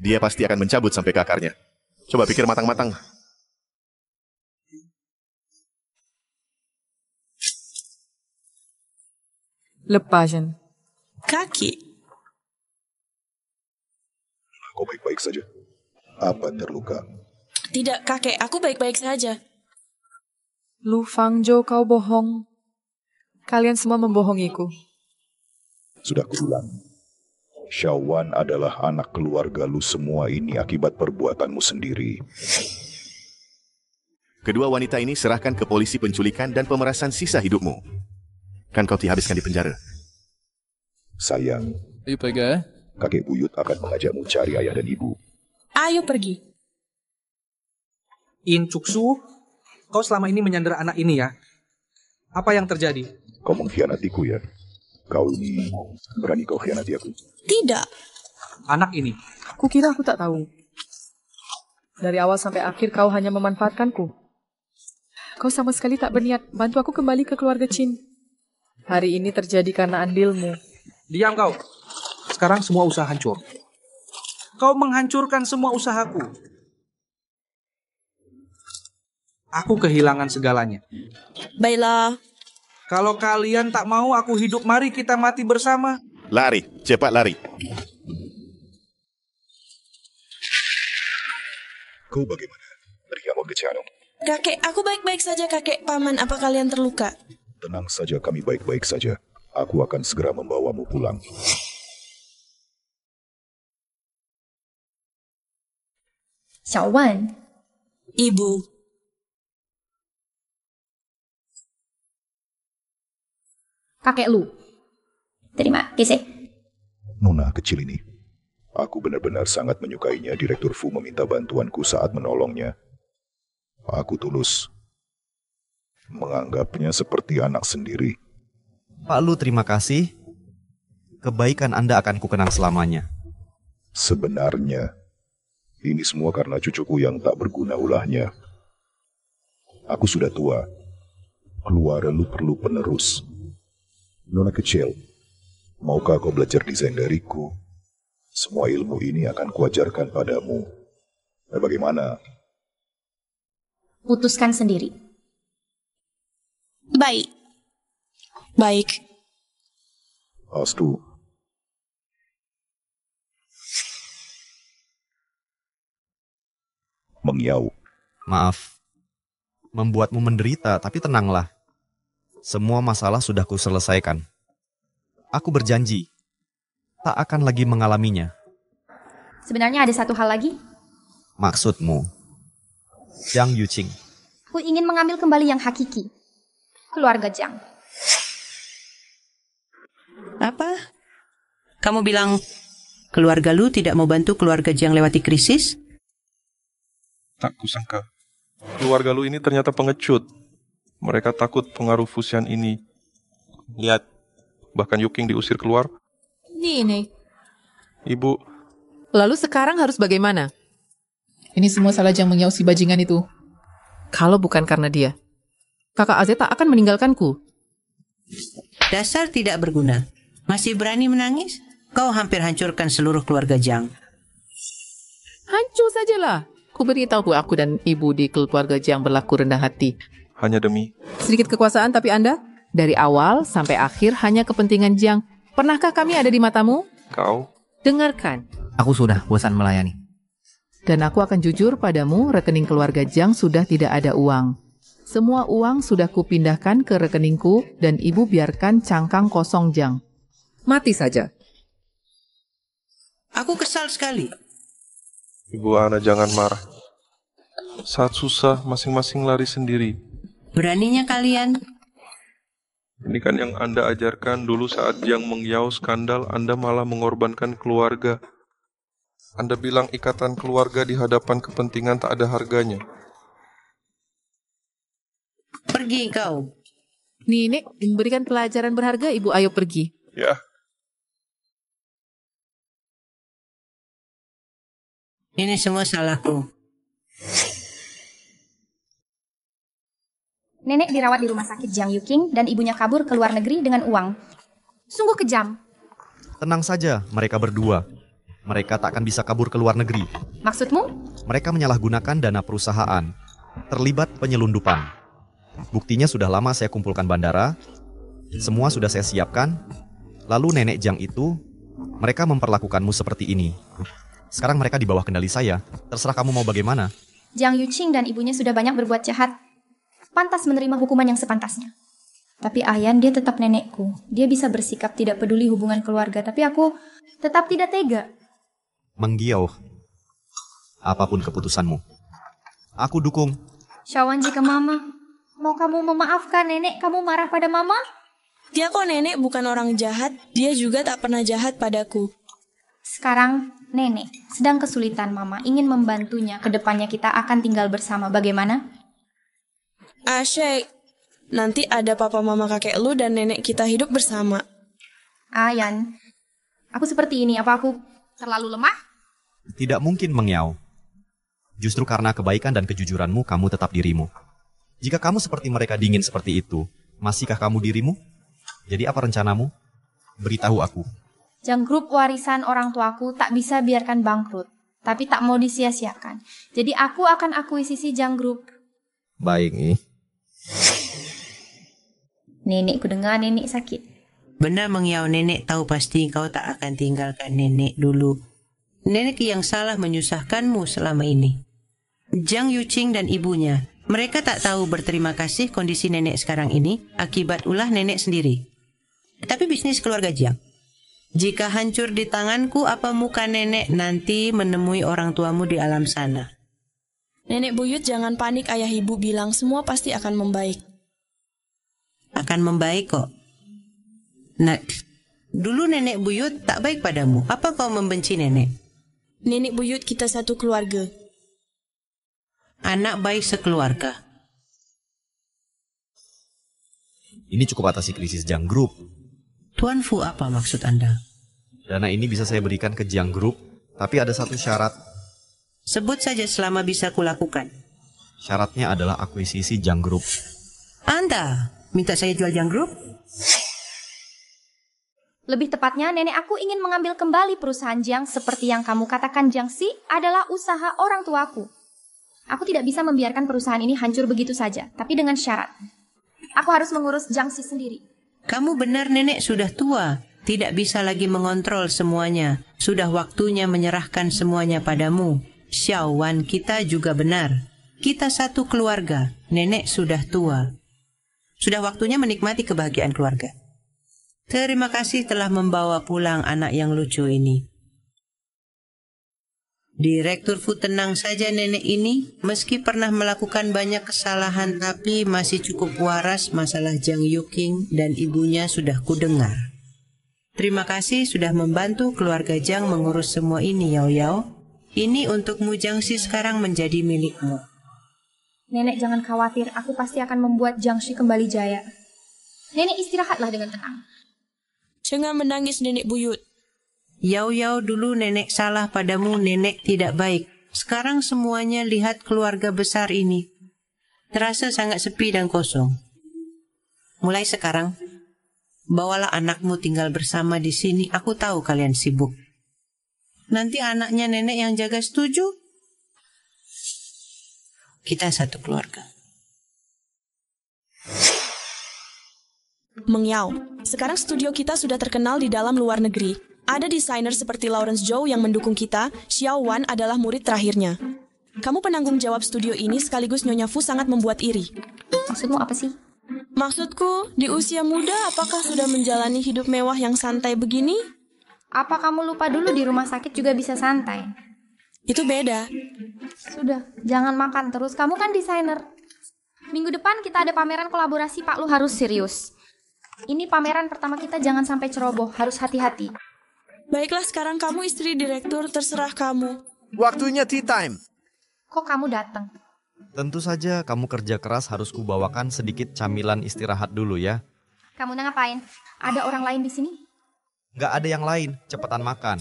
S1: dia pasti akan mencabut sampai ke akarnya. Coba pikir matang-matang.
S18: Lepasin.
S7: Kaki.
S13: Kau baik-baik saja. Apa terluka?
S7: Tidak, kakek. Aku baik-baik saja.
S18: Lu Fangjo, kau bohong. Kalian semua membohongiku.
S13: Sudah kubilang. Xiaowan adalah anak keluarga lu semua ini akibat perbuatanmu sendiri.
S1: Kedua wanita ini serahkan ke polisi penculikan dan pemerasan sisa hidupmu. Kan kau dihabiskan di penjara.
S13: Sayang.
S9: Ayo pergi.
S13: Kakek buyut akan mengajakmu cari ayah dan ibu.
S7: Ayo pergi.
S19: In Chuksu, kau selama ini menyandera anak ini ya? Apa yang terjadi?
S13: Kau mengkhianatiku ya? Kau ini berani kau khianati aku?
S7: Tidak.
S19: Anak ini.
S18: Kukira aku tak tahu. Dari awal sampai akhir kau hanya memanfaatkanku. Kau sama sekali tak berniat bantu aku kembali ke keluarga Chin. Hari ini terjadi karena andilmu.
S19: Diam kau. Sekarang semua usaha hancur. Kau menghancurkan semua usahaku. Aku kehilangan segalanya.
S7: Baiklah.
S19: Kalau kalian tak mau aku hidup, mari kita mati bersama.
S1: Lari, cepat lari.
S13: Kau bagaimana? Beriamo Geciano.
S7: Kakek, aku baik-baik saja kakek. Paman, apa kalian terluka?
S13: Tenang saja, kami baik-baik saja. Aku akan segera membawamu pulang.
S6: Xiaowan.
S7: Ibu.
S6: Kakek lu. Terima kasih.
S13: Nona kecil ini, aku benar-benar sangat menyukainya. Direktur Fu meminta bantuanku saat menolongnya. Aku tulus menganggapnya seperti anak sendiri.
S3: Pak Lu, terima kasih. Kebaikan Anda akan kukenang selamanya.
S13: Sebenarnya, ini semua karena cucuku yang tak berguna ulahnya. Aku sudah tua. Keluarga lu perlu penerus. Nona kecil, maukah kau belajar desain dariku? Semua ilmu ini akan kuajarkan padamu. Bagaimana?
S6: Putuskan sendiri.
S7: Baik. Baik.
S13: Astu. Mengiau.
S3: Maaf. Membuatmu menderita, tapi tenanglah. Semua masalah sudah kuselesaikan. Aku berjanji, tak akan lagi mengalaminya.
S6: Sebenarnya ada satu hal lagi.
S3: Maksudmu? Jiang Yuqing.
S6: Aku ingin mengambil kembali yang hakiki. Keluarga Jiang.
S4: Apa? Kamu bilang keluarga lu tidak mau bantu keluarga Jiang lewati krisis?
S10: Tak kusangka. Keluarga lu ini ternyata pengecut. Mereka takut pengaruh fusian ini. Lihat, bahkan Yuqing diusir keluar.
S2: Ini.
S10: Ibu.
S2: Lalu sekarang harus bagaimana?
S14: Ini semua salah Jiang Mengyao si bajingan itu.
S2: Kalau bukan karena dia, kakak Aze tak akan meninggalkanku.
S4: Dasar tidak berguna. Masih berani menangis? Kau hampir hancurkan seluruh keluarga Jiang.
S2: Hancur sajalah. Ku beritahu aku dan ibu di keluarga Jiang berlaku rendah hati.
S10: Hanya demi
S2: sedikit kekuasaan, tapi Anda? Dari awal sampai akhir hanya kepentingan Jiang. Pernahkah kami ada di matamu?
S10: Kau?
S2: Dengarkan.
S14: Aku sudah bosan melayani.
S2: Dan aku akan jujur padamu, rekening keluarga Jiang sudah tidak ada uang. Semua uang sudah kupindahkan ke rekeningku dan ibu biarkan cangkang kosong Jiang. Mati saja.
S4: Aku kesal sekali.
S10: Ibu Ana, jangan marah. Saat susah, masing-masing lari sendiri.
S4: Beraninya kalian.
S10: Ini kan yang Anda ajarkan dulu saat Jiang Mengyao skandal, Anda malah mengorbankan keluarga. Anda bilang ikatan keluarga di hadapan kepentingan tak ada harganya.
S4: Pergi kau.
S2: Nenek memberikan pelajaran berharga, ibu ayo pergi.
S10: Ya.
S4: Ini semua salahku.
S6: Nenek dirawat di rumah sakit Jiang Yuqing dan ibunya kabur ke luar negeri dengan uang. Sungguh kejam.
S3: Tenang saja, mereka berdua. Mereka tak akan bisa kabur ke luar negeri.
S6: Maksudmu?
S3: Mereka menyalahgunakan dana perusahaan, terlibat penyelundupan. Buktinya sudah lama saya kumpulkan bandara, semua sudah saya siapkan. Lalu nenek Jiang itu, mereka memperlakukanmu seperti ini. Sekarang mereka di bawah kendali saya. Terserah kamu mau bagaimana.
S6: Jiang Yuqing dan ibunya sudah banyak berbuat jahat. Pantas menerima hukuman yang sepantasnya. Tapi Ayan, dia tetap nenekku. Dia bisa bersikap tidak peduli hubungan keluarga, tapi aku tetap tidak tega.
S3: Mengiau. Apapun keputusanmu, aku dukung.
S6: Shawan, jika mama mau kamu memaafkan nenek, kamu marah pada mama?
S7: Dia kok nenek bukan orang jahat, dia juga tak pernah jahat padaku.
S6: Sekarang nenek sedang kesulitan, mama ingin membantunya. Kedepannya kita akan tinggal bersama, bagaimana?
S7: Asyik, nanti ada papa mama kakek lu dan nenek kita hidup bersama.
S6: Ayan, aku seperti ini, apa aku terlalu lemah?
S3: Tidak mungkin, Mengiau. Justru karena kebaikan dan kejujuranmu, kamu tetap dirimu. Jika kamu seperti mereka dingin seperti itu, masihkah kamu dirimu? Jadi apa rencanamu? Beritahu aku.
S6: Jiang Group warisan orang tuaku tak bisa biarkan bangkrut, tapi tak mau disia-siakan. Jadi aku akan akuisisi Jiang Group.
S3: Baik nih.
S6: Nenekku dengar nenek sakit.
S4: Benar Mengiau, nenek tahu pasti kau tak akan tinggalkan nenek dulu. Nenek yang salah menyusahkanmu selama ini. Jiang Yuqing dan ibunya, mereka tak tahu berterima kasih kondisi nenek sekarang ini akibat ulah nenek sendiri. Tapi bisnis keluarga Jiang, jika hancur di tanganku, apa muka nenek nanti menemui orang tuamu di alam sana?
S7: Nenek buyut, jangan panik, ayah ibu bilang semua pasti akan membaik.
S4: Akan membaik kok. Nah, dulu nenek buyut tak baik padamu. Apa kau membenci nenek?
S7: Nenek buyut kita satu keluarga.
S4: Anak baik sekeluarga.
S3: Ini cukup atasi krisis Jiang Group.
S4: Tuan Fu, apa maksud Anda?
S3: Dana ini bisa saya berikan ke Jiang Group, tapi ada satu syarat.
S4: Sebut saja selama bisa kulakukan.
S3: Syaratnya adalah akuisisi Jiang Group.
S4: Anda minta saya jual Jiang Group?
S6: Lebih tepatnya, nenek aku ingin mengambil kembali perusahaan Jiang seperti yang kamu katakan Jiangxi adalah usaha orang tuaku. Aku tidak bisa membiarkan perusahaan ini hancur begitu saja, tapi dengan syarat. Aku harus mengurus Jiangxi sendiri.
S4: Kamu benar, nenek sudah tua. Tidak bisa lagi mengontrol semuanya. Sudah waktunya menyerahkan semuanya padamu. Xiao Wan, kita juga benar. Kita satu keluarga. Nenek sudah tua. Sudah waktunya menikmati kebahagiaan keluarga. Terima kasih telah membawa pulang anak yang lucu ini. Direktur Fu, tenang saja nenek ini. Meski pernah melakukan banyak kesalahan, tapi masih cukup waras. Masalah Jiang Yuqing dan ibunya sudah kudengar. Terima kasih sudah membantu keluarga Jiang mengurus semua ini, Yao Yao. Ini untukmu, Jiangxi sekarang menjadi milikmu.
S6: Nenek jangan khawatir, aku pasti akan membuat Jiangxi kembali jaya. Nenek istirahatlah dengan tenang.
S7: Jangan menangis nenek buyut.
S4: Yao Yao, dulu nenek salah padamu, nenek tidak baik. Sekarang semuanya lihat keluarga besar ini. Terasa sangat sepi dan kosong. Mulai sekarang, bawalah anakmu tinggal bersama di sini. Aku tahu kalian sibuk. Nanti anaknya nenek yang jaga, setuju? Kita satu keluarga.
S7: Meng Yao, sekarang studio kita sudah terkenal di dalam luar negeri. Ada desainer seperti Lawrence Zhou yang mendukung kita. Xiao Wan adalah murid terakhirnya. Kamu penanggung jawab studio ini sekaligus Nyonya Fu sangat membuat iri.
S6: Maksudmu apa sih?
S7: Maksudku, di usia muda apakah sudah menjalani hidup mewah yang santai begini?
S6: Apa kamu lupa dulu di rumah sakit juga bisa santai?
S7: Itu beda.
S6: Sudah, jangan makan terus. Kamu kan desainer. Minggu depan kita ada pameran kolaborasi, Pak Lu harus serius. Ini pameran pertama kita, jangan sampai ceroboh, harus hati-hati.
S7: Baiklah, sekarang kamu istri direktur, terserah kamu.
S1: Waktunya tea time.
S6: Kok kamu datang?
S3: Tentu saja kamu kerja keras harus kubawakan sedikit camilan istirahat dulu ya.
S6: Kamu udah ngapain? Ada orang lain di sini?
S3: Nggak ada yang lain, cepetan makan.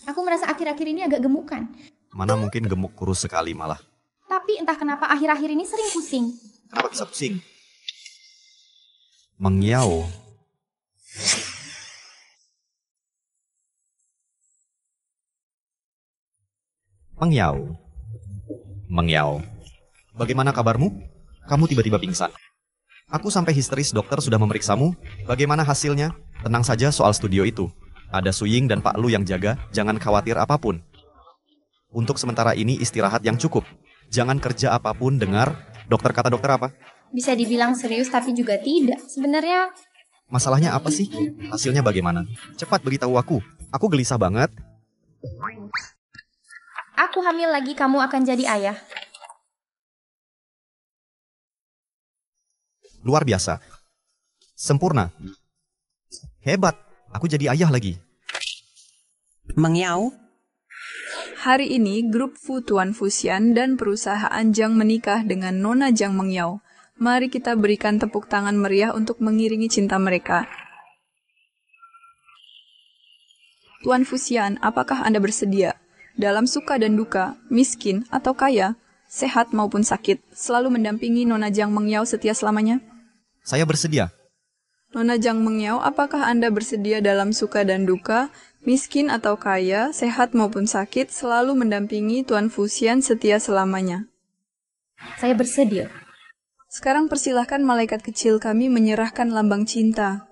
S6: Aku merasa akhir-akhir ini agak gemukan.
S3: Mana mungkin gemuk kurus sekali malah.
S6: Tapi entah kenapa akhir-akhir ini sering pusing.
S3: Kenapa bisa pusing? Meng Yao. Meng Yao. Meng Yao. Bagaimana kabarmu? Kamu tiba-tiba pingsan. Aku sampai histeris, dokter sudah memeriksamu. Bagaimana hasilnya? Tenang saja soal studio itu. Ada Su Ying dan Pak Lu yang jaga, jangan khawatir apapun. Untuk sementara ini istirahat yang cukup. Jangan kerja apapun, dengar? Dokter kata dokter apa?
S6: Bisa dibilang serius tapi juga tidak. Sebenarnya...
S3: Masalahnya apa sih? Hasilnya bagaimana? Cepat beritahu aku. Aku gelisah banget.
S6: Aku hamil lagi, kamu akan jadi ayah.
S3: Luar biasa. Sempurna. Hebat. Aku jadi ayah lagi.
S4: Meng Yao?
S8: Hari ini, grup Fu Tuan Fusian dan perusahaan Jiang menikah dengan Nona Jiang Meng Yao. Mari kita berikan tepuk tangan meriah untuk mengiringi cinta mereka. Tuan Fusian, apakah Anda bersedia? Dalam suka dan duka, miskin atau kaya, sehat maupun sakit, selalu mendampingi Nona Jiang Meng Yao setia selamanya?
S3: Saya bersedia.
S8: Nona Jiang Meng Yao, apakah Anda bersedia dalam suka dan duka, miskin atau kaya, sehat maupun sakit, selalu mendampingi Tuan Fusian setia selamanya?
S6: Saya bersedia.
S8: Sekarang persilahkan malaikat kecil kami menyerahkan lambang cinta.